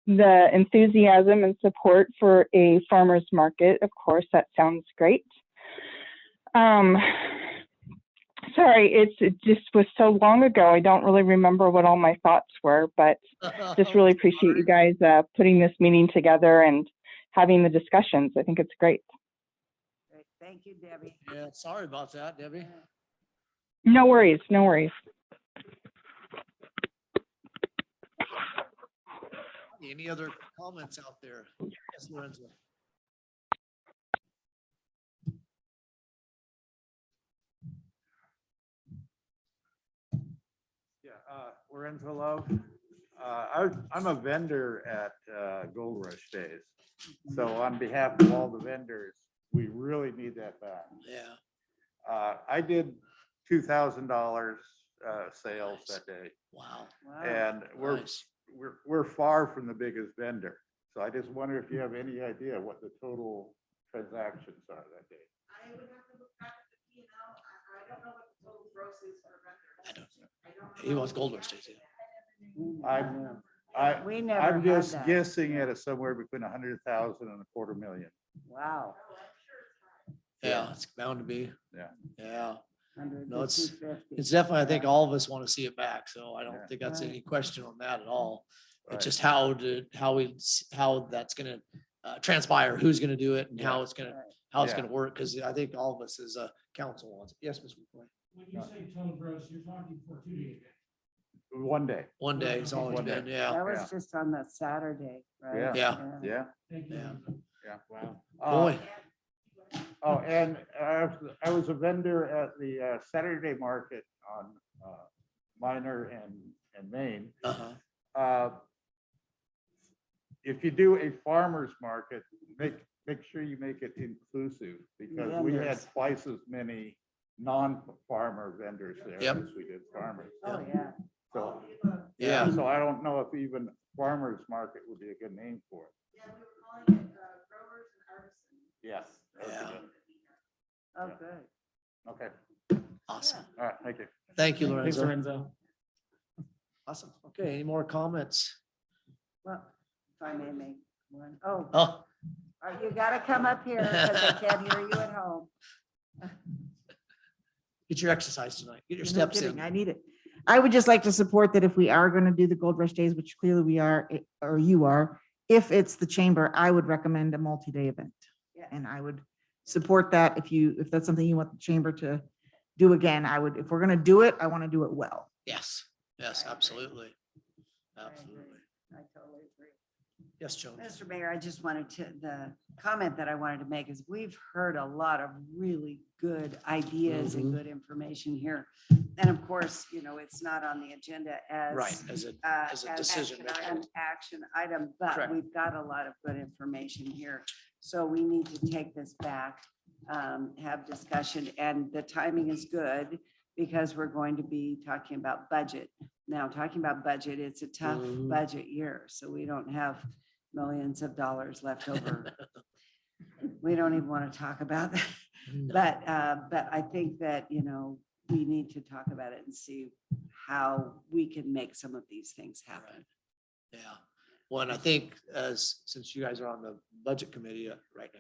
the enthusiasm and support for a farmer's market. Of course, that sounds great. Sorry, it just was so long ago. I don't really remember what all my thoughts were, but just really appreciate you guys putting this meeting together and having the discussions. I think it's great. Great. Thank you, Debbie. Yeah, sorry about that, Debbie. No worries, no worries. Any other comments out there? Yes, Lorenzo. Lorenzo. I'm a vendor at Gold Rush Days. So on behalf of all the vendors, we really need that back. Yeah. I did $2,000 sales that day, Wow. and Nice. we're far from the biggest vendor. So I just wonder if you have any idea what the total transactions are that day. I would have to look back at the P and L. I don't know what the total gross is for vendors. I don't know. He wants Gold Rush Days. Yeah. We never I'm had just that. guessing at somewhere between 100,000 and $250,000. Wow. Yeah, it's bound to be. Yeah. Yeah. 100 No, to it's 250. It's definitely, I think all of us want to see it back. So I Yeah. don't think that's Right. any question on that at all. Right. It's just how that's gonna transpire, who's gonna do it and how it's gonna, Right. how it's Yeah. gonna work. Cause I think all of us as a council wants. Yes, Mr. McCoy. When you say total gross, you're talking for 2 days. One day. One day it's always One day. been, yeah. That was Yeah. just on the Saturday, right? Yeah. Yeah. Yeah. Thank you. Yeah. Yeah. Wow. Boy. Oh, and I was a vendor at the Saturday market on Minor and Main. Uh-huh. If you do a farmer's market, make sure you make it inclusive, because we had Vendors. twice as many non-farmer vendors there Yep. as we did farmers. Oh, yeah. So, Yeah. so I don't know if even farmer's market would be a good name for it. Yeah, we were calling it growers and artisans. Yes. that would be Yeah. good. Oh, Yeah. good. Okay, Awesome. all right, thank you. Thank you, Thanks, Lorenzo. Lorenzo. Awesome. Okay, any more comments? Well, if I may make one. Oh, Oh, you gotta come up here because I can't hear you at home. get your exercise tonight. Get your No steps kidding, in. I need it. I would just like to support that if we are going to do the Gold Rush Days, which clearly we are, or you are, if it's the chamber, I would recommend a multi-day event. Yeah. And I would support that if that's something you want the chamber to do again, if we're going to do it, I want to do it well. Yes, yes, absolutely. Absolutely. I totally agree. Yes, Joan. Mr. Mayor, I just wanted the comment that I wanted to make is we've heard a lot of really good ideas and good information here. And of course, it's not on the agenda as. Right, as a decision maker. An action item, but Correct. we've got a lot of good information here. So we need to take this back, have discussion, and the timing is good because we're going to be talking about budget. Now, talking about budget, it's a tough Mhm. budget year, so we don't have millions of dollars left over. We don't even want to talk about that. No. But I think that, we need to talk about it and see how we can make some of these things happen. Yeah. Well, and I think since you guys are on the budget committee right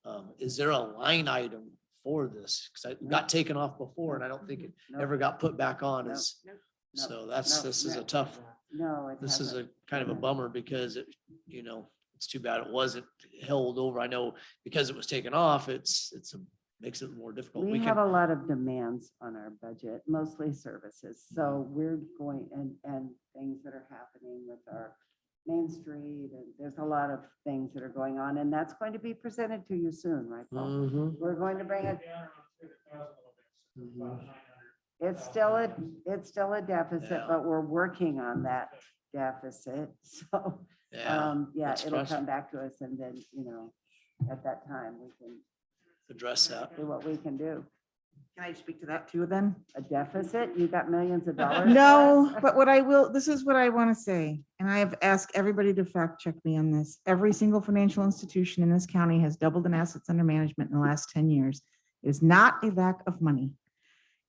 now, is there a line item for this? Because it got taken off before and I don't think it No, ever got put back on no, as, no, so no, this is no. a tough, No, it this is hasn't. a kind of a bummer because it's too bad it wasn't held over. I know because it was taken off, makes it more difficult. We have a lot of demands on our budget, mostly services. So we're going and things that are happening with our Main Street, and there's a lot of things that are going on, and that's going to be presented to you soon, right, Paul? Mhm. We're going to bring it. Mhm. It's still a deficit, Yeah. but we're working on that deficit. So, Yeah, yeah, it's it'll frustrating. come back to us and then, at that time, we can Address that. do what we can do. Can I speak to that too then? A deficit? You got millions of dollars? No, but this is what I want to say, and I have asked everybody to fact check me on this. Every single financial institution in this county has doubled in assets under management in the last 10 years. It is not a lack of money.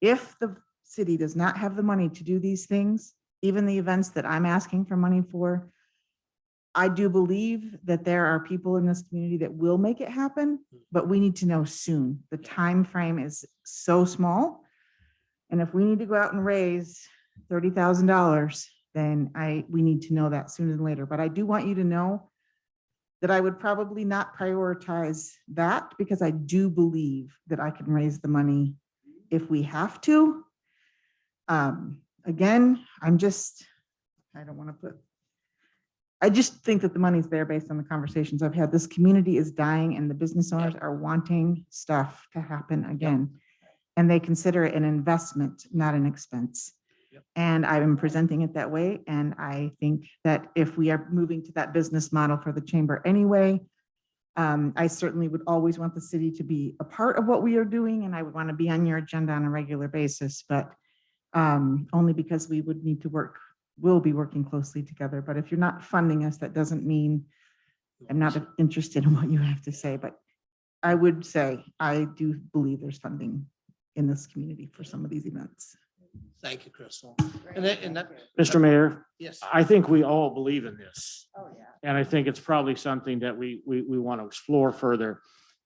If the city does not have the money to do these things, even the events that I'm asking for money for, I do believe that there are people in this community that will make it happen, but we need to know soon. The time frame is so small. And if we need to go out and raise $30,000, then we need to know that sooner than later. But I do want you to know that I would probably not prioritize that because I do believe that I can raise the money if we have to. Again, I don't want to I just think that the money's there based on the conversations I've had. This community is dying and the business owners are wanting stuff to happen again. And they consider it an investment, not an expense. Yep. And I'm presenting it that way. And I think that if we are moving to that business model for the chamber anyway, I certainly would always want the city to be a part of what we are doing, and I would want to be on your agenda on a regular basis, but only because we would need to we'll be working closely together. But if you're not funding us, that doesn't mean I'm not interested in what you have to say, but I would say I do believe there's funding in this community for some of these events. Thank you, Crystal. And that, Mr. Mayor, yes, I think we all believe in this. Oh, yeah. And I think it's probably something that we want to explore further.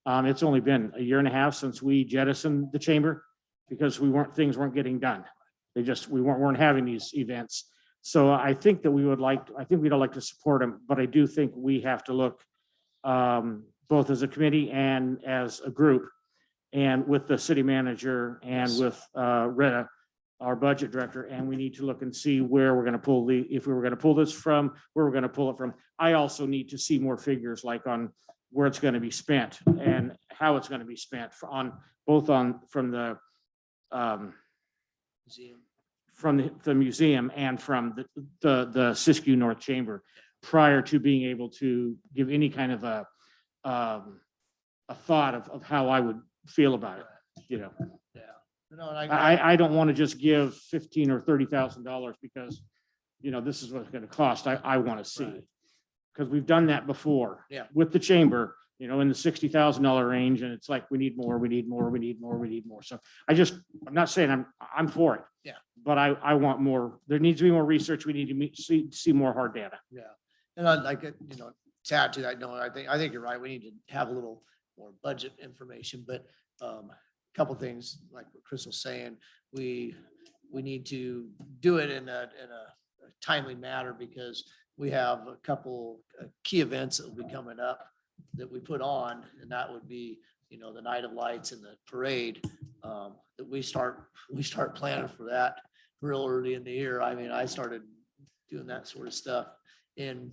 It's only been a year and a half since we jettisoned the chamber because things weren't getting done. We weren't having these events. So I think that we'd like to support them, but I do think we have to look both as a committee and as a group and with the city manager and with Retta, our budget director, and we need to look and see where we're going to if we were going to pull this from, where we're going to pull it from. I also need to see more figures like on where it's going to be spent and how it's going to be spent from the museum. from the museum and from the Siskiyou North Chamber prior to being able to give any kind of a thought of how I would feel about it, you know. Yeah. No, and I don't want to just give $15,000 or $30,000 because, you know, this is what it's going to cost. I want to see. Right. Because we've done that before. Yeah. With the chamber, you know, in the $60,000 range, and it's like, we need more, we need more, we need more, we need more. So I'm not saying I'm for it. Yeah. But I want more. There needs to be more research. We need to see more hard data. Yeah, and I'd like it, you know, to add to that, no, I think you're right. We need to have a little more budget information, but a couple things like what Chris was saying, we need to do it in a timely manner because we have a couple key events that will be coming up that we put on, and that would be, you know, the Night of Lights and the parade, that we start planning for that real early in the year. I mean, I started doing that sort of stuff in,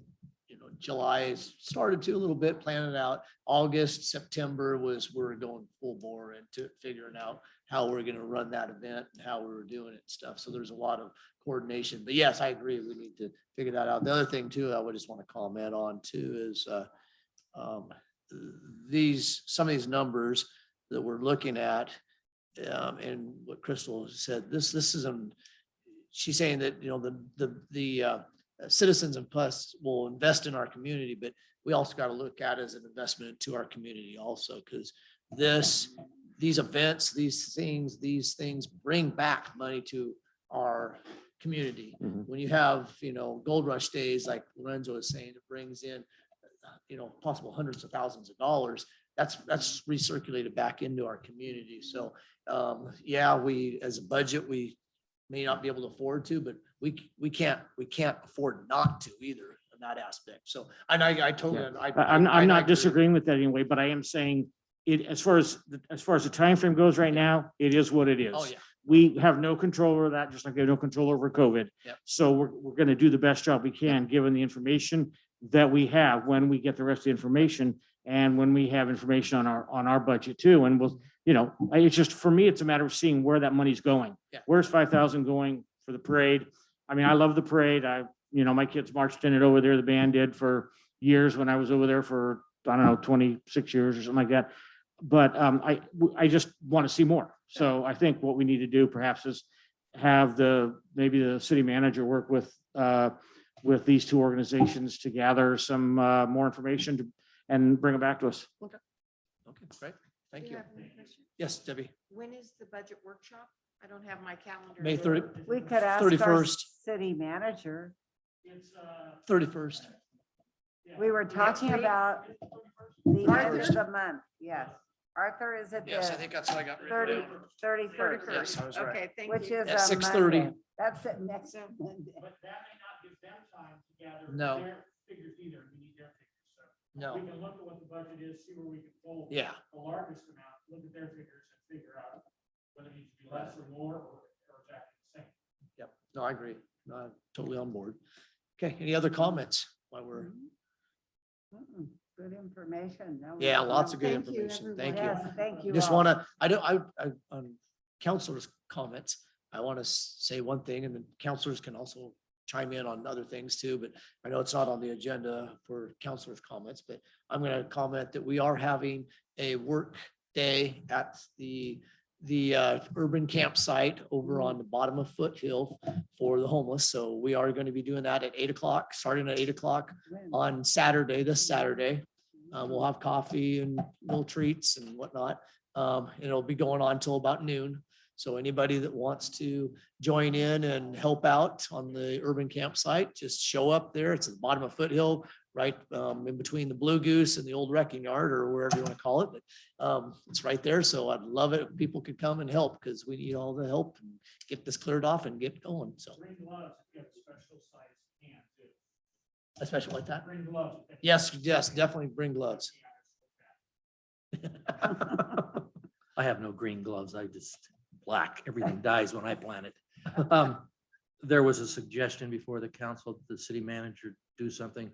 you know, July, started to a little bit planning out. August, September we're going full bore into figuring out how we're going to run that event and how we were doing it and stuff. So there's a lot of coordination, but yes, I agree. We need to figure that out. The other thing too, I would just want to comment on too is some of these numbers that we're looking at, and what Crystal said, this isn't, she's saying that, you know, the citizens and plus will invest in our community, but we also got to look at it as an investment to our community also, because these events, these things bring back money to our community. Mhm. When you have, you know, Gold Rush days, like Lorenzo was saying, it brings in, you know, possible hundreds of thousands of dollars. That's recirculated back into our community. So yeah, we, as a budget, we may not be able to afford to, but we can't afford not to either in that aspect. So, and I totally, I'm not disagreeing with that anyway, but I am saying it, as far as the time frame goes right now, it is what it is. Oh, yeah. We have no control over that, just like we have no control over COVID. Yep. So we're going to do the best job we can, given the information that we have when we get the rest of the information and when we have information on our budget too. And we'll, you know, it's just, for me, it's a matter of seeing where that money's going. Yeah. Where's 5,000 going for the parade? I mean, I love the parade. You know, my kids marched in it over there. The band did for years when I was over there for, I don't know, 26 years or something like that. But I just want to see more. So I think what we need to do perhaps is have maybe the city manager work with these two organizations to gather some more information and bring it back to us. Okay, great. Thank Do you. have any questions? Yes, Debbie. When is the budget workshop? I don't have my calendar. May 30, We could ask our 31st. city manager. It's 31st. We were talking about the end of the month. Yes. Arthur, is it Yes, I the think that's what I got. written down. 31st? Yes, I was right. Okay, thank Which you. is At a 6:30. Monday. That's it next Monday. But that may not give them time to gather No. their figures either. We need their figures. So No, we can look at what the budget is, see where we can pull yeah, the largest amount, look at their figures and figure out whether it needs to be less or more or exactly the same. yep. No, I agree. No, I'm totally on board. Okay, any other comments while we're, Good information. No, yeah, lots of good Thank you, information. everyone. Thank you. Yes, thank you. Just all. want to, on counselor's comments, I want to say one thing, and the counselors can also chime in on other things too, but I know it's not on the agenda for counselors' comments, but I'm going to comment that we are having a work day at the urban campsite over on the bottom of Foothill for the homeless. So we are going to be doing that at 8 o'clock, starting at 8 o'clock on Saturday, this Saturday. We'll have coffee and little treats and whatnot. It'll be going on till about noon. So anybody that wants to join in and help out on the urban campsite, just show up there. It's at the bottom of Foothill, right in between the Blue Goose and the old wrecking yard, or wherever you want to call it. But it's right there. So I'd love it if people could come and help, because we need all the help and get this cleared off and get going. So Bring gloves if you have a special size can too. especially like that. Bring gloves. Yes, definitely bring gloves. I have no green gloves. I just black. Everything dies when I plant it. There was a suggestion before the council, the city manager do something.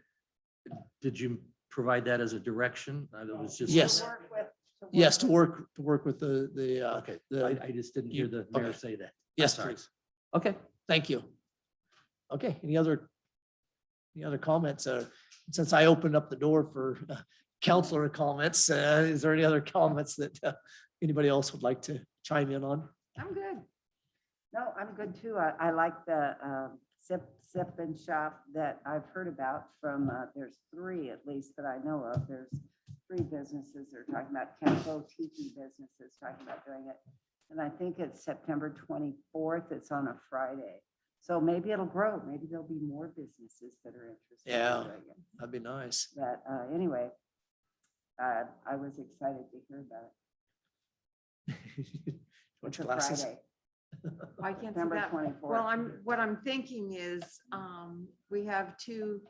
Did you provide that as a direction? It was just. Yes. Yes, to work with the. Okay, the- I just didn't hear the mayor Okay. say that. Yes, sorry. please. Okay. Thank you. Okay, any other comments? Since I opened up the door for counselor comments, is there any other comments that anybody else would like to chime in on? I'm good. No, I'm good too. I like the sip and shop that I've heard about from, there's 3 at least that I know of. There's 3 businesses that are talking about Campo Tiki businesses talking about doing it. And I think it's September 24th. It's on a Friday. So maybe it'll grow. Maybe there'll be more businesses that are interested. in Yeah. doing it. That'd be nice. But anyway, I was excited to hear about it. What's It's a glasses? Friday, I can't see September that. 24th. Well, what I'm thinking is, we have 2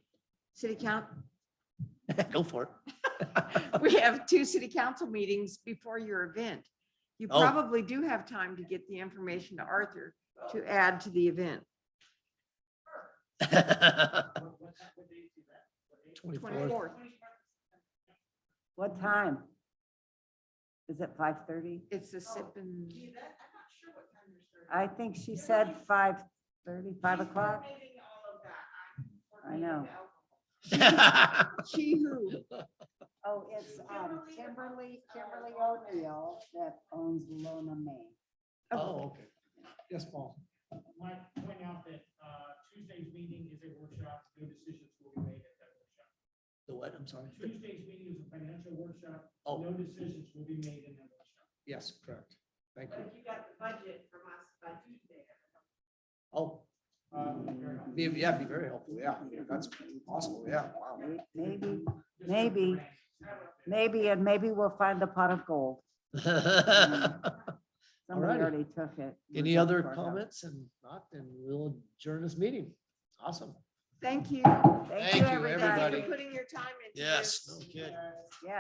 city Go for it. we have 2 city council meetings before your event. You Oh. probably do have time to get the information to Arthur to add to the event. 24th. What time? Is it 5:30? It's a sip and. I think she said 5:30, 5 o'clock. I know. She who? Oh, it's Kimberly O'Neill that owns Lona May. Oh, okay. Yes, Paul. Mike, point out that Tuesday's meeting is a workshop. No decisions will be made at that workshop. The what? I'm sorry. Tuesday's meeting is a financial workshop. Oh. No decisions will be made in that workshop. Yes, correct. Thank you. But if you got the budget from us by Tuesday. Oh, yeah, it'd be very helpful. Yeah, if that's possible. Yeah, wow. Maybe, and maybe we'll find a pot of gold. Somebody Alrighty. already took it. It Any was at other the courthouse. comments? And not, then we'll adjourn this meeting. Awesome. Thank you. Thank Thank you, you, everybody. everybody. For putting your time into Yes, this. no kidding. Yeah.